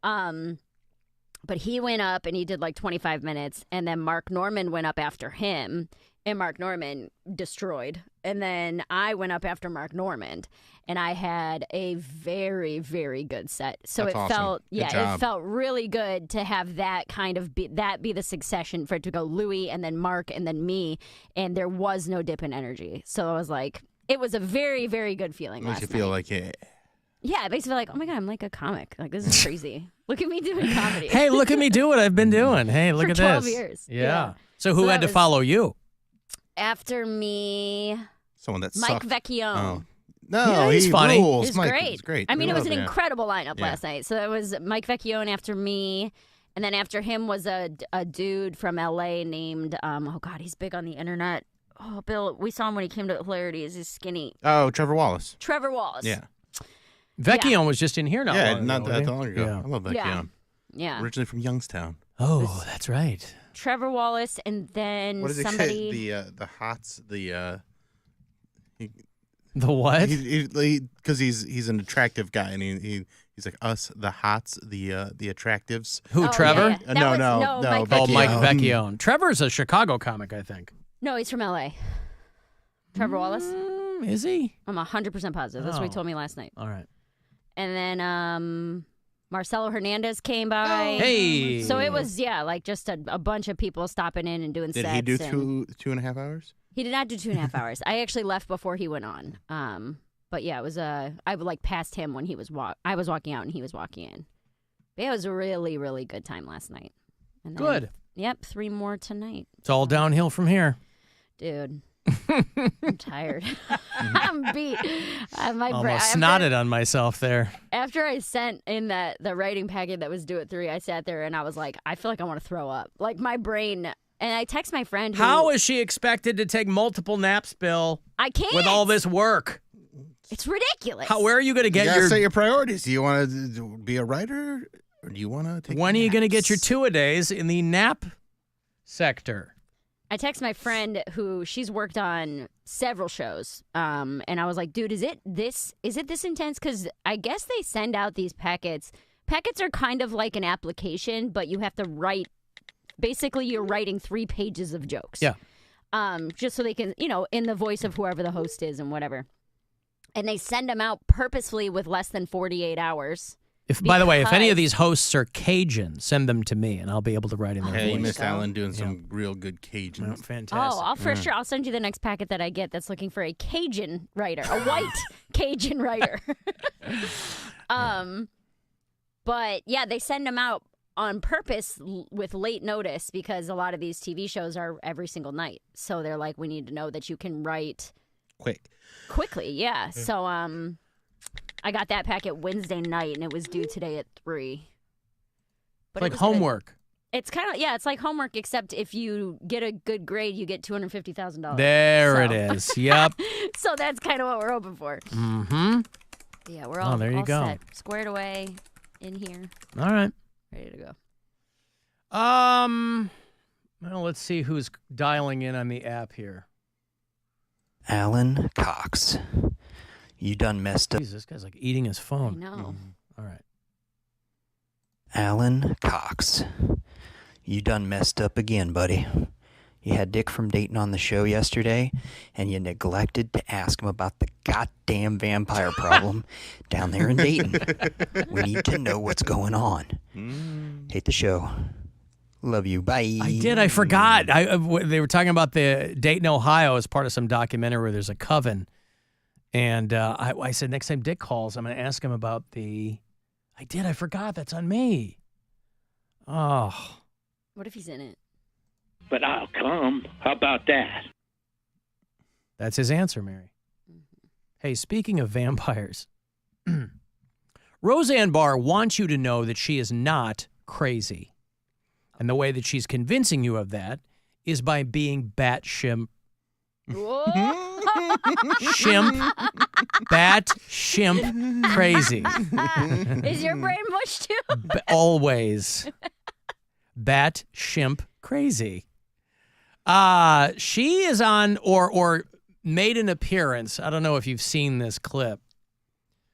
But he went up and he did like 25 minutes. And then Mark Norman went up after him. And Mark Norman destroyed. And then I went up after Mark Norman. And I had a very, very good set. So That's awesome. Felt, good job. it felt really good to have that kind of be the succession for it to go Louis and then Mark and then me. And there was no dip in energy. So I was like, it was a very, very good feeling. Makes you feel like it. Yeah, it makes me feel like, oh my God, I'm like a comic. Like, this is crazy. Look at me doing comedy. Hey, look at me do what I've been doing. Hey, look for at 12 this. years. Yeah. So who had to follow you? After me, Someone that Mike sucked. Vecchione. Oh. No, Yeah, he's funny. rules. It was Mike great. was great. I mean, We it was love an him. incredible lineup Yeah. last night. So it was Mike Vecchione after me, and then after him was a dude from L.A. named, oh, God, he's big on the internet. Oh, Bill, we saw him when he came to Hilarity. He's skinny. Oh, Trevor Wallace. Trevor Wallace. Yeah. Vecchione was just in here not long not ago. that wasn't long he? ago. Yeah. I love Vecchione. Yeah. Yeah. Originally from Youngstown. Oh, that's right. Trevor Wallace, and then What is somebody. it? The hots. The what? Because he's an attractive guy, and he's like us, the hots, the attractives. Who, Trevor? That No, was- no. Mike Oh, Mike Vecchione. Vecchione. Trevor's a Chicago comic, I think. No, he's from L.A. Trevor Wallace. Is he? I'm 100% positive. That's what he Oh. told me last night. All right. And then Marcelo Hernandez came by. Hey. So it was, like just a bunch of people stopping in and doing Did sets. he do and- 2.5 hours? He did not do 2.5 hours. I actually left before he went on. But yeah, it was I passed him when he was I was walking out and he was walking in. But yeah, it was a really, really good time last night. And then, Good. Yep, 3 more tonight. It's all downhill from here. Dude. I'm tired. I'm beat. My Almost snotted on myself there. After I sent in the writing packet that was due at 3, I sat there and I was like, I feel like I want to throw up. Like my brain. And I text my friend. How is she expected to take multiple naps, Bill? I can't. With all this work. It's ridiculous. Where are you going to get You gotta your... set your priorities. Do you want to be a writer, or do you want to take? When are you going to get your 2-a-days in the nap sector? I text my friend who she's worked on several shows, and I was like, "Dude, is it this intense?" Because I guess they send out these packets. Packets are kind of like an application, but you have to write. Basically, you're writing 3 pages of jokes. Yeah. Just so they can, in the voice of whoever the host is and whatever. And they send them out purposefully with less than 48 hours. By the way, if any of these hosts are Cajun, send them to me, and I'll be able to write in their Hey, voice. Miss Allen doing some real good Cajuns. Fantastic. Oh, I'll send you the next packet that I get that's looking for a Cajun writer, a white Cajun writer. But yeah, they send them out on purpose with late notice because a lot of these TV shows are every single night. So they're like, we need to know that you can write quickly. Yeah. So I got that packet Wednesday night and it was due today at 3. But like homework. It's kind of, it's like homework, except if you get a good grade, you get $250,000. There it is. Yep. So that's kind of what we're hoping for. Mm-hmm. Yeah, we're all, there you all go. set, squared away in here. All right. Ready to go. Well, let's see who's dialing in on the app here. Alan Cox, you done messed up. Jeez, this guy's like eating his phone. I know. All right. Alan Cox, you done messed up again, buddy. You had Dick from Dayton on the show yesterday, and you neglected to ask him about the goddamn vampire problem down there in Dayton. We need to know what's going on. Hate the show. Love you. Bye. I did. I forgot. They were talking about the Dayton, Ohio as part of some documentary where there's a coven. And I said, next time Dick calls, I'm going to ask him about the... I did. I forgot. That's on me. Oh. What if he's in it? But I'll come. How about that? That's his answer, Mary. Hey, speaking of vampires, Roseanne Barr wants you to know that she is not crazy. And the way that she's convincing you of that is by being bat shimp. Bat shimp crazy. Is your brain mush too? Always. Bat shimp crazy. She is on or made an appearance. I don't know if you've seen this clip.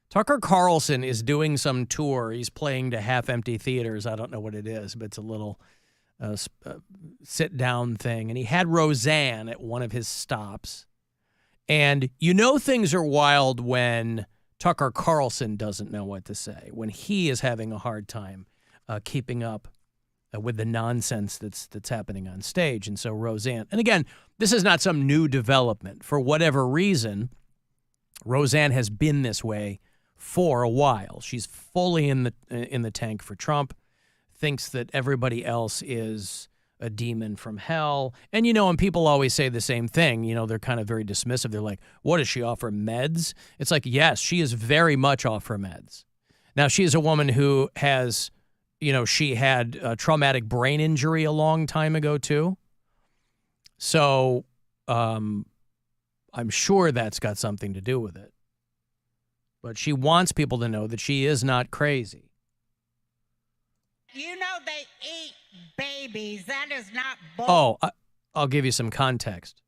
Tucker Carlson is doing some tour. He's playing to half-empty theaters. I don't know what it is, but it's a little sit-down thing. And he had Roseanne at one of his stops. And you know things are wild when Tucker Carlson doesn't know what to say, when he is having a hard time keeping up with the nonsense that's happening on stage. And so Roseanne, and again, this is not some new development. For whatever reason, Roseanne has been this way for a while. She's fully in the tank for Trump, thinks that everybody else is a demon from hell. And, and people always say the same thing. They're kind of very dismissive. They're like, what, does she offer meds? It's like, yes, she is very much off her meds. Now, she is a woman who has, she had a traumatic brain injury a long time ago, too. So I'm sure that's got something to do with it. But she wants people to know that she is not crazy. You know they eat babies. That is not bull. Oh, I'll give you some context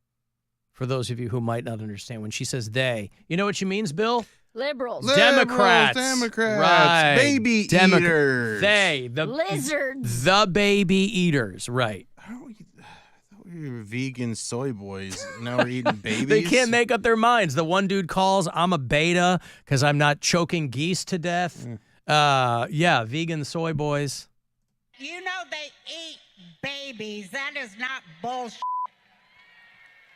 for those of you who might not understand. When she says they, you know what she means, Bill? Liberals. Democrats. Right. Baby eaters. They. The lizards. The baby eaters. Right. I thought we were vegan soy boys. Now we're eating babies. They can't make up their minds. The one dude calls, I'm a beta because I'm not choking geese to death. Yeah, vegan soy boys. You know they eat babies. That is not bullshit.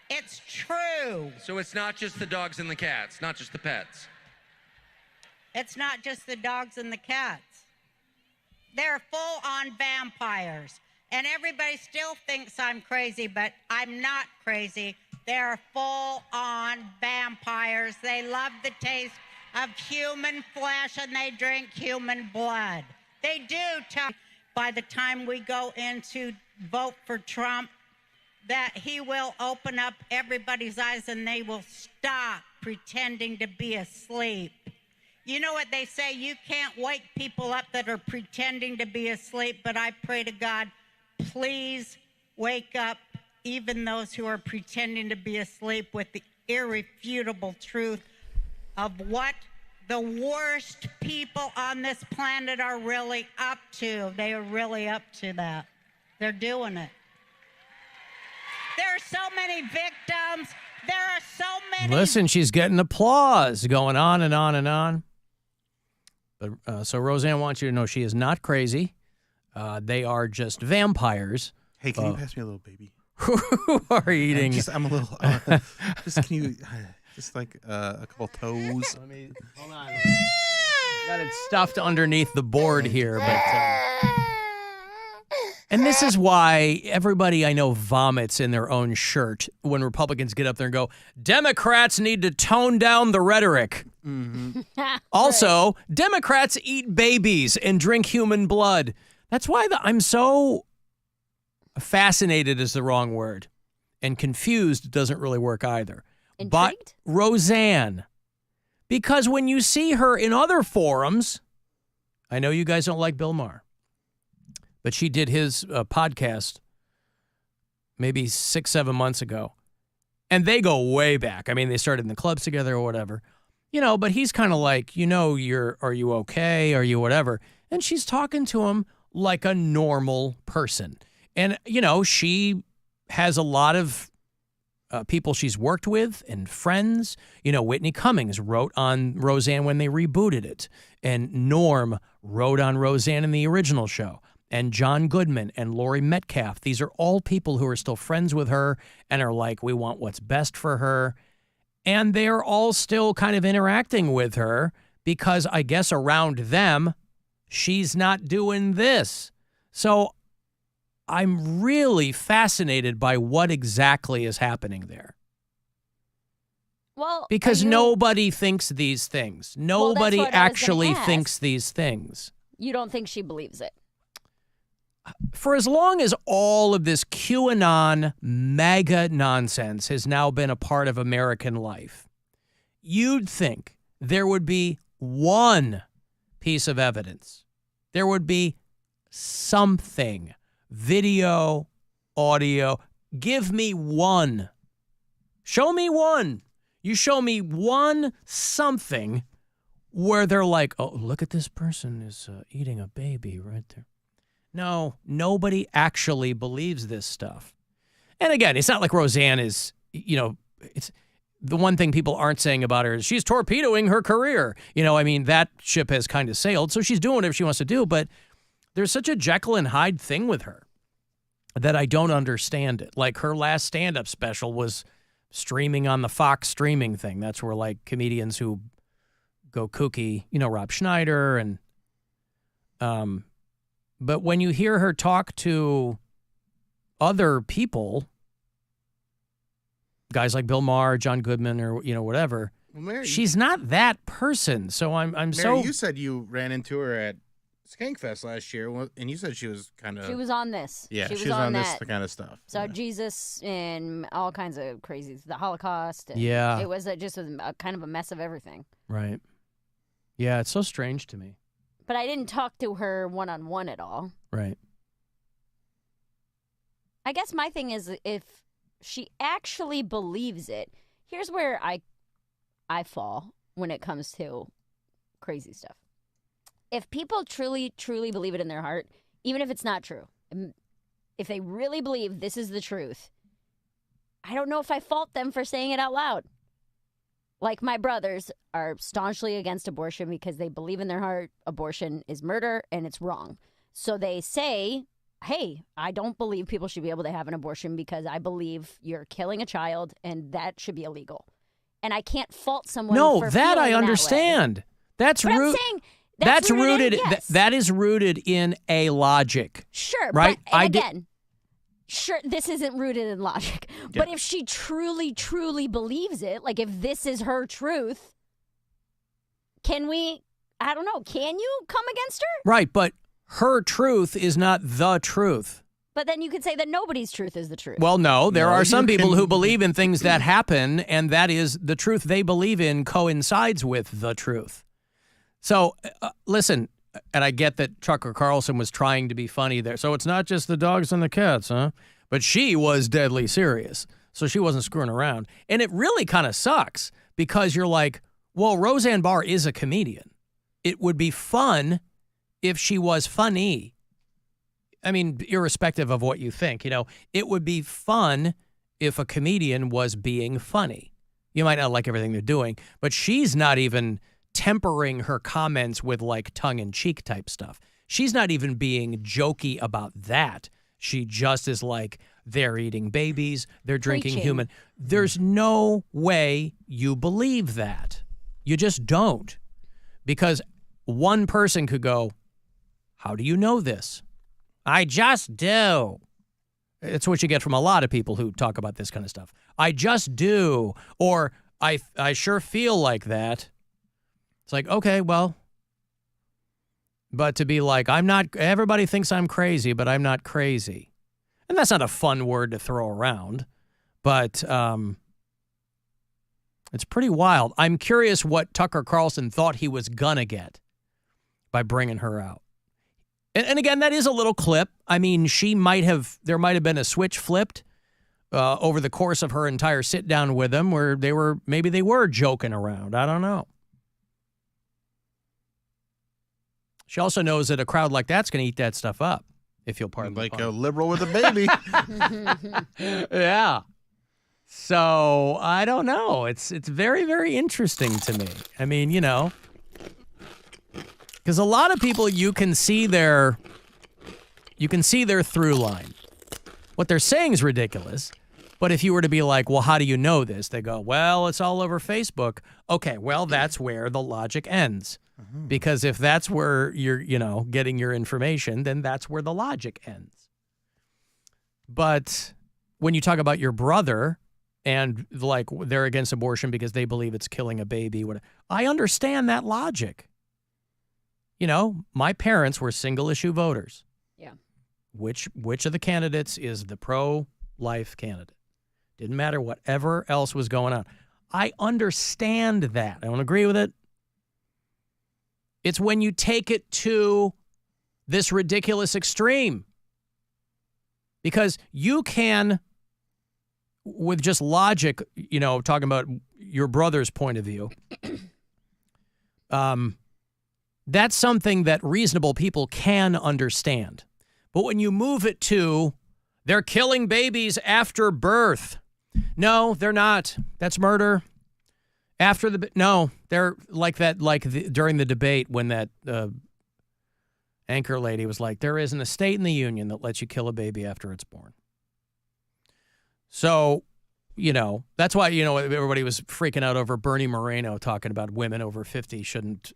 It's true. So it's not just the dogs and the cats, not just the pets. It's not just the dogs and the cats. They're full-on vampires. And everybody still thinks I'm crazy, but I'm not crazy. They're full-on vampires. They love the taste of human flesh, and they drink human blood. They do. By the time we go in to vote for Trump, that he will open up everybody's eyes and they will stop pretending to be asleep. You know what they say? You can't wake people up that are pretending to be asleep, but I pray to God, please wake up even those who are pretending to be asleep with the irrefutable truth of what the worst people on this planet are really up to. They are really up to that. They're doing it. There are so many victims. There are so many. Listen, she's getting applause going on and on and on. But so Roseanne wants you to know she is not crazy. They are just vampires. Hey, can you pass me a little baby? Who are eating? I'm a little. Just can you, just like a couple toes. Let me hold on. Got it stuffed underneath the board here, but. And this is why everybody I know vomits in their own shirt when Republicans get up there and go, Democrats need to tone down the rhetoric. Mm-hmm. Also, Democrats eat babies and drink human blood. That's why I'm so fascinated is the wrong word. And confused doesn't really work either. Intrigued? But Roseanne, because when you see her in other forums, I know you guys don't like Bill Maher. But she did his podcast maybe 6-7 months ago. And they go way back. I mean, they started in the clubs together or whatever. But he's kind of like, are you okay? Are you whatever? And she's talking to him like a normal person. And, she has a lot of people she's worked with and friends. Whitney Cummings wrote on Roseanne when they rebooted it. And Norm wrote on Roseanne in the original show. And John Goodman and Laurie Metcalf. These are all people who are still friends with her and are like, we want what's best for her. And they're all still kind of interacting with her because I guess around them, she's not doing this. So I'm really fascinated by what exactly is happening there. Well, because nobody thinks these things. Nobody actually thinks these things. You don't think she believes it? For as long as all of this QAnon MAGA nonsense has now been a part of American life, you'd think there would be one piece of evidence. There would be something. Video, audio. Give me one. Show me one. You show me one something where they're like, oh, look at this person is eating a baby right there. No, nobody actually believes this stuff. And again, it's not like Roseanne is, it's the one thing people aren't saying about her is she's torpedoing her career. That ship has kind of sailed, so she's doing whatever she wants to do. But there's such a Jekyll and Hyde thing with her that I don't understand it. Like her last stand-up special was streaming on the Fox streaming thing. That's where like comedians who go kooky, Rob Schneider and But when you hear her talk to other people, guys like Bill Maher, John Goodman, or whatever. Well, Mary, she's not that person. So I'm Mary, so. You said you ran into her at Skankfest last year, and you said she was kind of. She was on this. Yeah, she was on that. this kind of stuff. Saw Jesus and all kinds of crazy, the Holocaust. And Yeah. It was just a kind of a mess of everything. Right. Yeah, it's so strange to me. But I didn't talk to her one-on-one at all. Right. I guess my thing is if she actually believes it, here's where I fall when it comes to crazy stuff. If people truly, truly believe it in their heart, even if it's not true, if they really believe this is the truth, I don't know if I fault them for saying it out loud. Like my brothers are staunchly against abortion because they believe in their heart abortion is murder and it's wrong. So they say, hey, I don't believe people should be able to have an abortion because I believe you're killing a child and that should be illegal. And I can't fault someone for that I feeling understand. That way. That's but root. I'm saying that's rooted in, yes. That is rooted in a logic. Sure, right? But again, sure, this isn't rooted in logic. Yeah. But if she truly, truly believes it, like if this is her truth, can we, I don't know, can you come against her? Right, but her truth is not the truth. But then you could say that nobody's truth is the truth. Well, no, there are some people who believe in things that happen, and that is the truth they believe in coincides with the truth. So, listen, and I get that Tucker Carlson was trying to be funny there. So it's not just the dogs and the cats, huh? But she was deadly serious. So she wasn't screwing around. And it really kind of sucks because you're like, well, Roseanne Barr is a comedian. It would be fun if she was funny. I mean, irrespective of what you think, it would be fun if a comedian was being funny. You might not like everything they're doing, but she's not even tempering her comments with like tongue-in-cheek type stuff. She's not even being jokey about that. She just is like, they're eating babies, they're drinking human. There's no way you believe that. You just don't. Because one person could go, how do you know this? I just do. It's what you get from a lot of people who talk about this kind of stuff. I just do. Or I sure feel like that. It's like, okay, well, but to be like, everybody thinks I'm crazy, but I'm not crazy. And that's not a fun word to throw around, but it's pretty wild. I'm curious what Tucker Carlson thought he was gonna get by bringing her out. And again, that is a little clip. I mean, there might have been a switch flipped over the course of her entire sit down with him where maybe they were joking around. I don't know. She also knows that a crowd like that's going to eat that stuff up, if you'll pardon me. Like a liberal with a baby. Yeah. So, I don't know. It's very, very interesting to me. I mean, because a lot of people, you can see their through line. What they're saying is ridiculous. But if you were to be like, well, how do you know this? They go, well, it's all over Facebook. Okay, well, that's where the logic ends. Because if that's where you're, getting your information, then that's where the logic ends. But when you talk about your brother and like they're against abortion because they believe it's killing a baby, I understand that logic. My parents were single issue voters. Yeah. Which of the candidates is the pro-life candidate? Didn't matter whatever else was going on. I understand that. I don't agree with it. It's when you take it to this ridiculous extreme. Because you can, with just logic, talking about your brother's point of view, that's something that reasonable people can understand. But when you move it to, they're killing babies after birth. No, they're not. That's murder. They're like that, during the debate when that anchor lady was like, there isn't a state in the union that lets you kill a baby after it's born. So, that's why, everybody was freaking out over Bernie Moreno talking about women over 50 shouldn't,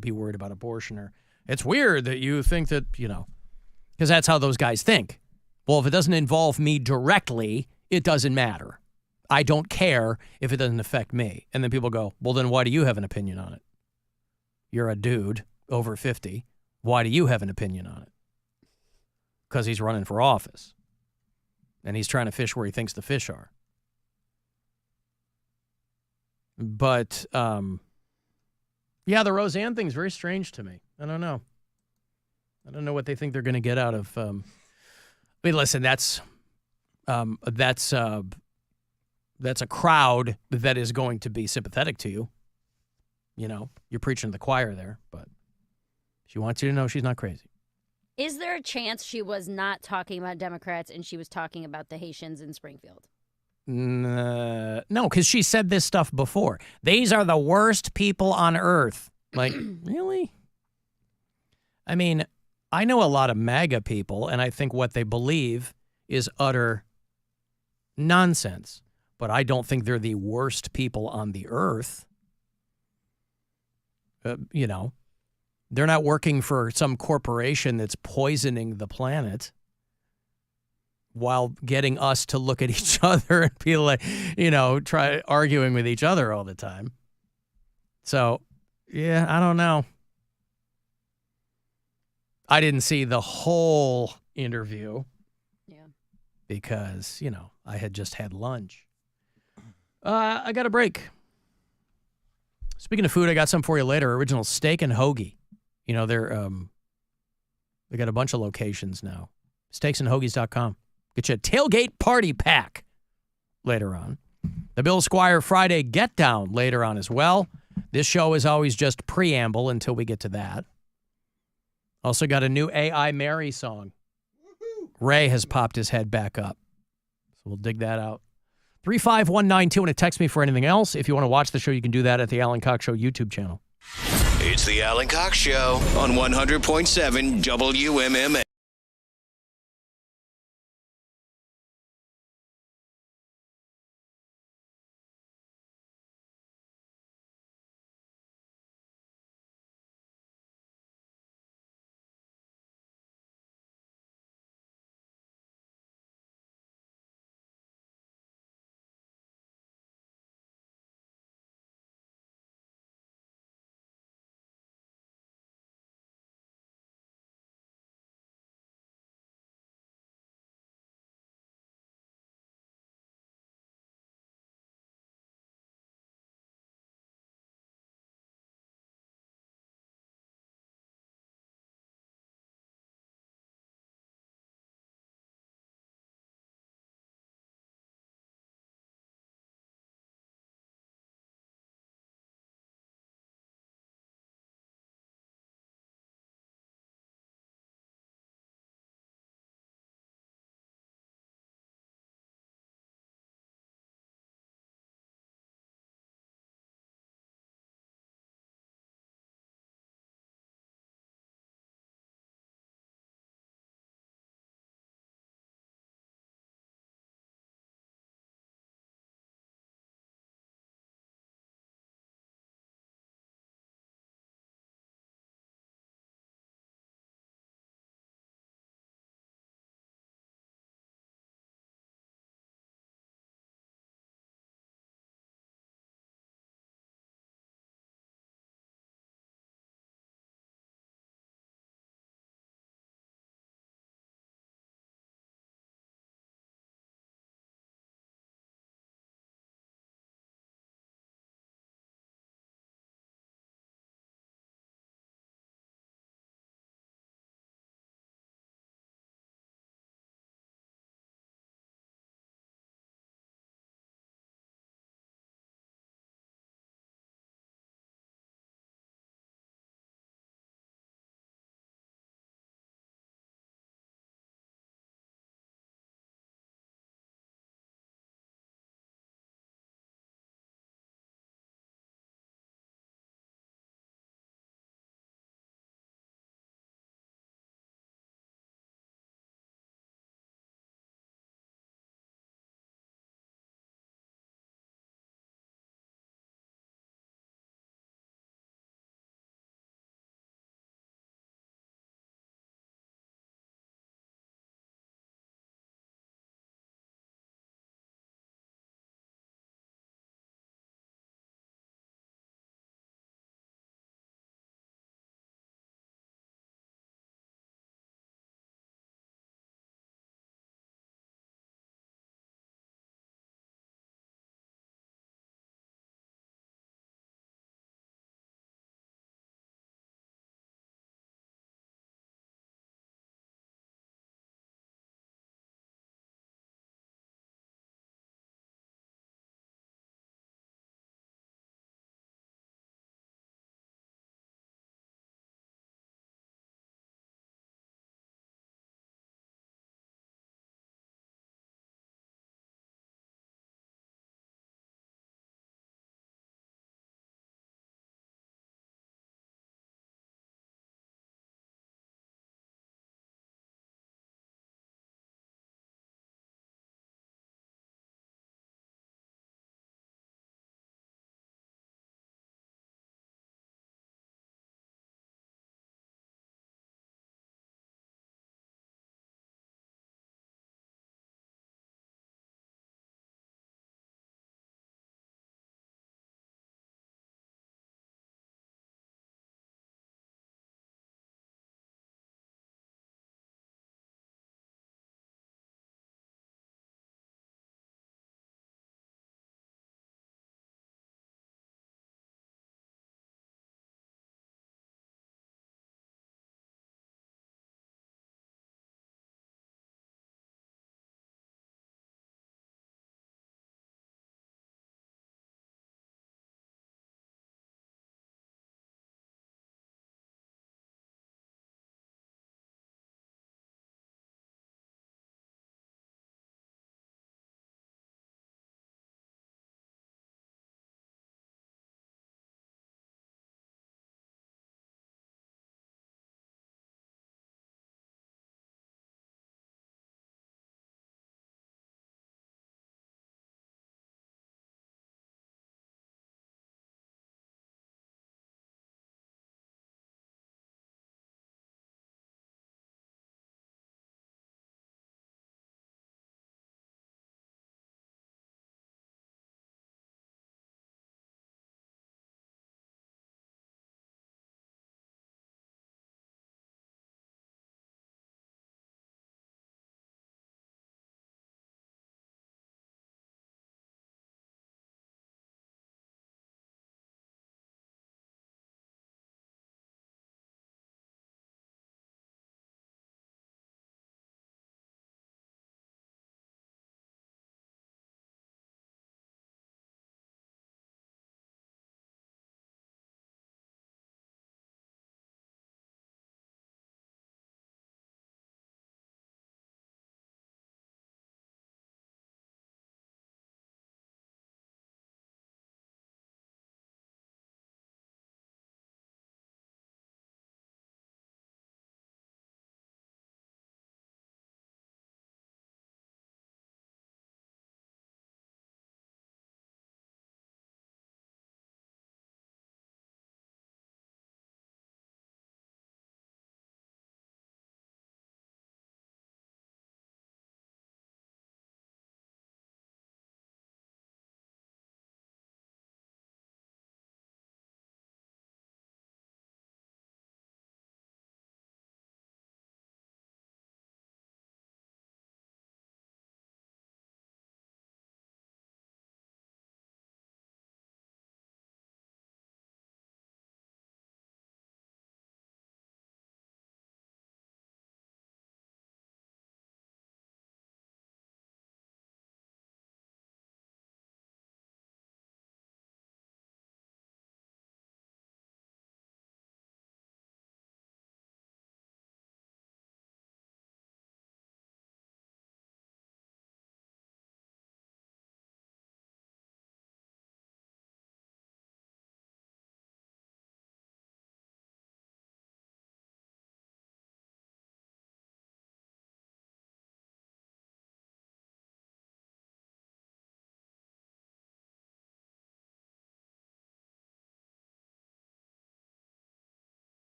be worried about abortion. Or it's weird that you think that, because that's how those guys think. Well, if it doesn't involve me directly, it doesn't matter. I don't care if it doesn't affect me. And then people go, well, then why do you have an opinion on it? You're a dude over 50. Why do you have an opinion on it? Because he's running for office. And he's trying to fish where he thinks the fish are. But, yeah, the Roseanne thing's very strange to me. I don't know. I don't know what they think they're going to get out of. I mean, listen, that's a crowd that is going to be sympathetic to you. You know, you're preaching to the choir there, but she wants you to know she's not crazy. Is there a chance she was not talking about Democrats and she was talking about the Haitians in Springfield? No, because she said this stuff before. These are the worst people on earth. Like, really? I mean, I know a lot of MAGA people, and I think what they believe is utter nonsense. But I don't think they're the worst people on the earth. You know, they're not working for some corporation that's poisoning the planet while getting us to look at each other and be like, you know, try arguing with each other all the time. So, yeah, I don't know. I didn't see the whole interview. Yeah. Because, you know, I had just had lunch. I got a break. Speaking of food, I got some for you later. Original Steak and Hoagie. You know, they got a bunch of locations now. Steaksandhoagies.com. Get you a tailgate party pack later on. The Bill Squire Friday Get Down later on as well. This show is always just preamble until we get to that. Also got a new AI Mary song. Ray has popped his head back up. So we'll dig that out. 35192 and text me for anything else. If you want to watch the show, you can do that at the Alan Cox Show YouTube channel. It's the Alan Cox Show on 100.7 WMMS.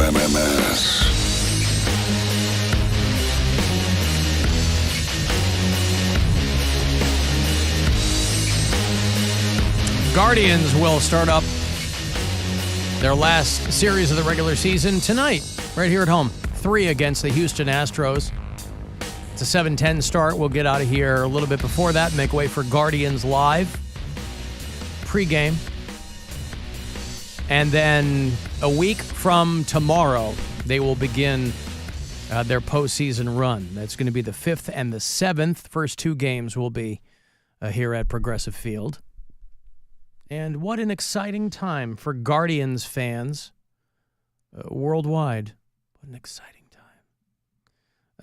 WMMS. Guardians will start up their last series of the regular season tonight, right here at home. 3 against the Houston Astros. It's a 7:10 start. We'll get out of here a little bit before that, make way for Guardians Live pregame. And then a week from tomorrow, they will begin their postseason run. That's going to be the 5th and the 7th. First 2 games will be here at Progressive Field. And what an exciting time for Guardians fans worldwide. What an exciting time.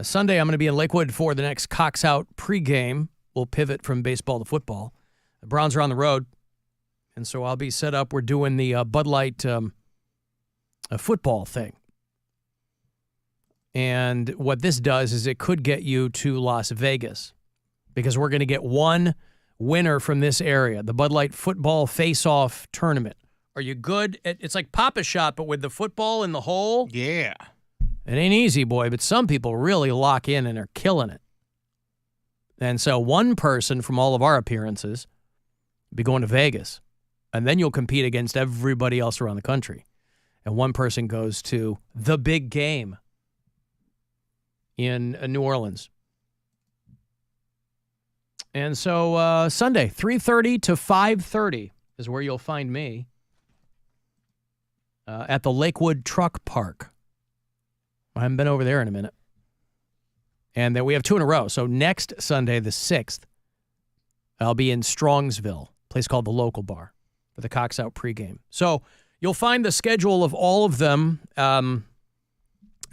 Sunday, I'm going to be in Lakewood for the next Cox Out pregame. We'll pivot from baseball to football. The Browns are on the road, and so I'll be set up. We're doing the Bud Light football thing. And what this does is it could get you to Las Vegas, because we're going to get one winner from this area, the Bud Light Football Face-Off Tournament. Are you good? It's like Pop-A-Shot, but with the football in the hole. Yeah. It ain't easy, boy, but some people really lock in and are killing it. And so one person from all of our appearances will be going to Vegas, and then you'll compete against everybody else around the country. And one person goes to the big game in New Orleans. And so Sunday, 3:30 to 5:30 is where you'll find me at the Lakewood Truck Park. I haven't been over there in a minute. And then we have 2 in a row. So next Sunday, the 6th, I'll be in Strongsville, a place called the Local Bar, for the Cox Out pregame. So you'll find the schedule of all of them at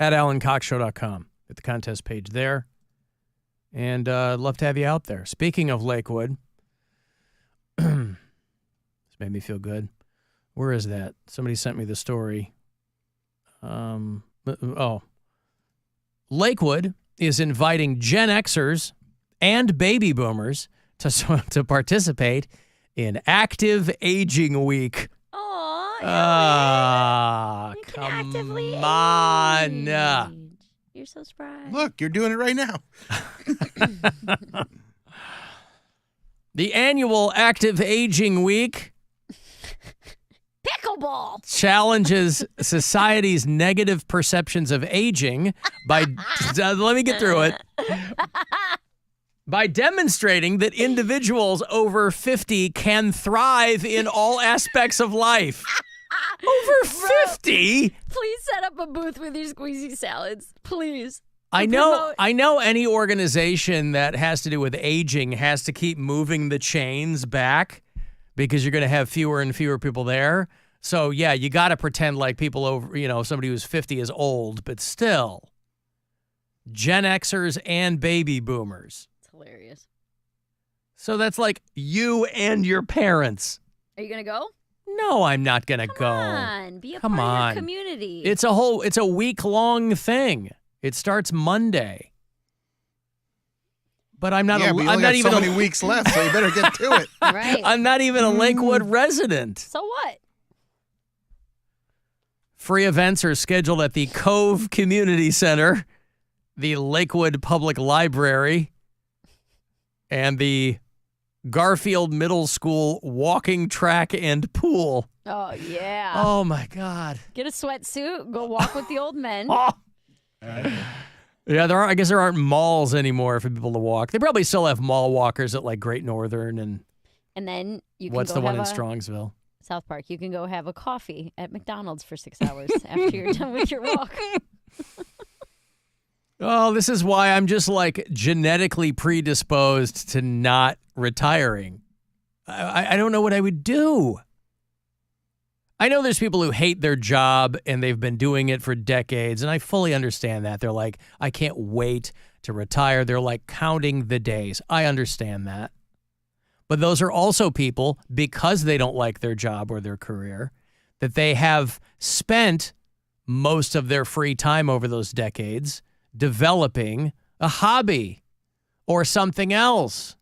alancoxshow.com, at the contest page there. And I'd love to have you out there. Speaking of Lakewood, this made me feel good. Where is that? Somebody sent me the story. Lakewood is inviting Gen Xers and baby boomers to participate in Active Aging Week. Aw, come on. You're so surprised. Look, you're doing it right now. The annual Active Aging Week Pickleball challenges society's negative perceptions of aging by, let me get through it, by demonstrating that individuals over 50 can thrive in all aspects of life. Over 50? Please set up a booth with your squeezy salads. Please. I know any organization that has to do with aging has to keep moving the chains back because you're going to have fewer and fewer people there. So, yeah, you got to pretend like people over, somebody who's 50 is old, but still. Gen Xers and baby boomers. It's hilarious. So that's like you and your parents. Are you going to go? No, I'm not going to go. Come on. Be a part of your community. It's a week-long thing. It starts Monday. But I'm not. Yeah, but you only got so many weeks left, so you better get to it. Right. I'm not even a Lakewood resident. So what? Free events are scheduled at the Cove Community Center, the Lakewood Public Library, and the Garfield Middle School walking track and pool. Oh, yeah. Oh, my God. Get a sweatsuit. Go walk with the old men. Yeah, I guess there aren't malls anymore for people to walk. They probably still have mall walkers at like Great Northern and then you can what's go the one have in Strongsville? South Park. You can go have a coffee at McDonald's for 6 hours after you're done with your walk. Oh, this is why I'm just like genetically predisposed to not retiring. I don't know what I would do. I know there's people who hate their job and they've been doing it for decades, and I fully understand that. They're like, I can't wait to retire. They're like counting the days. I understand that. But those are also people, because they don't like their job or their career, that they have spent most of their free time over those decades developing a hobby or something else.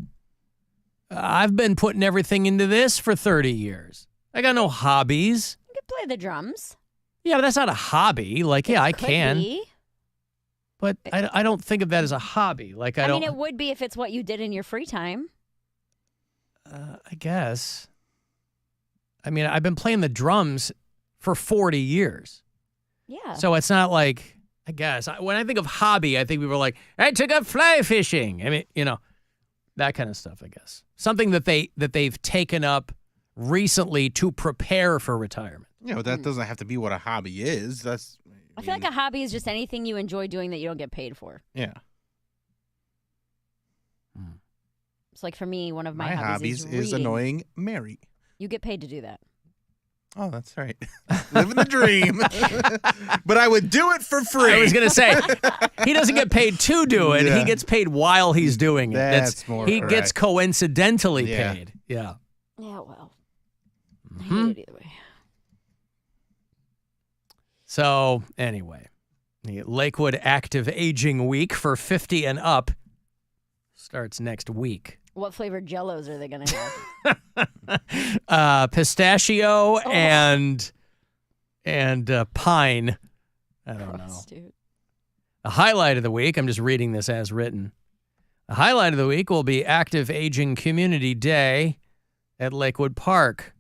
I've been putting everything into this for 30 years. I got no hobbies. You can play the drums. Yeah, but that's not a hobby. Like, yeah, I Could can. be. But I don't think of that as a hobby. Like, I don't. mean, it would be if it's what you did in your free time. I guess. I mean, I've been playing the drums for 40 years. Yeah. So it's not like, I guess. When I think of hobby, I think people are like, I took up fly fishing. I mean, you know, that kind of stuff, I guess. Something that they've taken up recently to prepare for retirement. Yeah, but that doesn't have to be what a hobby is. I feel like a hobby is just anything you enjoy doing that you don't get paid for. Yeah. It's like for me, one of my hobbies is is annoying Mary. You get paid to do that. Oh, that's right. Living the dream. But I would do it for free. I was going to say, he doesn't get paid to do it. Yeah. He gets paid while he's doing it. That's more He correct. gets coincidentally paid. Yeah. Yeah, well. I Mm-hmm. hate it either way. So, anyway, the Lakewood Active Aging Week for 50 and up starts next week. What flavored Jellos are they going to have? Pistachio and pine. I don't know. Dude. The highlight of the week, I'm just reading this as written. The highlight of the week will be Active Aging Community Day at Lakewood Park.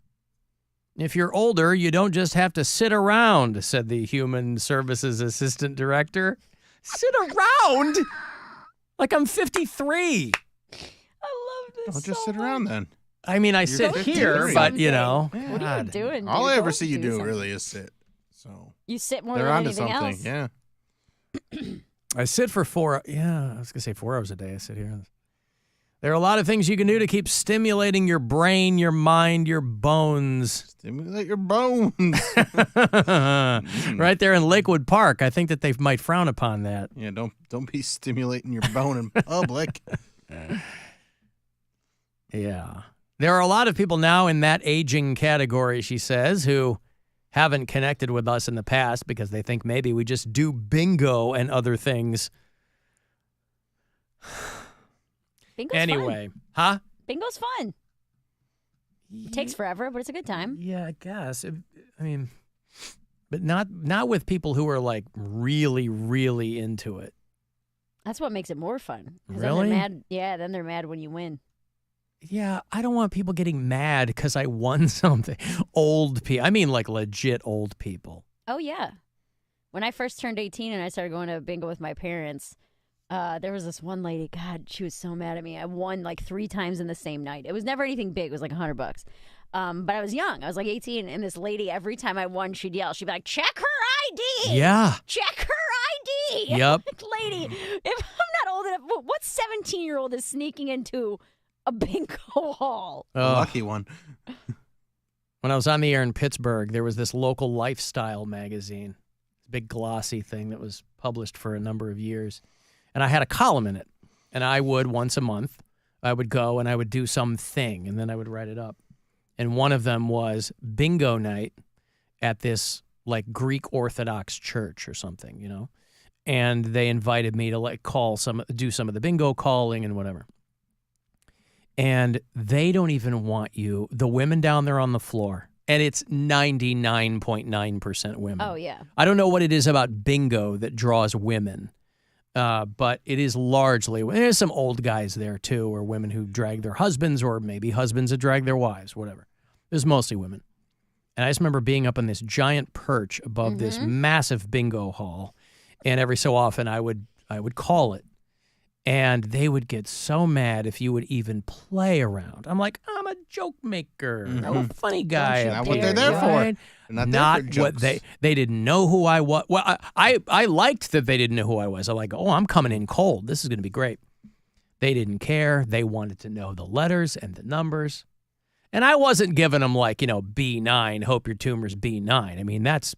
If you're older, you don't just have to sit around, said the Human Services Assistant Director. Sit around? Like I'm 53. Don't just sit around then. I mean, I sit here, but, you know. What are you doing? All You're I ever going see to you do do something. really is sit. So You sit more they're than onto anything something. else. Yeah. I sit for 4 I was going to say 4 hours a day I sit here. There are a lot of things you can do to keep stimulating your brain, your mind, your bones. Stimulate your bones. Right there in Lakewood Park. I think that they might frown upon that. Yeah, don't be stimulating your bone in public. Yeah. There are a lot of people now in that aging category, she says, who haven't connected with us in the past because they think maybe we just do bingo and other things. Bingo's Anyway, fun. huh? Bingo's fun. It takes forever, but it's a good time. Yeah, I guess. I mean, but not with people who are like really, really into it. That's what makes it more fun. 'Cause Really? Then they're mad. Yeah, then they're mad when you win. Yeah, I don't want people getting mad because I won something. Old people. I mean, like legit old people. Oh, yeah. When I first turned 18 and I started going to bingo with my parents, there was this one lady. God, she was so mad at me. I won like 3 times in the same night. It was never anything big. It was like $100. But I was young. I was like 18. And this lady, every time I won, she'd yell. She'd be like, check her ID. Yeah. Check her ID. Yep. Lady, if I'm not old enough, what 17-year-old is sneaking into a bingo hall? A lucky one. When I was on the air in Pittsburgh, there was this local lifestyle magazine, big glossy thing that was published for a number of years. And I had a column in it. And I would, once a month, I would go and I would do something, and then I would write it up. And one of them was bingo night at this like Greek Orthodox church or something, you know? And they invited me to like do some of the bingo calling and whatever. And they don't even want you, the women down there on the floor, and it's 99.9% women. Oh, yeah. I don't know what it is about bingo that draws women, but it is largely, there's some old guys there too, or women who drag their husbands, or maybe husbands that drag their wives, whatever. There's mostly women. And I just remember being up on this giant perch above this massive bingo hall, and every so often I would call it. And they would get so mad if you would even play around. I'm like, I'm a joke maker. I'm a funny guy. Not what they're there for. They're not there for what jokes. they didn't know who I was. Well, I liked that they didn't know who I was. I'm like, oh, I'm coming in cold. This is going to be great. They didn't care. They wanted to know the letters and the numbers. And I wasn't giving them like, B9, hope your tumor's B9. I mean, that's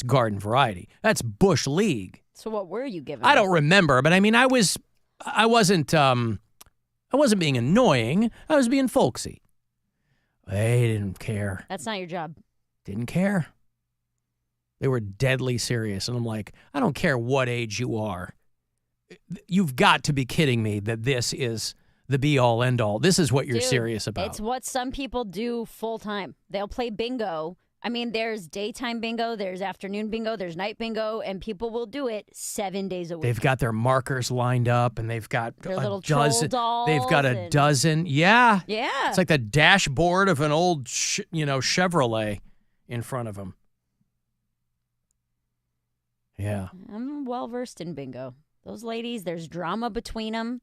garden variety. That's Bush League. So what were you giving? I don't remember, but I mean, I wasn't being annoying. I was being folksy. They didn't care. That's not your job. Didn't care. They were deadly serious. And I'm like, I don't care what age you are. You've got to be kidding me that this is the be-all, end-all. This is what you're Dude, serious about. It's what some people do full-time. They'll play bingo I mean, there's daytime bingo, there's afternoon bingo, there's night bingo, and people will do it 7 days a week. They've got their markers lined up, and they've got Their a little dozen. troll dolls They've got a and- dozen. Yeah. Yeah. It's like the dashboard of an old, Chevrolet in front of them. Yeah. I'm well-versed in bingo. Those ladies, there's drama between them.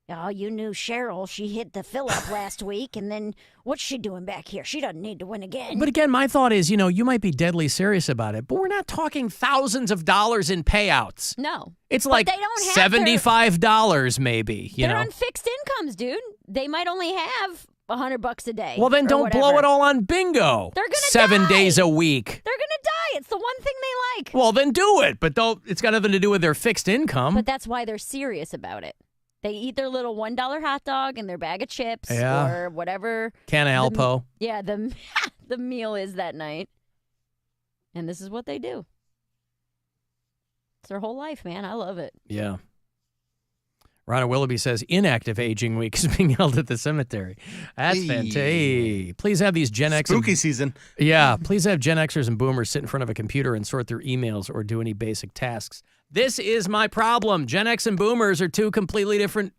Oh, you knew Cheryl. She hit the fill-up last week, and then what's she doing back here? She doesn't need to win again. But again, my thought is, you might be deadly serious about it, but we're not talking thousands of dollars in payouts. No. It's But like they don't have their- $75 maybe, They're on fixed incomes, dude. They might only have $100 a day. Well, then or don't blow whatever. it all on bingo. They're gonna 7 die. days a week. They're going to die. It's the one thing they like. Well, then do it, but it's got nothing to do with their fixed income. But that's why they're serious about it. They eat their little $1 hot dog and their bag of chips Yeah. or whatever. Can of Alpo. The meal is that night. And this is what they do. It's their whole life, man. I love it. Yeah. Ronna Willoughby says inactive aging week is being held at the cemetery. That's fantastic. Hey, please have these Gen X. Spooky season. Yeah. Please have Gen Xers and Boomers sit in front of a computer and sort through emails or do any basic tasks. This is my problem. Gen X and Boomers are two completely different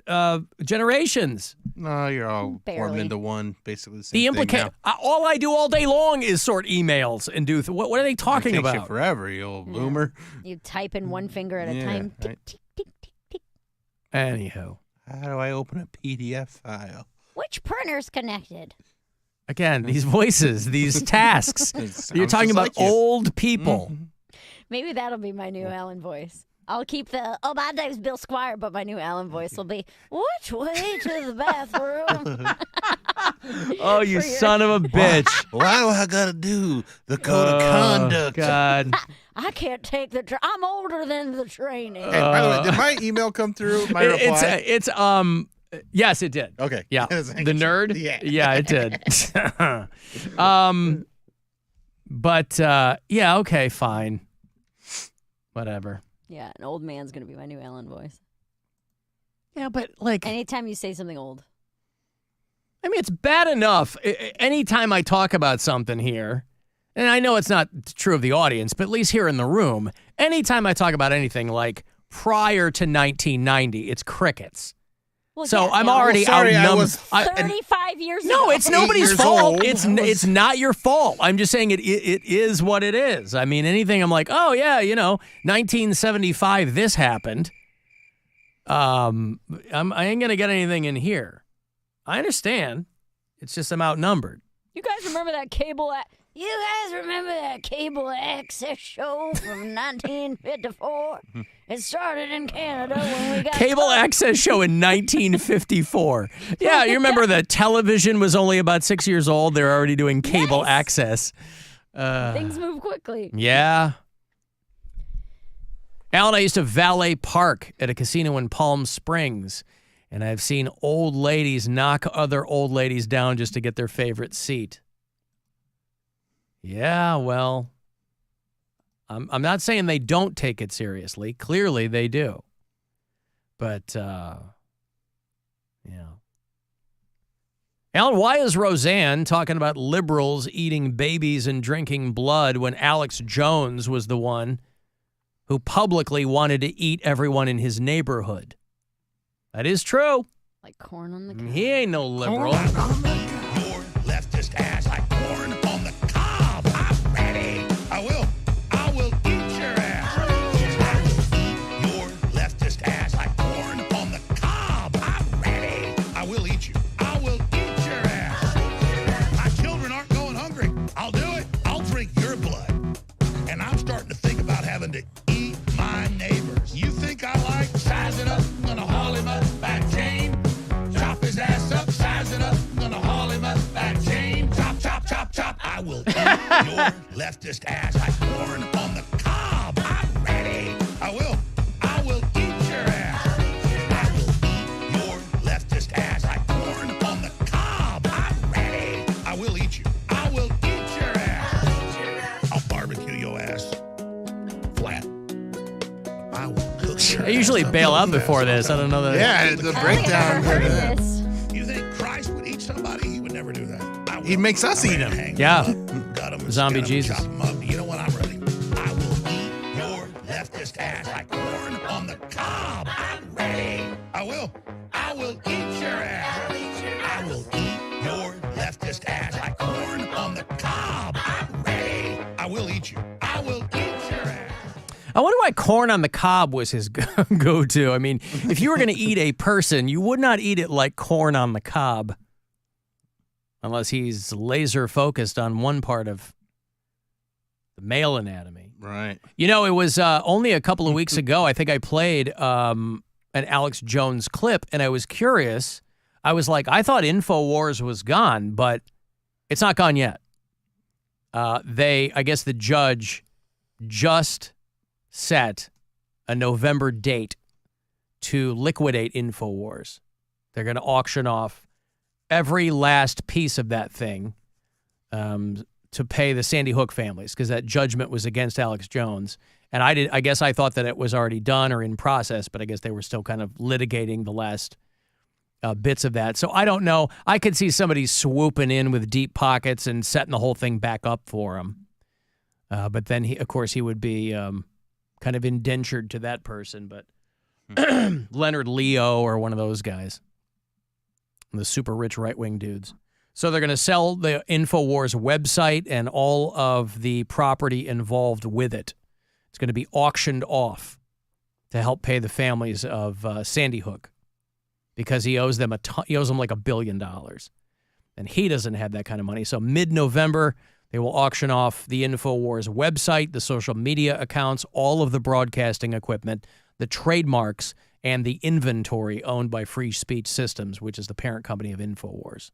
generations. No, you're all formed into one, basically the same thing now. All I do all day long is sort emails and do. What are they talking It about? takes you forever, you old boomer. You type in one finger at a time. Tick, tick, tick, tick, tick. Anywho. How do I open a PDF file? Which printer's connected? Again, these voices, these tasks. You're sounds talking just about like you. old people. Maybe that'll be my new Alan voice. I'll keep my name's Bill Squire, but my new Alan voice will be, which way to the bathroom? Oh, you son of a bitch. Why do I got to do the code of conduct? God. I can't take the I'm older than the training. Hey, by the way, did my email come through? My reply? Yes, it did. Okay. Yeah. The nerd? Yeah. It did. But, yeah, okay, fine. Whatever. Yeah, an old man's going to be my new Alan voice. Yeah, but like... Anytime you say something old. I mean, it's bad enough. Anytime I talk about something here, and I know it's not true of the audience, but at least here in the room, anytime I talk about anything like prior to 1990, it's crickets. Well, so yeah, I'm yeah. already outnumbered. 35 years ago. No, it's nobody's years fault. old. It's not your fault. I'm just saying it is what it is. I mean, anything I'm like, oh yeah, 1975 this happened. I ain't gonna get anything in here. I understand. It's just I'm outnumbered. You guys remember that cable access show from 1954? It started in Canada when we got Cable access show in 1954. Yeah, you remember the television was only about 6 years old. They're already doing cable access. Things move quickly. Yeah. Alan, I used to valet park at a casino in Palm Springs, and I've seen old ladies knock other old ladies down just to get their favorite seat. Yeah, well, I'm not saying they don't take it seriously. Clearly they do. But, Alan, why is Roseanne talking about liberals eating babies and drinking blood when Alex Jones was the one who publicly wanted to eat everyone in his neighborhood? That is true. Like corn on the cob. He ain't no liberal. Your leftist ass like corn on the cob. I'm ready. I will eat your ass. Your leftist ass like corn on the cob. I'm ready. I will eat you. I will eat your ass. My children aren't going hungry. I'll do it. I'll drink your blood. And I'm starting to think about having to eat my neighbors. You think I like sizing up? I'm gonna haul him up back chain. Chop his ass up, size it up. I'm gonna haul him up back chain. Chop, chop, chop, chop. I will eat your leftist ass like corn on the cob. I'm ready. I will eat your ass. I will eat your leftist ass like corn on the cob. I'm ready. I will eat you. I will eat your ass. I'll barbecue your ass flat. I will cook your I usually bail out before this. I don't know that. Yeah, the breakdown. You think Christ would eat somebody? He would never do that. He makes us eat him. Yeah. Got him Zombie Jesus. Chop 'em up. You know what I'm ready. I will eat your leftist ass like corn on the cob. I'm ready. I will eat your ass. I will eat your leftist ass like corn on the cob. I'm ready. I will eat you. I will eat your ass. I wonder why corn on the cob was his go-to. I mean, if you were going to eat a person, you would not eat it like corn on the cob. Unless he's laser focused on one part of the male anatomy. Right. You know, it was only a couple of weeks ago, I think I played an Alex Jones clip, and I was curious. I was like, I thought InfoWars was gone, but it's not gone yet. I guess the judge just set a November date to liquidate InfoWars. They're going to auction off every last piece of that thing to pay the Sandy Hook families, because that judgment was against Alex Jones. And I guess I thought that it was already done or in process, but I guess they were still kind of litigating the last bits of that. So I don't know. I could see somebody swooping in with deep pockets and setting the whole thing back up for him. But then, he would be kind of indentured to that person. But Leonard Leo or one of those guys, the super rich right-wing dudes. So they're going to sell the InfoWars website and all of the property involved with it. It's going to be auctioned off to help pay the families of Sandy Hook, because he owes them like $1 billion. And he doesn't have that kind of money. So mid-November, they will auction off the InfoWars website, the social media accounts, all of the broadcasting equipment, the trademarks, and the inventory owned by Free Speech Systems, which is the parent company of InfoWars.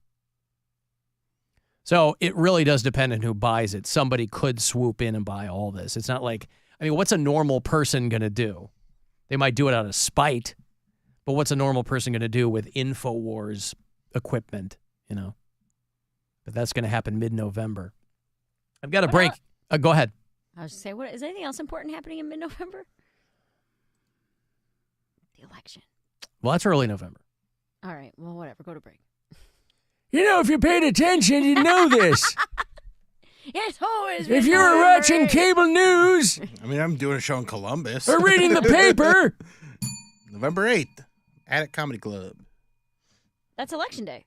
So it really does depend on who buys it. Somebody could swoop in and buy all this. It's not like, what's a normal person going to do? They might do it out of spite, but what's a normal person going to do with InfoWars equipment, But that's going to happen mid-November. I've got a break. Go ahead. I was going to say, is anything else important happening in mid-November? The election. Well, that's early November. All right. Well, whatever. Go to break. If you paid attention, you'd know this. It's always if you were watching cable news. I'm doing a show in Columbus. Or reading the paper. November 8th, Attic Comedy Club. That's Election Day.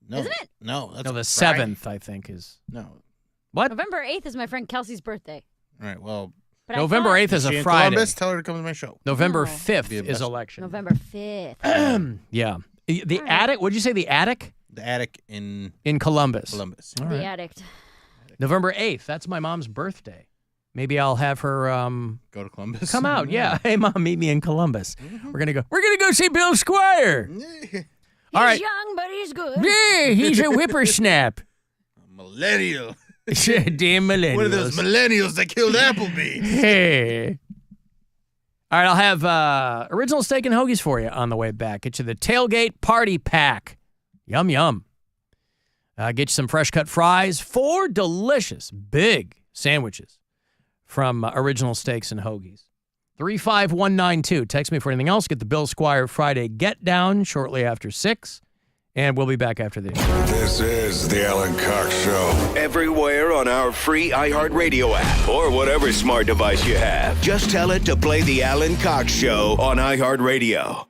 No, isn't it? No, that's the Friday. 7th, I think, is. No. What? November 8th is my friend Kelsey's birthday. All right, well. But November 8th is a Friday. Columbus, tell her to come to my show. November 5th is election. November 5th. Yeah. The attic, what'd you say, the attic? The attic in Columbus. Columbus. All The right. addict. November 8th. That's my mom's birthday. Maybe I'll have her go to Columbus. Come out. Yeah. Hey, Mom, meet me in Columbus. We're gonna go see Bill Squire. All right. He's young, but he's good. Yeah, he's a whippersnap. Millennial. Damn millennials. One of those millennials that killed Applebee. Hey. All right, I'll have original steak and hoagies for you on the way back. Get you the tailgate party pack. Yum, yum. Get you some fresh cut fries. 4 delicious, big sandwiches from Original Steaks and Hoagies. 35192. Text me for anything else. Get the Bill Squire Friday Get Down shortly after 6. And we'll be back after this. This is the Alan Cox Show. Everywhere on our free iHeartRadio app or whatever smart device you have. Just tell it to play the Alan Cox Show on iHeartRadio.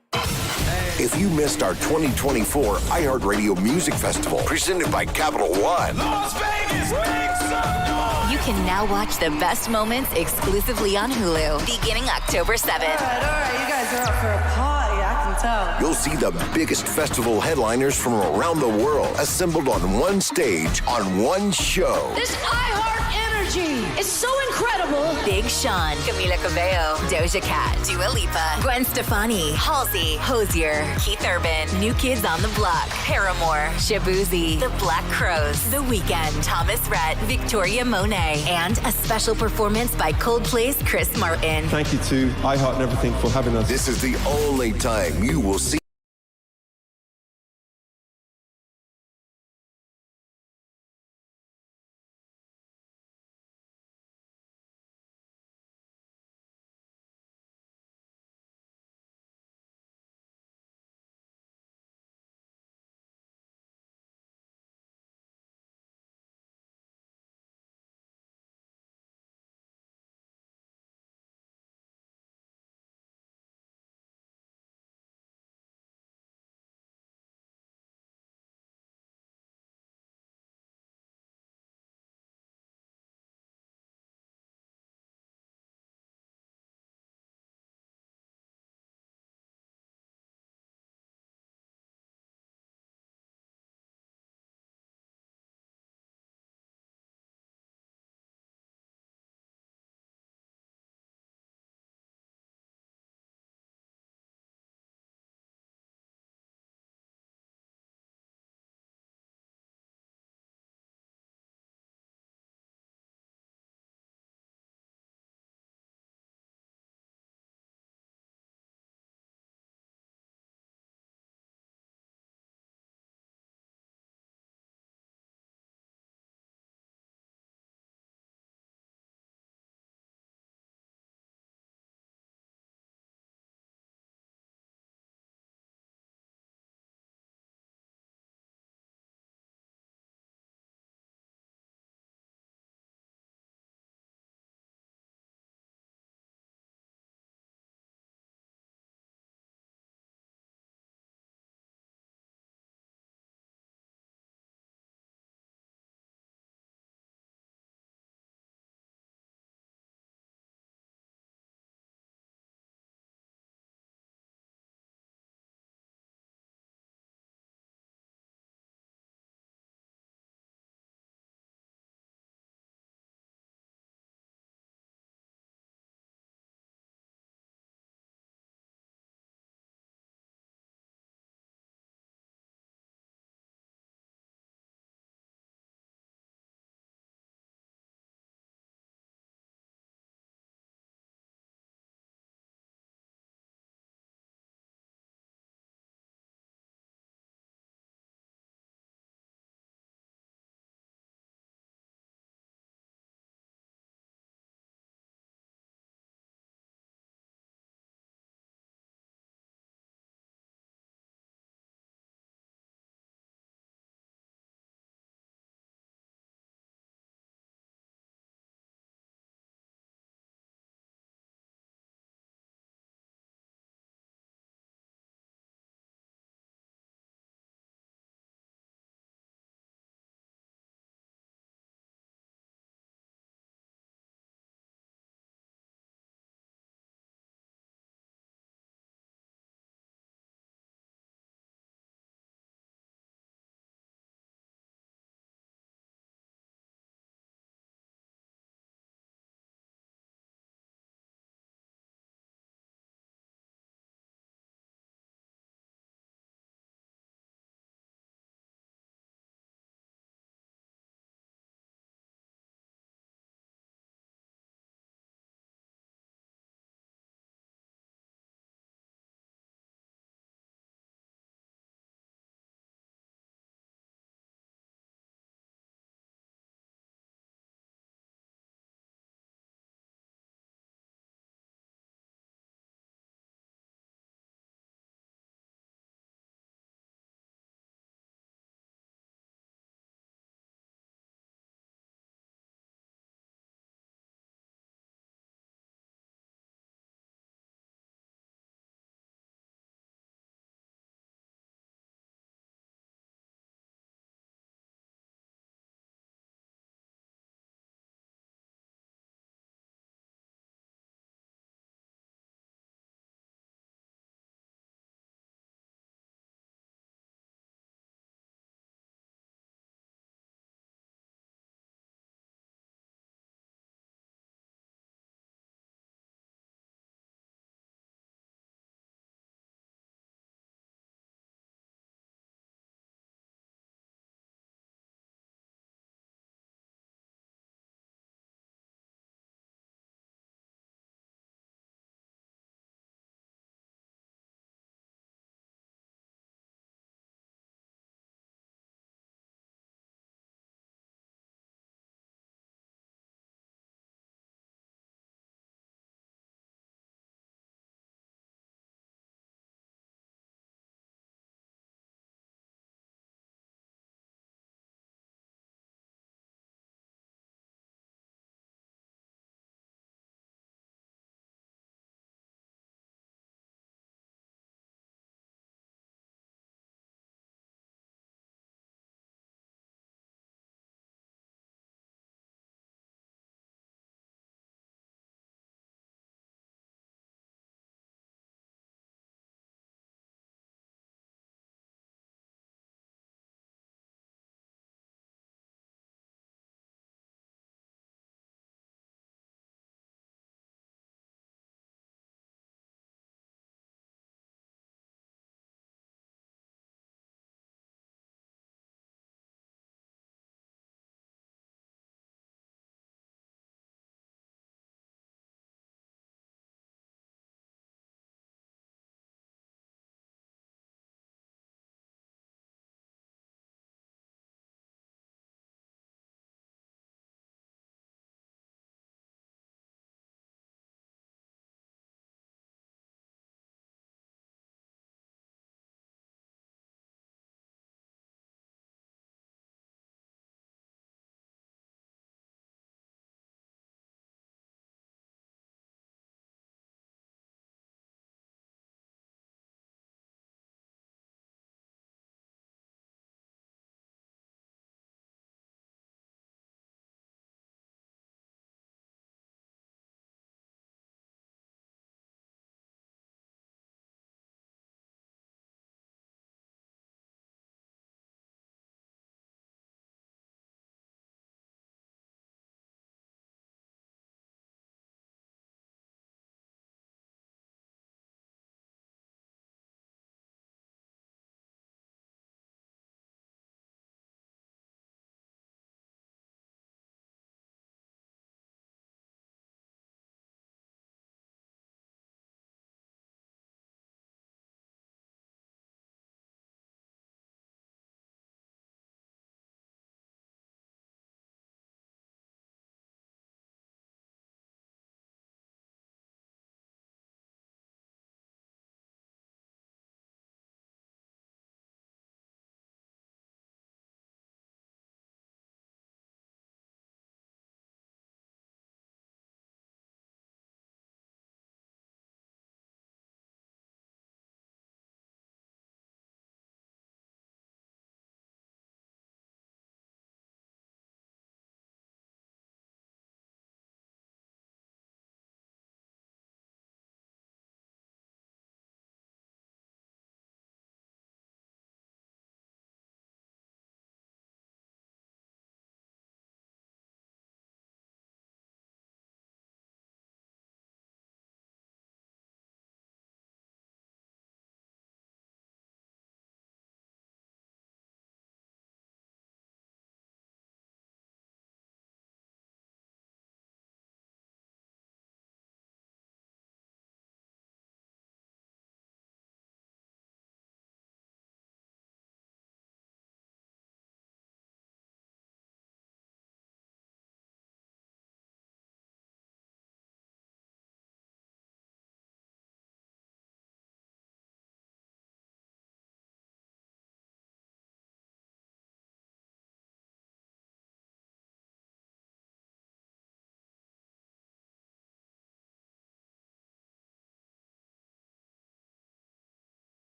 If you missed our 2024 iHeartRadio Music Festival, presented by Capital One. Las Vegas, make some noise! You can now watch the best moments exclusively on Hulu, beginning October 7th. All right, you guys are up for a party, I can tell. You'll see the biggest festival headliners from around the world assembled on one stage on one show. This iHeart energy is so incredible. Big Sean, Camila Cabello, Doja Cat, Dua Lipa, Gwen Stefani, Halsey, Hosier, Keith Urban, New Kids on the Block, Paramore, Shabuzi, The Black Crowes, The Weeknd, Thomas Rhett, Victoria Monet, and a special performance by Coldplay's Chris Martin. Thank you to iHeart and everything for having us. This is the only time you will see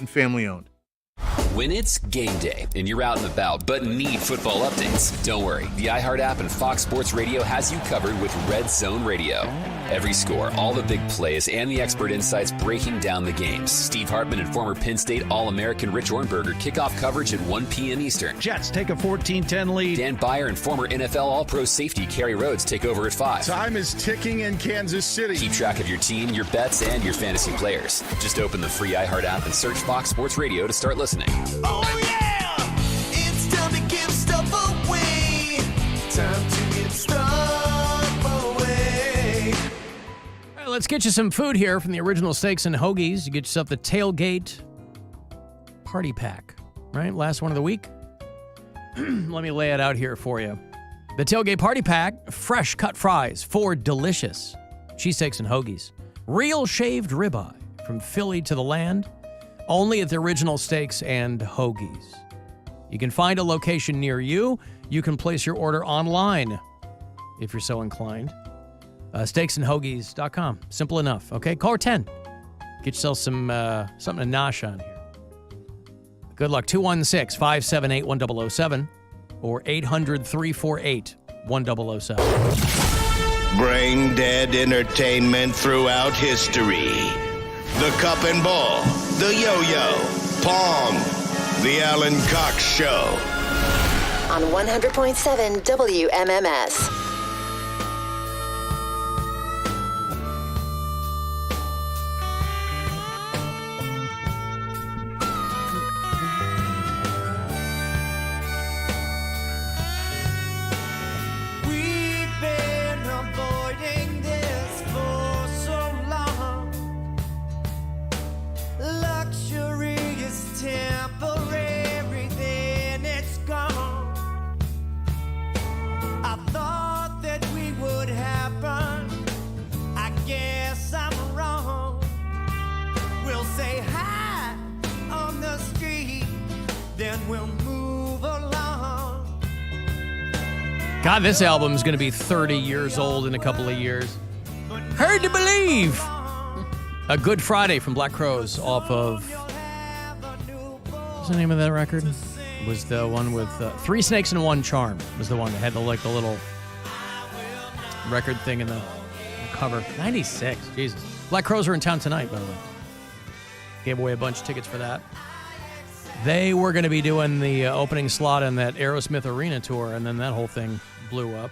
and family owned. When it's game day and you're out and about but need football updates, don't worry. The iHeart app and Fox Sports Radio has you covered with Red Zone Radio. Every score, all the big plays, and the expert insights breaking down the games. Steve Hartman and former Penn State All-American Rich Ornberger kick off coverage at 1 p.m. Eastern. Jets take a 14-10 lead. Dan Byer and former NFL All-Pro safety Kerry Rhodes take over at 5. Time is ticking in Kansas City. Keep track of your team, your bets, and your fantasy players. Just open the free iHeart app and search Fox Sports Radio to start listening. Oh yeah! It's time to give stuff away. Time to give stuff away. All right, let's get you some food here from the original Steaks and Hoagies. You get yourself the Tailgate Party Pack, right? Last one of the week. Let me lay it out here for you. The Tailgate Party Pack, fresh cut fries for delicious cheesesteaks and hoagies. Real shaved ribeye from Philly to the land. Only at the original Steaks and Hoagies. You can find a location near you. You can place your order online if you're so inclined. Steaksandhoagies.com. Simple enough. Okay, call 10. Get yourself some something to nosh on here. Good luck. 216-578-1007 or 800-348-1007. Brain dead entertainment throughout history. The Cup and Ball, the Yo-Yo, Pong, the Alan Cox Show. On 100.7 WMMS. We've been avoiding this for so long. Luxury is temporary, then it's gone. I thought that we would happen. I guess I'm wrong. We'll say hi on the street, then we'll move along. God, this album is going to be 30 years old in a couple of years. Hard to believe. A Good Friday from Black Crowes off of... What's the name of that record? It was the one with Three Snakes and One Charm was the one that had the little record thing in the cover. 96. Jesus. Black Crowes are in town tonight, by the way. Gave away a bunch of tickets for that. They were going to be doing the opening slot on that Aerosmith Arena tour, and then that whole thing blew up.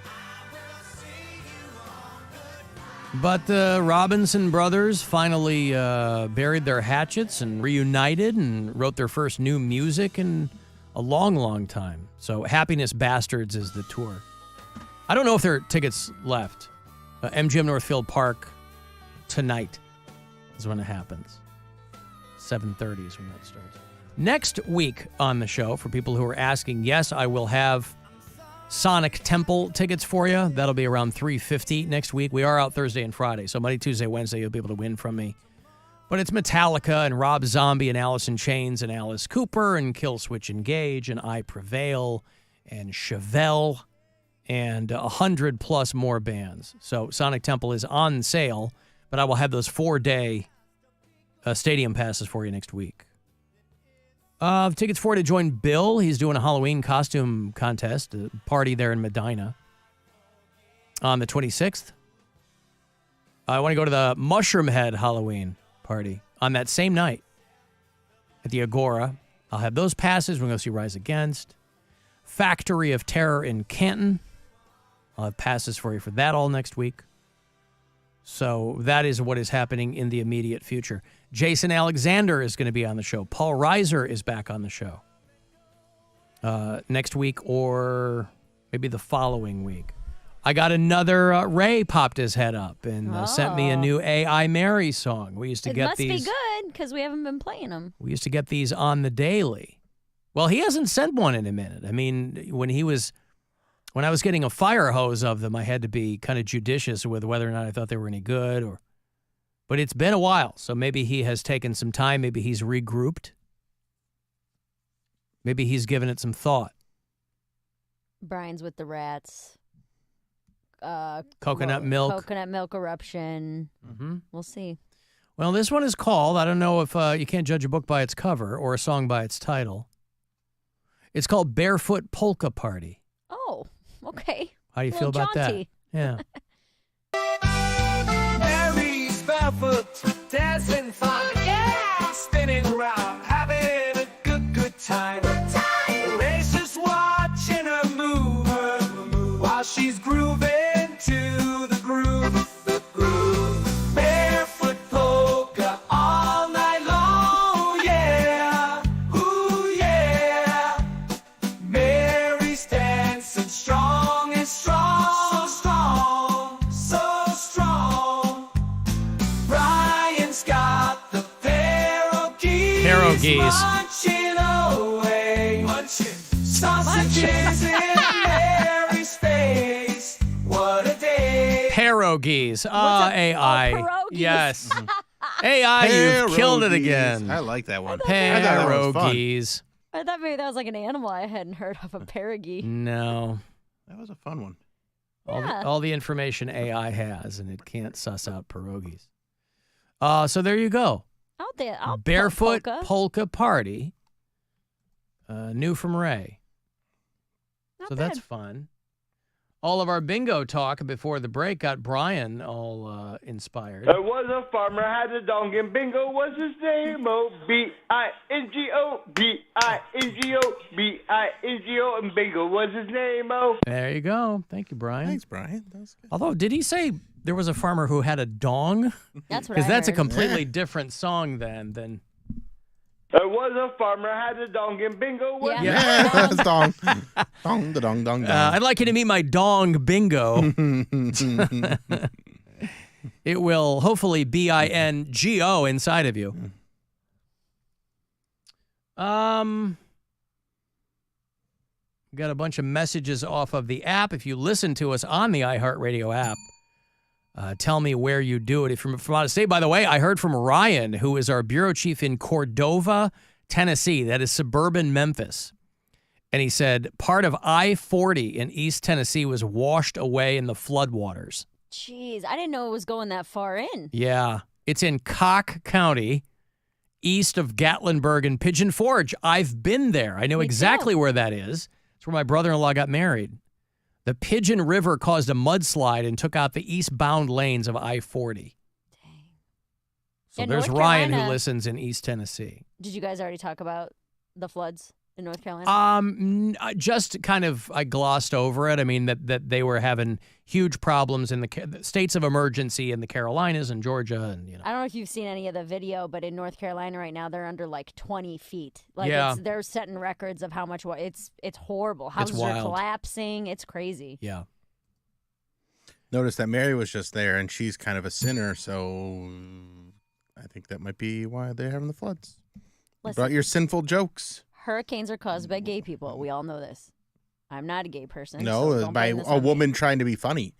But the Robinson brothers finally buried their hatchets and reunited and wrote their first new music in a long, long time. So Happiness Bastards is the tour. I don't know if there are tickets left. MGM Northfield Park tonight is when it happens. 7:30 is when that starts. Next week on the show, for people who are asking, yes, I will have Sonic Temple tickets for you. That'll be around $350 next week. We are out Thursday and Friday, so Monday, Tuesday, Wednesday, you'll be able to win from me. But it's Metallica and Rob Zombie and Alice in Chains and Alice Cooper and Killswitch Engage and I Prevail and Chevelle and 100+ more bands. So Sonic Temple is on sale, but I will have those 4-day stadium passes for you next week. Tickets for to join Bill. He's doing a Halloween costume contest, a party there in Medina on the 26th. I want to go to the Mushroom Head Halloween party on that same night at the Agora. I'll have those passes. We're going to go see Rise Against. Factory of Terror in Canton. I'll have passes for you for that all next week. So that is what is happening in the immediate future. Jason Alexander is going to be on the show. Paul Reiser is back on the show next week or maybe the following week. I got another Ray popped his head up and sent me a new AI Mary song. We used to get these. It must be good because we haven't been playing them. We used to get these on the daily. Well, he hasn't sent one in a minute. I mean, when I was getting a fire hose of them, I had to be kind of judicious with whether or not I thought they were any good. But it's been a while, so maybe he has taken some time. Maybe he's regrouped. Maybe he's given it some thought. Brian's with the Rats. Coconut milk. Coconut milk eruption. Mm-hmm. We'll see. Well, this one is called, I don't know if you can't judge a book by its cover or a song by its title. It's called Barefoot Polka Party. Oh, okay. How do you feel about jaunty. that? Yeah. Mary's barefoot, dancing fun, yeah, spinning around, having a good time. Ray's just watching her move while she's grooving to the groove. Barefoot polka all night long, yeah, ooh yeah. Mary's dancing strong and strong, so strong. Brian's got the pierogies munching away, sausages in Mary's face. What a day! Pierogies. AI. pierogies. Yes. AI, you've killed it again. I like that one. I thought that was fun. Pierogies. I thought maybe that was like an animal I hadn't heard of, a pierogi. No. That was a fun one. All the information AI has, and it can't suss out pierogies. So there you go. I'll Barefoot polka. Party. New from Ray. Not So bad. that's fun. All of our bingo talk before the break got Brian all inspired. There was a farmer, had a dog, and bingo was his name. Oh, B-I-N-G-O, B-I-N-G-O, B-I-N-G-O, and bingo was his name. Oh. There you go. Thank you, Brian. Thanks, Brian. That was good. Although, did he say there was a farmer who had a dong? That's what I Because that's a heard. completely different song than There was a farmer, had a dong, and bingo was Yeah, dong. Dong, da dong, dong, dong. I'd like you to meet my dong bingo. It will hopefully B-I-N-G-O inside of you. Got a bunch of messages off of the app. If you listen to us on the iHeartRadio app, tell me where you do it. If you're from out of state, by the way, I heard from Ryan, who is our bureau chief in Cordova, Tennessee. That is suburban Memphis. And he said part of I-40 in East Tennessee was washed away in the floodwaters. Jeez, I didn't know it was going that far in. Yeah. It's in Cock County, east of Gatlinburg and Pigeon Forge. I've been there. I know exactly where that is. It's where my brother-in-law got married. The Pigeon River caused a mudslide and took out the eastbound lanes of I-40. Dang. So In there's North Ryan, who Carolina- listens in East Tennessee. Did you guys already talk about the floods in North Carolina? Just kind of, I glossed over it. I mean, that they were having huge problems in the states of emergency in the Carolinas and Georgia, and I don't know if you've seen any of the video, but in North Carolina right now, they're under like 20 feet. Like Yeah. they're setting records of how much it's horrible. Houses are wild. collapsing. It's crazy. Yeah. Notice that Mary was just there, and she's kind of a sinner, so I think that might be why they're having the floods. You Listen. brought your sinful jokes. Hurricanes are caused by gay people. We all know this. I'm not a gay person. so No, don't by blame this a on me. woman trying to be funny.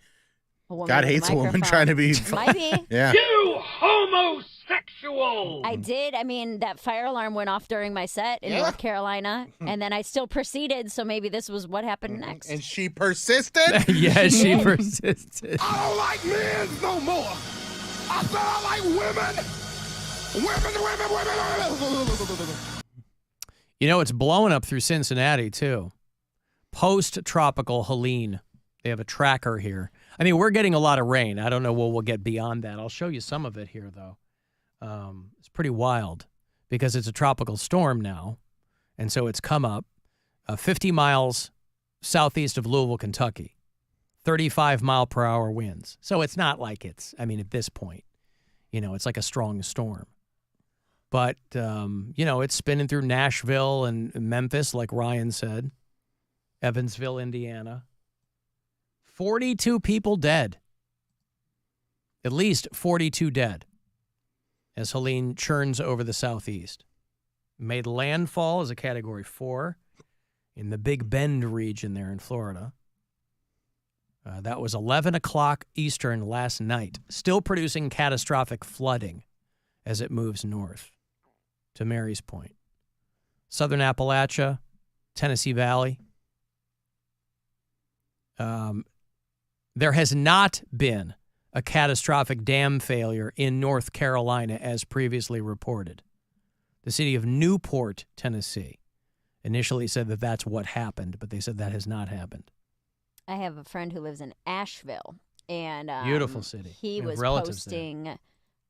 A woman God with a hates a woman microphone. trying to be Might be. Yeah. You homosexual! I did. I mean, that fire alarm went off during my set in North Carolina, and then I still proceeded, so maybe this was what happened next. And she persisted? Yes, she persisted. I don't like men no more. I said I like women. Women. You know, it's blowing up through Cincinnati, too. Post-tropical Helene. They have a tracker here. I mean, we're getting a lot of rain. I don't know what we'll get beyond that. I'll show you some of it here, though. It's pretty wild because it's a tropical storm now. And so it's come up 50 miles southeast of Louisville, Kentucky. 35-mile-per-hour winds. So it's not like it's, I mean, at this point, it's like a strong storm. But, it's spinning through Nashville and Memphis, like Ryan said. Evansville, Indiana. 42 people dead. At least 42 dead as Helene churns over the southeast. Made landfall as a Category 4 in the Big Bend region there in Florida. That was 11 o'clock Eastern last night. Still producing catastrophic flooding as it moves north. To Mary's point. Southern Appalachia, Tennessee Valley. There has not been a catastrophic dam failure in North Carolina, as previously reported. The city of Newport, Tennessee, initially said that that's what happened, but they said that has not happened. I have a friend who lives in Asheville, and beautiful city. He was posting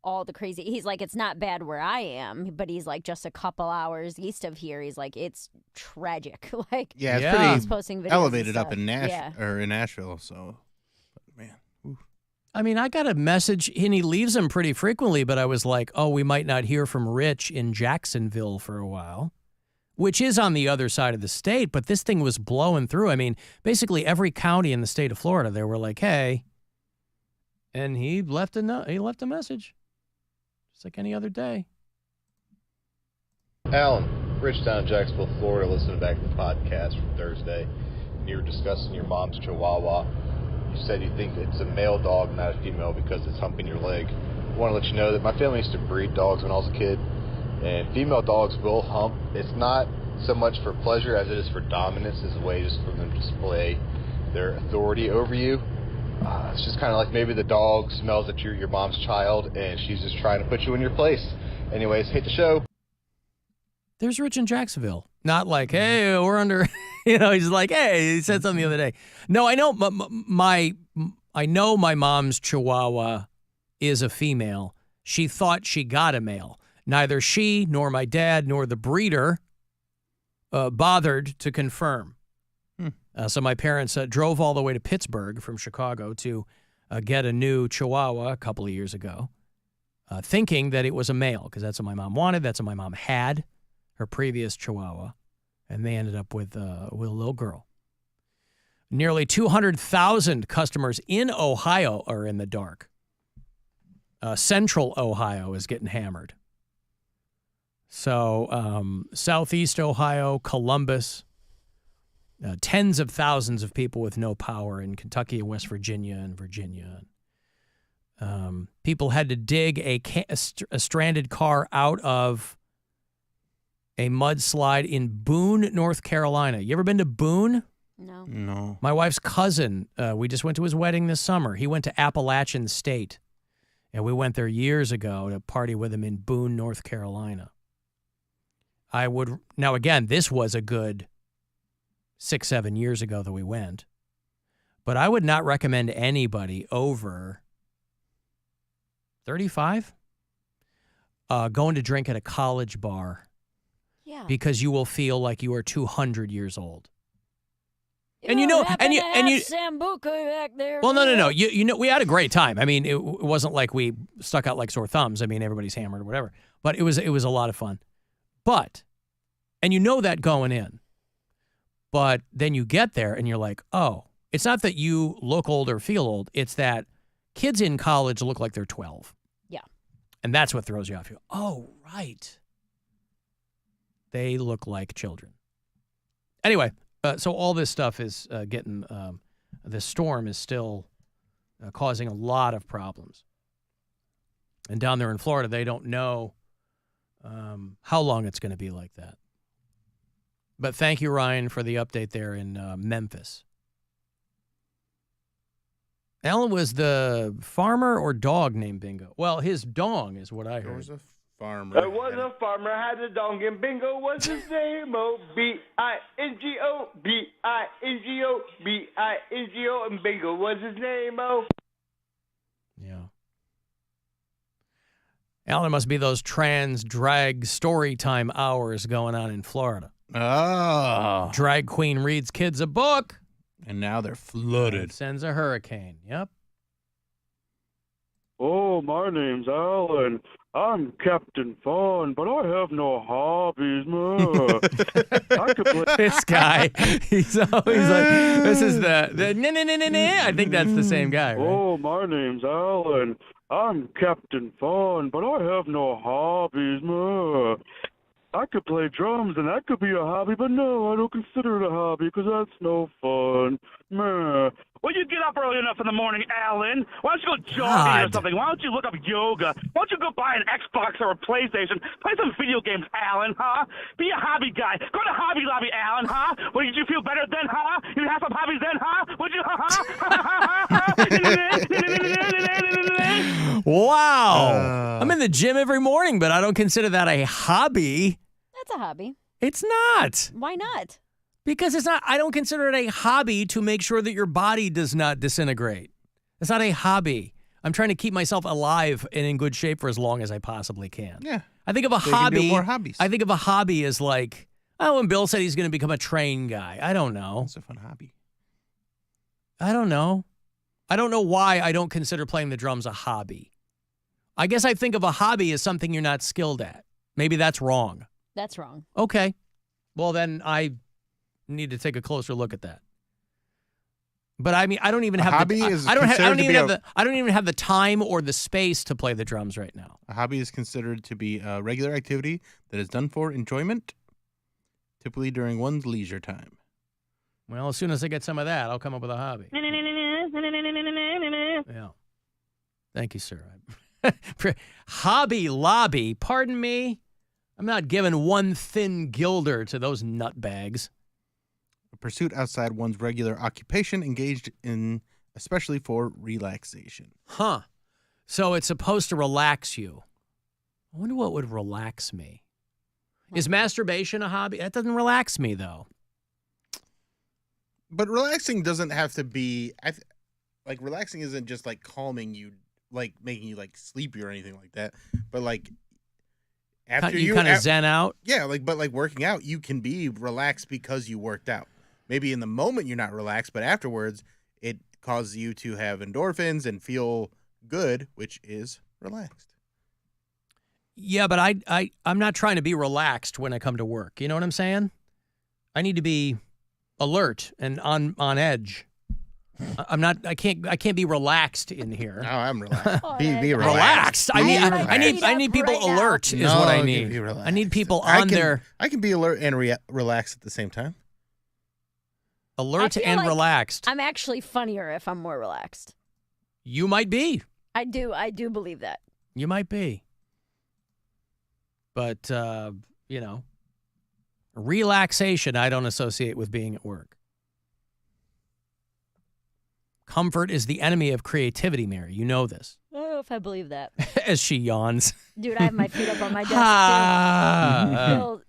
all the crazy. He's like, it's not bad where I am, but he's like, just a couple hours east of here. He's like, it's tragic. Like, yeah, it's pretty he's posting videos elevated and up in stuff. in Nashville. So, but man. Oof. I mean, I got a message, and he leaves them pretty frequently, but I was like, oh, we might not hear from Rich in Jacksonville for a while, which is on the other side of the state, but this thing was blowing through. I mean, basically every county in the state of Florida, they were like, hey, and he left a message, just like any other day. Alan, Rich down in Jacksonville, Florida, listening back to the podcast from Thursday. You were discussing your mom's Chihuahua. You said you think it's a male dog, not a female, because it's humping your leg. I want to let you know that my family used to breed dogs when I was a kid, and female dogs will hump. It's not so much for pleasure as it is for dominance, as a way just for them to display their authority over you. It's just kind of like maybe the dog smells that you're your mom's child, and she's just trying to put you in your place. Anyways, hate the show. There's Rich in Jacksonville. Not like, hey, we're under, he's like, hey, he said something the other day. No, I know my mom's Chihuahua is a female. She thought she got a male. Neither she nor my dad nor the breeder bothered to confirm. So my parents drove all the way to Pittsburgh from Chicago to get a new Chihuahua a couple of years ago, thinking that it was a male, because that's what my mom wanted. That's what my mom had, her previous Chihuahua, and they ended up with a little girl. Nearly 200,000 customers in Ohio are in the dark. Central Ohio is getting hammered. So Southeast Ohio, Columbus, tens of thousands of people with no power in Kentucky and West Virginia and Virginia. People had to dig a stranded car out of a mudslide in Boone, North Carolina. You ever been to Boone? No. My wife's cousin, we just went to his wedding this summer. He went to Appalachian State, and we went there years ago to party with him in Boone, North Carolina. Now again, this was a good 6-7 years ago that we went, but I would not recommend anybody over 35 going to drink at a college bar. Yeah. Because you will feel like you are 200 years old. And you Sambuca back there. Well, no. You know, we had a great time. I mean, it wasn't like we stuck out like sore thumbs. I mean, everybody's hammered or whatever. But it was a lot of fun. And you know that going in. But then you get there and you're like, oh, it's not that you look old or feel old. It's that kids in college look like they're 12. Yeah. And that's what throws you off. You go, oh, right. They look like children. Anyway, so all this stuff is getting, the storm is still causing a lot of problems. And down there in Florida, they don't know how long it's going to be like that. But thank you, Ryan, for the update there in Memphis. Alan, was the farmer or dog named Bingo? Well, his dong is what I heard. There was a farmer. There was a farmer, had a dong, and Bingo was his name. O-B-I-N-G-O, B-I-N-G-O, B-I-N-G-O, and Bingo was his name. Yeah. Alan, must be those trans drag story time hours going on in Florida. Oh. Drag queen reads kids a book. And now they're flooded. And sends a hurricane. Yep. Oh, my name's Alan. I'm Captain Fun, but I have no hobbies, man. I could play. This guy, he's always like, this is the I think that's the same guy, right? Oh, my name's Alan. I'm Captain Fun, but I have no hobbies, man. I could play drums, and that could be a hobby, but no, I don't consider it a hobby because that's no fun. Meh. Well, you get up early enough in the morning, Alan. Why don't you go jogging or something? Why don't you look up yoga? Why don't you go buy an Xbox or a PlayStation? Play some video games, Alan, huh? Be a hobby guy. Go to Hobby Lobby, Alan, huh? Well, did you feel better then, huh? You have some hobbies then, huh? Would you, huh? Wow. I'm in the gym every morning, but I don't consider that a hobby. That's a hobby. It's not. Why not? Because it's not. I don't consider it a hobby to make sure that your body does not disintegrate. It's not a hobby. I'm trying to keep myself alive and in good shape for as long as I possibly can. Yeah. I think of a So you can do hobby. more hobbies. I think of a hobby as like, oh, when Bill said he's going to become a train guy. I don't know. It's a fun hobby. I don't know. I don't know why I don't consider playing the drums a hobby. I guess I think of a hobby as something you're not skilled at. Maybe that's wrong. That's wrong. Okay. Well, then I need to take a closer look at that. But I mean, I don't even have hobby the, is I don't considered even to have be the I don't even have the time or the space to play the drums right now. A hobby is considered to be a regular activity that is done for enjoyment, typically during one's leisure time. Well, as soon as I get some of that, I'll come up with a hobby. Yeah. Thank you, sir. Hobby Lobby. Pardon me? I'm not giving one thin gilder to those nutbags. A pursuit outside one's regular occupation, engaged in especially for relaxation. Huh. So it's supposed to relax you. I wonder what would relax me. Is masturbation a hobby? That doesn't relax me, though. But relaxing doesn't have to be... like, relaxing isn't just, like, calming you, like, making you, like, sleepy or anything like that. But, like, after you kind of zen out? Yeah, but, like, working out, you can be relaxed because you worked out. Maybe in the moment you're not relaxed, but afterwards it causes you to have endorphins and feel good, which is relaxed. Yeah, but I'm not trying to be relaxed when I come to work. You know what I'm saying? I need to be alert and on edge. I'm not. I can't be relaxed in here. No, I'm relaxed. Be relaxed. I need people alert. Is what I need. I need people on there. I can be alert and relaxed at the same time. Alert and relaxed. I'm actually funnier if I'm more relaxed. You might be. I do believe that. You might be. But, relaxation I don't associate with being at work. Comfort is the enemy of creativity, Mary. You know this. I don't know if I believe that. As she yawns. Dude, I have my feet up on my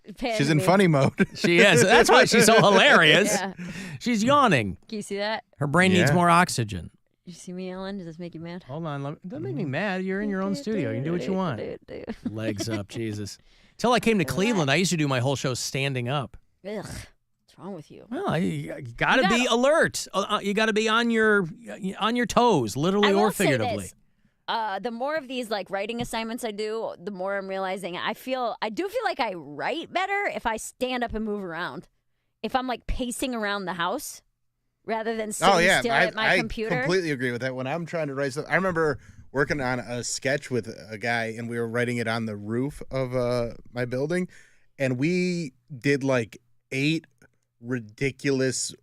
desk. She's in funny mode. She is. That's why she's so hilarious. Yeah. She's yawning. Can you see that? Her brain needs more oxygen. You see me, Ellen? Does this make you mad? Hold on. Don't make me mad. You're in your own studio. You can do what you want. Legs up, Jesus. Till I came to Cleveland, I used to do my whole show standing up. Ugh. What's wrong with you? Well, you gotta be alert. You gotta be on your toes, literally or figuratively. Say this. The more of these like writing assignments I do, the more I'm realizing I do feel like I write better if I stand up and move around. If I'm like pacing around the house rather than sitting still at my computer. I completely agree with that. When I'm trying to write stuff, I remember working on a sketch with a guy, and we were writing it on the roof of my building, and we did like 8 ridiculous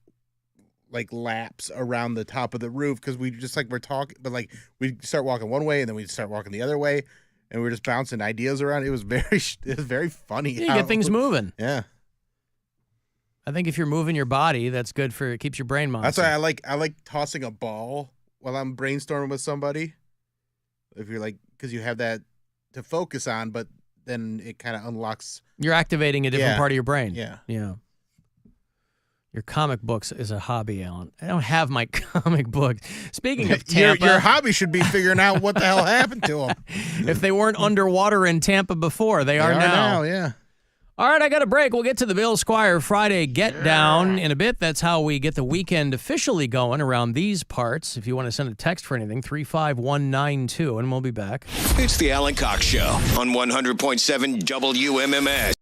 like laps around the top of the roof because we just like we're talking, but like we'd start walking one way and then we'd start walking the other way, and we were just bouncing ideas around. It was very funny. You get things moving. Yeah. I think if you're moving your body, that's good for it keeps your brain monster. That's why I like tossing a ball while I'm brainstorming with somebody. If you're like, because you have that to focus on, but then it kind of unlocks. You're activating a different part of your brain. Yeah. Yeah. Your comic books is a hobby, Alan. I don't have my comic book. Speaking of Tampa. Your hobby should be figuring out what the hell happened to them. If they weren't underwater in Tampa before, they are now. Yeah. All right, I got a break. We'll get to the Bill Squire Friday Get Down in a bit. That's how we get the weekend officially going around these parts. If you want to send a text for anything, 35192, and we'll be back. It's the Alan Cox Show on 100.7 WMMS.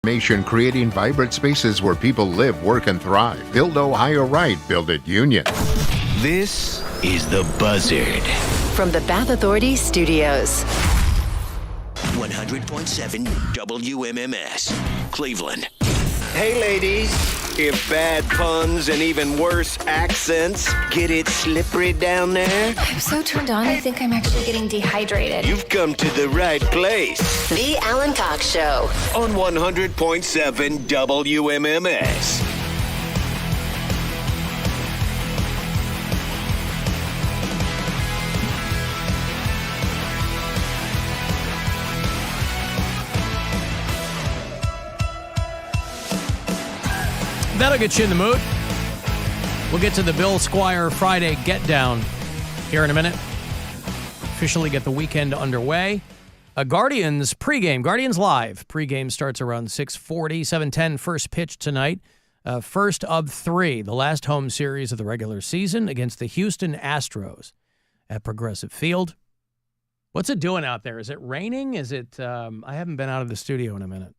Creating vibrant spaces where people live, work, and thrive. Build Ohio right. Build it Union. This is The Buzzard. From the Bath Authority Studios. 100.7 WMMS, Cleveland. Hey, ladies. If bad puns and even worse accents get it slippery down there, I'm so turned on, I think I'm actually getting dehydrated. you've come to the right place. The Alan Cox Show. On 100.7 WMMS. That'll get you in the mood. We'll get to the Bill Squire Friday Get Down here in a minute. Officially get the weekend underway. Guardians pregame, Guardians Live. Pregame starts around 6:40, 7:10 first pitch tonight. First of three, the last home series of the regular season against the Houston Astros at Progressive Field. What's it doing out there? Is it raining? Is it, I haven't been out of the studio in a minute.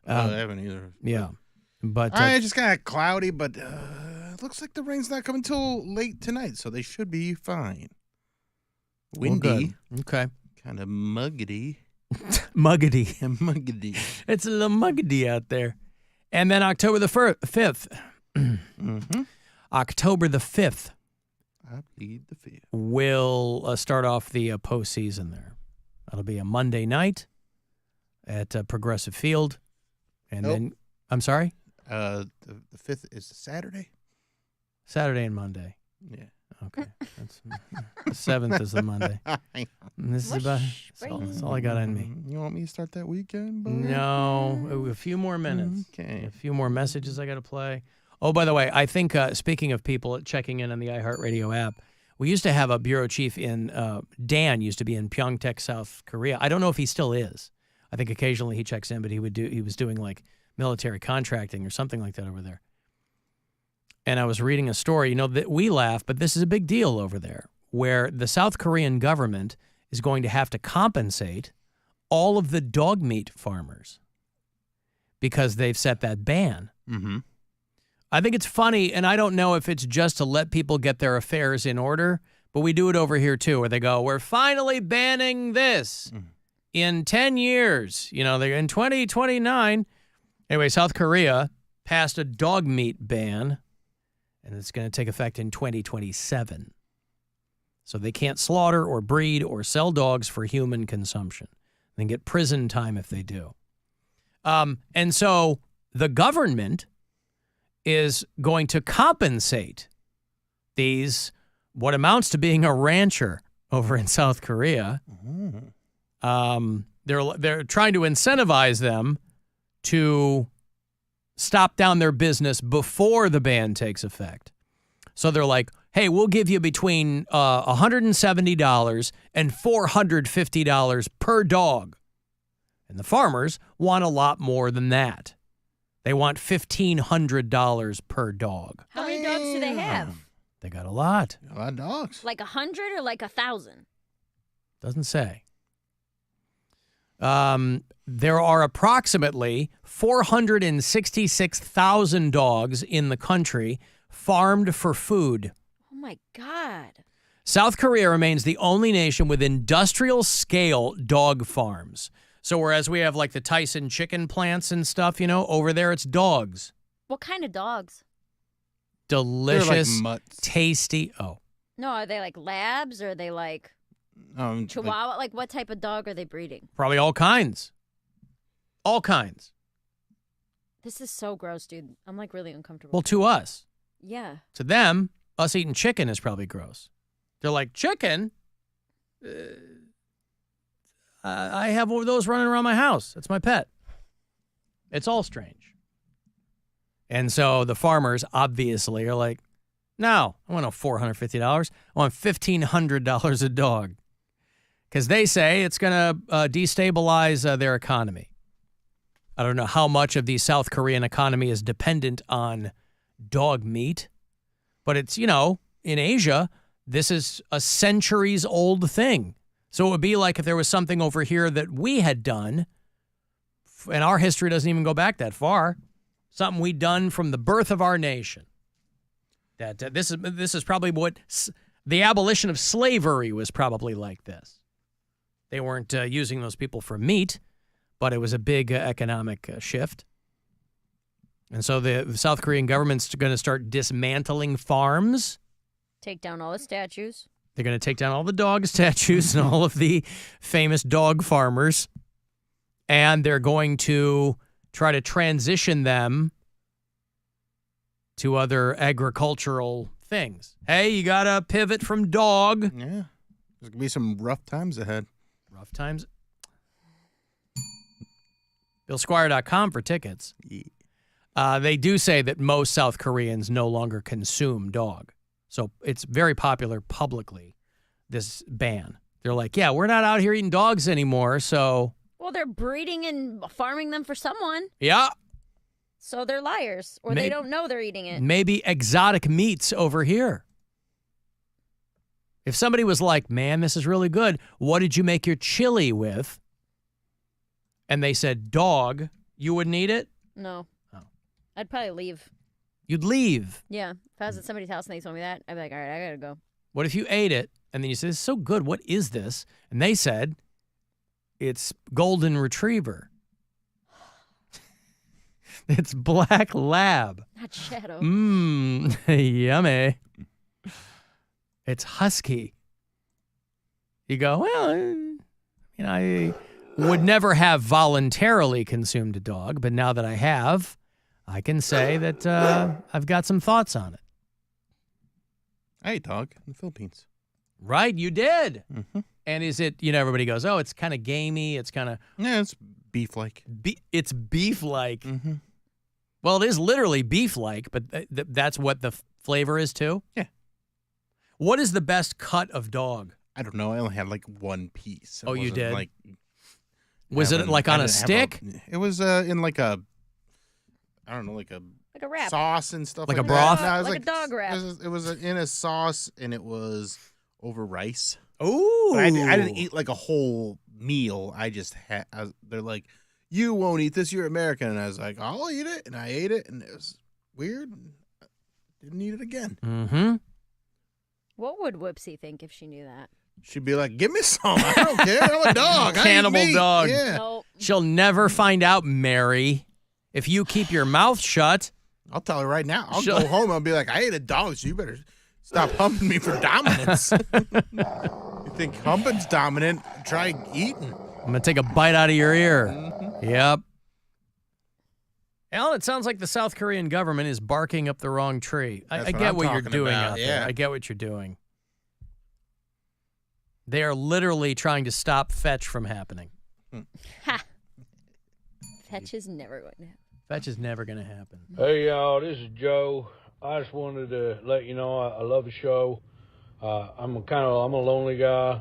I haven't either. Yeah. But it's just kind of cloudy, but it looks like the rain's not coming till late tonight, so they should be fine. Windy. Well, okay. Kind of muggety. Muggety. Muggety. It's a little muggety out there. And then October the 5th. Mm-hmm. October the 5th. I plead the 5th. We'll start off the postseason there. That'll be a Monday night at Progressive Field. And then, I'm sorry? The 5th is Saturday? Saturday and Monday. Yeah. Okay. The 7th is the Monday. This is about that's all I got on me. You want me to start that weekend? Buddy? No, a few more minutes. Okay. A few more messages I got to play. Oh, by the way, I think speaking of people checking in on the iHeartRadio app, we used to have a bureau chief in Dan used to be in Pyeongtaek, South Korea. I don't know if he still is. I think occasionally he checks in, but he was doing like military contracting or something like that over there. And I was reading a story, that we laugh, but this is a big deal over there, where the South Korean government is going to have to compensate all of the dog meat farmers because they've set that ban. Mm-hmm. I think it's funny, and I don't know if it's just to let people get their affairs in order, but we do it over here too, where they go, we're finally banning this in 10 years. They're in 2029. Anyway, South Korea passed a dog meat ban, and it's going to take effect in 2027. So they can't slaughter or breed or sell dogs for human consumption. They get prison time if they do. And so the government is going to compensate these, what amounts to being a rancher over in South Korea. They're trying to incentivize them to stop down their business before the ban takes effect. So they're like, hey, we'll give you between $170 and $450 per dog. And the farmers want a lot more than that. They want $1,500 per dog. How many dogs do they have? They got a lot. A lot of dogs. Like 100 or like 1,000? Doesn't say. There are approximately 466,000 dogs in the country farmed for food. Oh, my God. South Korea remains the only nation with industrial-scale dog farms. So whereas we have like the Tyson chicken plants and stuff, over there it's dogs. What kind of dogs? Delicious, like tasty. Oh. No, are they like labs or are they like Chihuahua? Like what type of dog are they breeding? Probably all kinds. All kinds. This is so gross, dude. I'm like really uncomfortable. Well, to us. Yeah. To them, us eating chicken is probably gross. They're like, chicken? I have one of those running around my house. It's my pet. It's all strange. And so the farmers obviously are like, no, I want no $450. I want $1,500 a dog. Because they say it's going to destabilize their economy. I don't know how much of the South Korean economy is dependent on dog meat. But it's, in Asia, this is a centuries-old thing. So it would be like if there was something over here that we had done And our history doesn't even go back that far. Something we done from the birth of our nation. That this is probably what the abolition of slavery was probably like this. They weren't using those people for meat, but it was a big economic shift. And so the South Korean government's going to start dismantling farms. Take down all the statues. They're going to take down all the dog statues and all of the famous dog farmers. And they're going to try to transition them to other agricultural things. Hey, you got to pivot from dog. Yeah. There's going to be some rough times ahead. Rough times. BillSquire.com for tickets. Yeah. They do say that most South Koreans no longer consume dog. So it's very popular publicly, this ban. They're like, yeah, we're not out here eating dogs anymore, so... Well, they're breeding and farming them for someone. Yeah. So they're liars, or they don't know they're eating it. Maybe exotic meats over here. If somebody was like, man, this is really good, what did you make your chili with? And they said dog, you wouldn't eat it? No. Oh. I'd probably leave. You'd leave. Yeah. If I was at somebody's house and they told me that, I'd be like, all right, I got to go. What if you ate it and then you said, it's so good, what is this? And they said, it's golden retriever. It's black lab. Not shadow. Yummy. It's husky. You go, well, I would never have voluntarily consumed a dog, but now that I have, I can say that I've got some thoughts on it. I ate dog in the Philippines. Right, you did. Mm-hmm. And is it, everybody goes, oh, it's kind of gamey. It's kind of... Yeah, it's beef-like. It's beef-like. Mm-hmm. Well, it is literally beef-like, but that's what the flavor is too? Yeah. What is the best cut of dog? I don't know. I only had like one piece. Oh, you did? Was it like on a stick? It was in like a, I don't know, like a wrap. sauce and stuff like like a broth? No, it was like a dog wrap. It was in a sauce, and it was over rice. Ooh. But I didn't eat like a whole meal. I just had, they're like, you won't eat this, you're American. And I was like, I'll eat it. And I ate it, and it was weird. Didn't eat it again. Mm-hmm. What would Whoopsie think if she knew that? She'd be like, give me some. I don't care. I'm a dog. Cannibal I eat meat. dog. Yeah. Nope. She'll never find out, Mary. If you keep your mouth shut. I'll tell her right now. I'll go home. I'll be like, I ate a dog, so you better stop humping me for dominance. You think humping's dominant? Try eating. I'm going to take a bite out of your ear. Mm-hmm. Yep. Alan, it sounds like the South Korean government is barking up the wrong tree. I get what you're doing out there. I get what you're doing. They are literally trying to stop fetch from happening. Ha! Fetch is never going to happen. Fetch is never going to happen. Hey, y'all, this is Joe. I just wanted to let you know I love the show. I'm a lonely guy,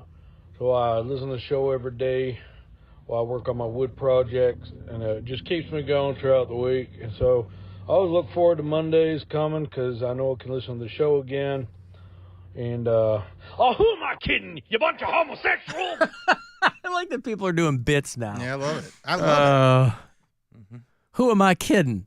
so I listen to the show every day while I work on my wood projects, and it just keeps me going throughout the week. And so I always look forward to Mondays coming because I know I can listen to the show again. And, oh, who am I kidding? You bunch of homosexuals! I like that people are doing bits now. Yeah, I love it. I love it. Mm-hmm. Who am I kidding?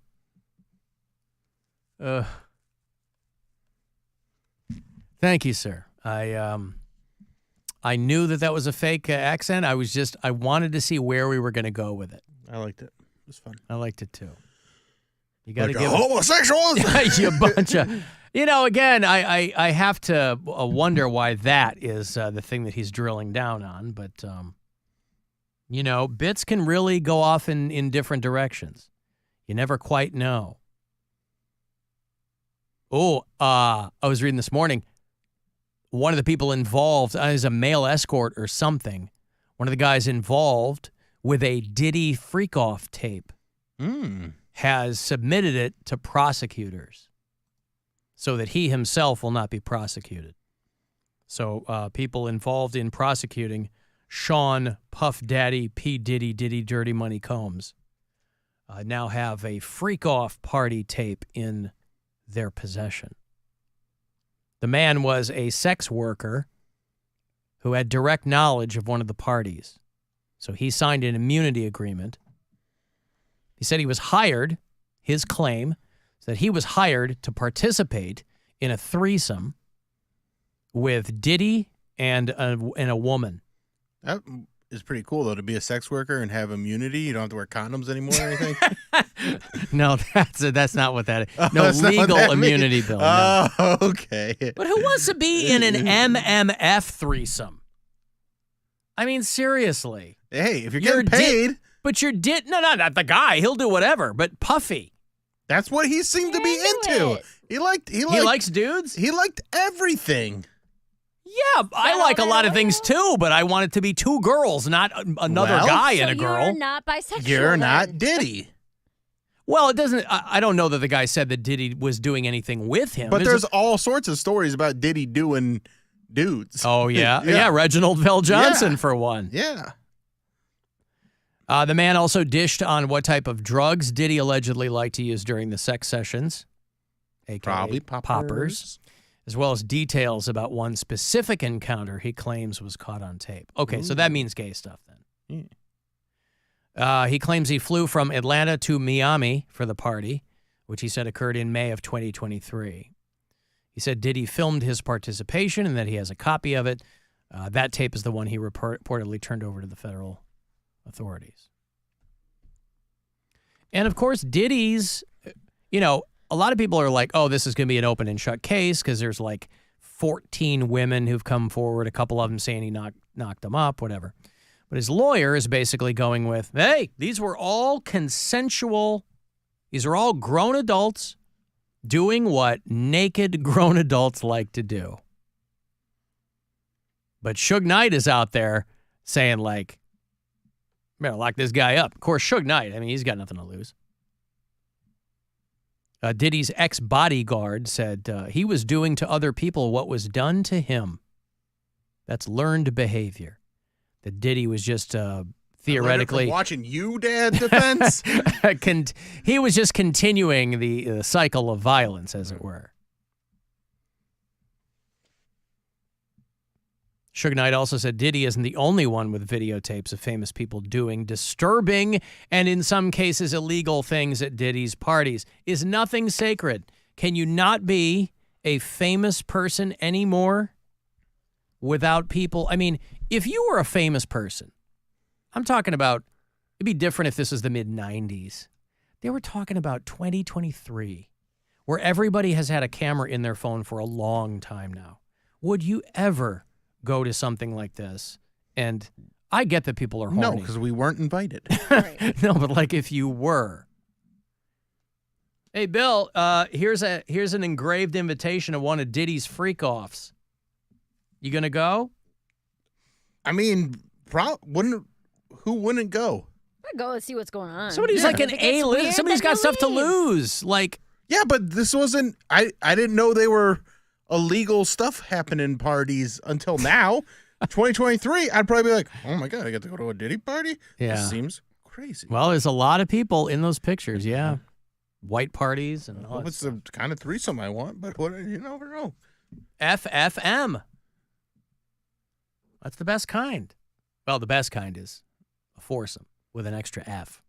Thank you, sir. I knew that was a fake accent. I wanted to see where we were going to go with it. I liked it. It was fun. I liked it too. You got to give homosexuals. You bunch of. Again, I have to wonder why that is the thing that he's drilling down on. But bits can really go off in different directions. You never quite know. Oh, I was reading this morning. One of the people involved is a male escort or something. One of the guys involved with a Diddy freak-off tape has submitted it to prosecutors so that he himself will not be prosecuted. So people involved in prosecuting Sean Puff Daddy P. Diddy Dirty Money Combs now have a freak-off party tape in their possession. The man was a sex worker who had direct knowledge of one of the parties. So he signed an immunity agreement He said he was hired, his claim is that he was hired to participate in a threesome with Diddy and a woman. That is pretty cool, though, to be a sex worker and have immunity. You don't have to wear condoms anymore or anything. No, that's not what that is. Oh, No, that's not what legal that immunity, means. Bill. No. Oh, okay. But who wants to be in an MMF threesome? I mean, seriously. Hey, if you're getting paid. But no, not the guy. He'll do whatever. But Puffy. That's what he seemed to be into. He likes dudes? He liked everything. Yeah, I like a lot of things too, but I want it to be two girls, not another guy and a girl. You're not bisexual. You're then. not Diddy. Well, it doesn't. I don't know that the guy said that Diddy was doing anything with him. But there's all sorts of stories about Diddy doing dudes. Oh, yeah. Yeah, Reginald Vell Johnson, Yeah. for one. Yeah. The man also dished on what type of drugs Diddy allegedly liked to use during the sex sessions, a.k.a. Probably poppers, as well as details about one specific encounter he claims was caught on tape. Okay, so that means gay stuff then. He claims he flew from Atlanta to Miami for the party, which he said occurred in May of 2023. He said Diddy filmed his participation and that he has a copy of it. That tape is the one he reportedly turned over to the federal authorities. And of course, Diddy's, a lot of people are like, oh, this is going to be an open and shut case because there's like 14 women who've come forward, a couple of them saying he knocked them up, whatever. But his lawyer is basically going with, hey, these were all consensual. These are all grown adults doing what naked grown adults like to do. But Suge Knight is out there saying like, better lock this guy up. Of course, Suge Knight, he's got nothing to lose. Diddy's ex-bodyguard said he was doing to other people what was done to him. That's learned behavior. That Diddy was just theoretically watching you, Dad, defense. He was just continuing the cycle of violence, as it were. Suge Knight also said Diddy isn't the only one with videotapes of famous people doing disturbing and in some cases illegal things at Diddy's parties. Is nothing sacred? Can you not be a famous person anymore without people? If you were a famous person, I'm talking about, it'd be different if this was the mid-90s. They were talking about 2023, where everybody has had a camera in their phone for a long time now. Would you ever go to something like this? And I get that people are horny. No, because we weren't invited. No, but like if you were. Hey, Bill, here's an engraved invitation to one of Diddy's freak-offs. You going to go? Who wouldn't go? I'd go and see what's going on. Somebody's like an A-list. Somebody's got stuff to lose. Like, yeah, but this wasn't. I didn't know they were illegal stuff happening parties until now. 2023, I'd probably be like, oh my God, I get to go to a Diddy party? Yeah. This seems crazy. Well, there's a lot of people in those pictures, yeah. White parties and all that It's the kind of threesome I want, but you never know. FFM. That's the best kind. Well, the best kind is a foursome with an extra F.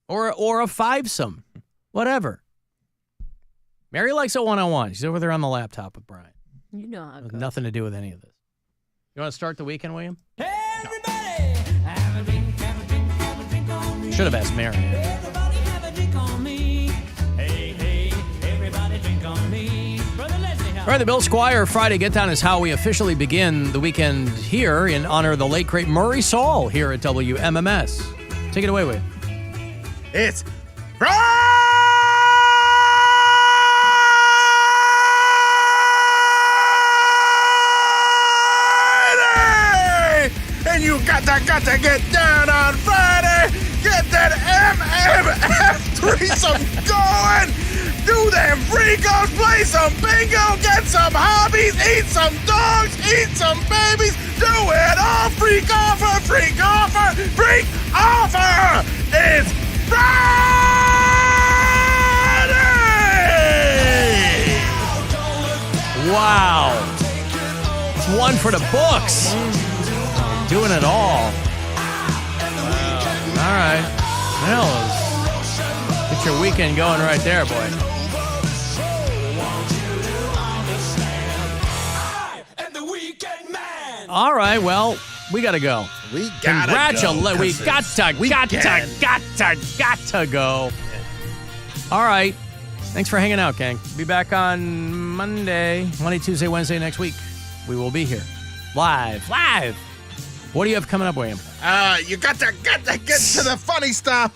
Or a fivesome. Whatever. Mary likes a one-on-one. She's over there on the laptop with Brian. You know how it With goes. nothing to do with any of this. You want to start the weekend, William? Should have asked Mary. All right, the Bill Squire Friday Get Down is how we officially begin the weekend here in honor of the late, great Murray Saul here at WMMS. Take it away, William. It's Friday! And you gotta get down on Friday! Get that MMF threesome going! Do them freakos, play some bingo, get some hobbies, eat some dogs, eat some babies, do it all! Freak offer, freak offer, freak offer! It's Friday! Wow. It's one for the books. Doing it all. Wow. All right. Well, your weekend going right there, boy. All right, well, we got to go. We got to go. All right. Thanks for hanging out, gang. Be back on Monday, Tuesday, Wednesday next week. We will be here. Live. What do you have coming up, William? You got to get to the funny stop.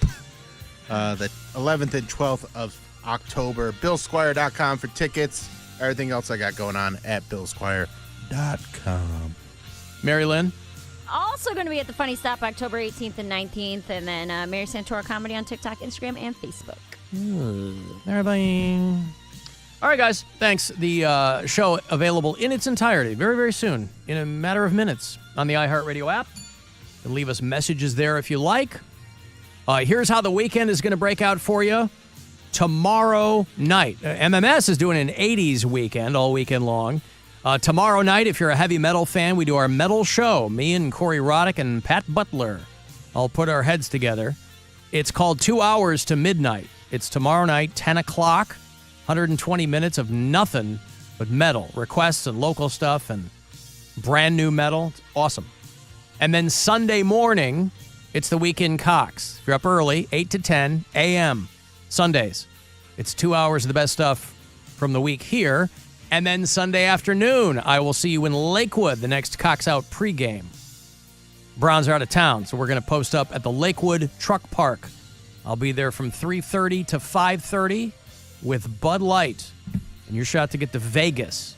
The 11th and 12th of October. BillSquire.com for tickets. Everything else I got going on at BillSquire.com. Mary Lynn? Also going to be at the Funny Stop October 18th and 19th. And then Mary Santora Comedy on TikTok, Instagram, and Facebook. Everybody. All right, guys. Thanks. The show available in its entirety very, very soon, in a matter of minutes, on the iHeartRadio app. You can leave us messages there if you like. Here's how the weekend is going to break out for you. Tomorrow night. MMS is doing an 80s weekend all weekend long. Tomorrow night, if you're a heavy metal fan, we do our metal show. Me and Corey Roddick and Pat Butler all put our heads together. It's called 2 Hours to Midnight. It's tomorrow night, 10 o'clock, 120 minutes of nothing but metal, requests and local stuff and brand new metal. It's awesome. And then Sunday morning, it's the Weekend Cox. If you're up early, 8 to 10 a.m. Sundays. It's 2 hours of the best stuff from the week here. And then Sunday afternoon, I will see you in Lakewood, the next Cox Out pregame. Browns are out of town, so we're going to post up at the Lakewood Truck Park. I'll be there from 3:30 to 5:30 with Bud Light, and your shot to get to Vegas.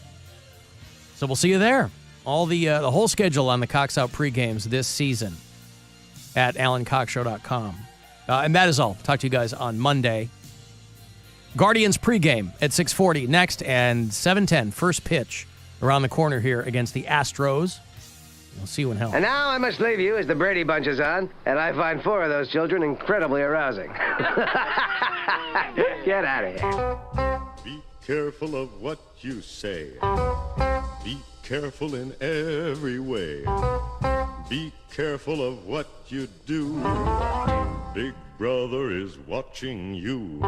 So we'll see you there. All the whole schedule on the Cox Out pregames this season at AlanCoxShow.com. And that is all. Talk to you guys on Monday. Guardians pregame at 6:40 next, and 7:10 first pitch around the corner here against the Astros. We'll see you in hell. And now I must leave you as the Brady Bunch is on, and I find 4 of those children incredibly arousing. Get out of here. Be careful of what you say. Be careful in every way. Be careful of what you do. Big Brother is watching you.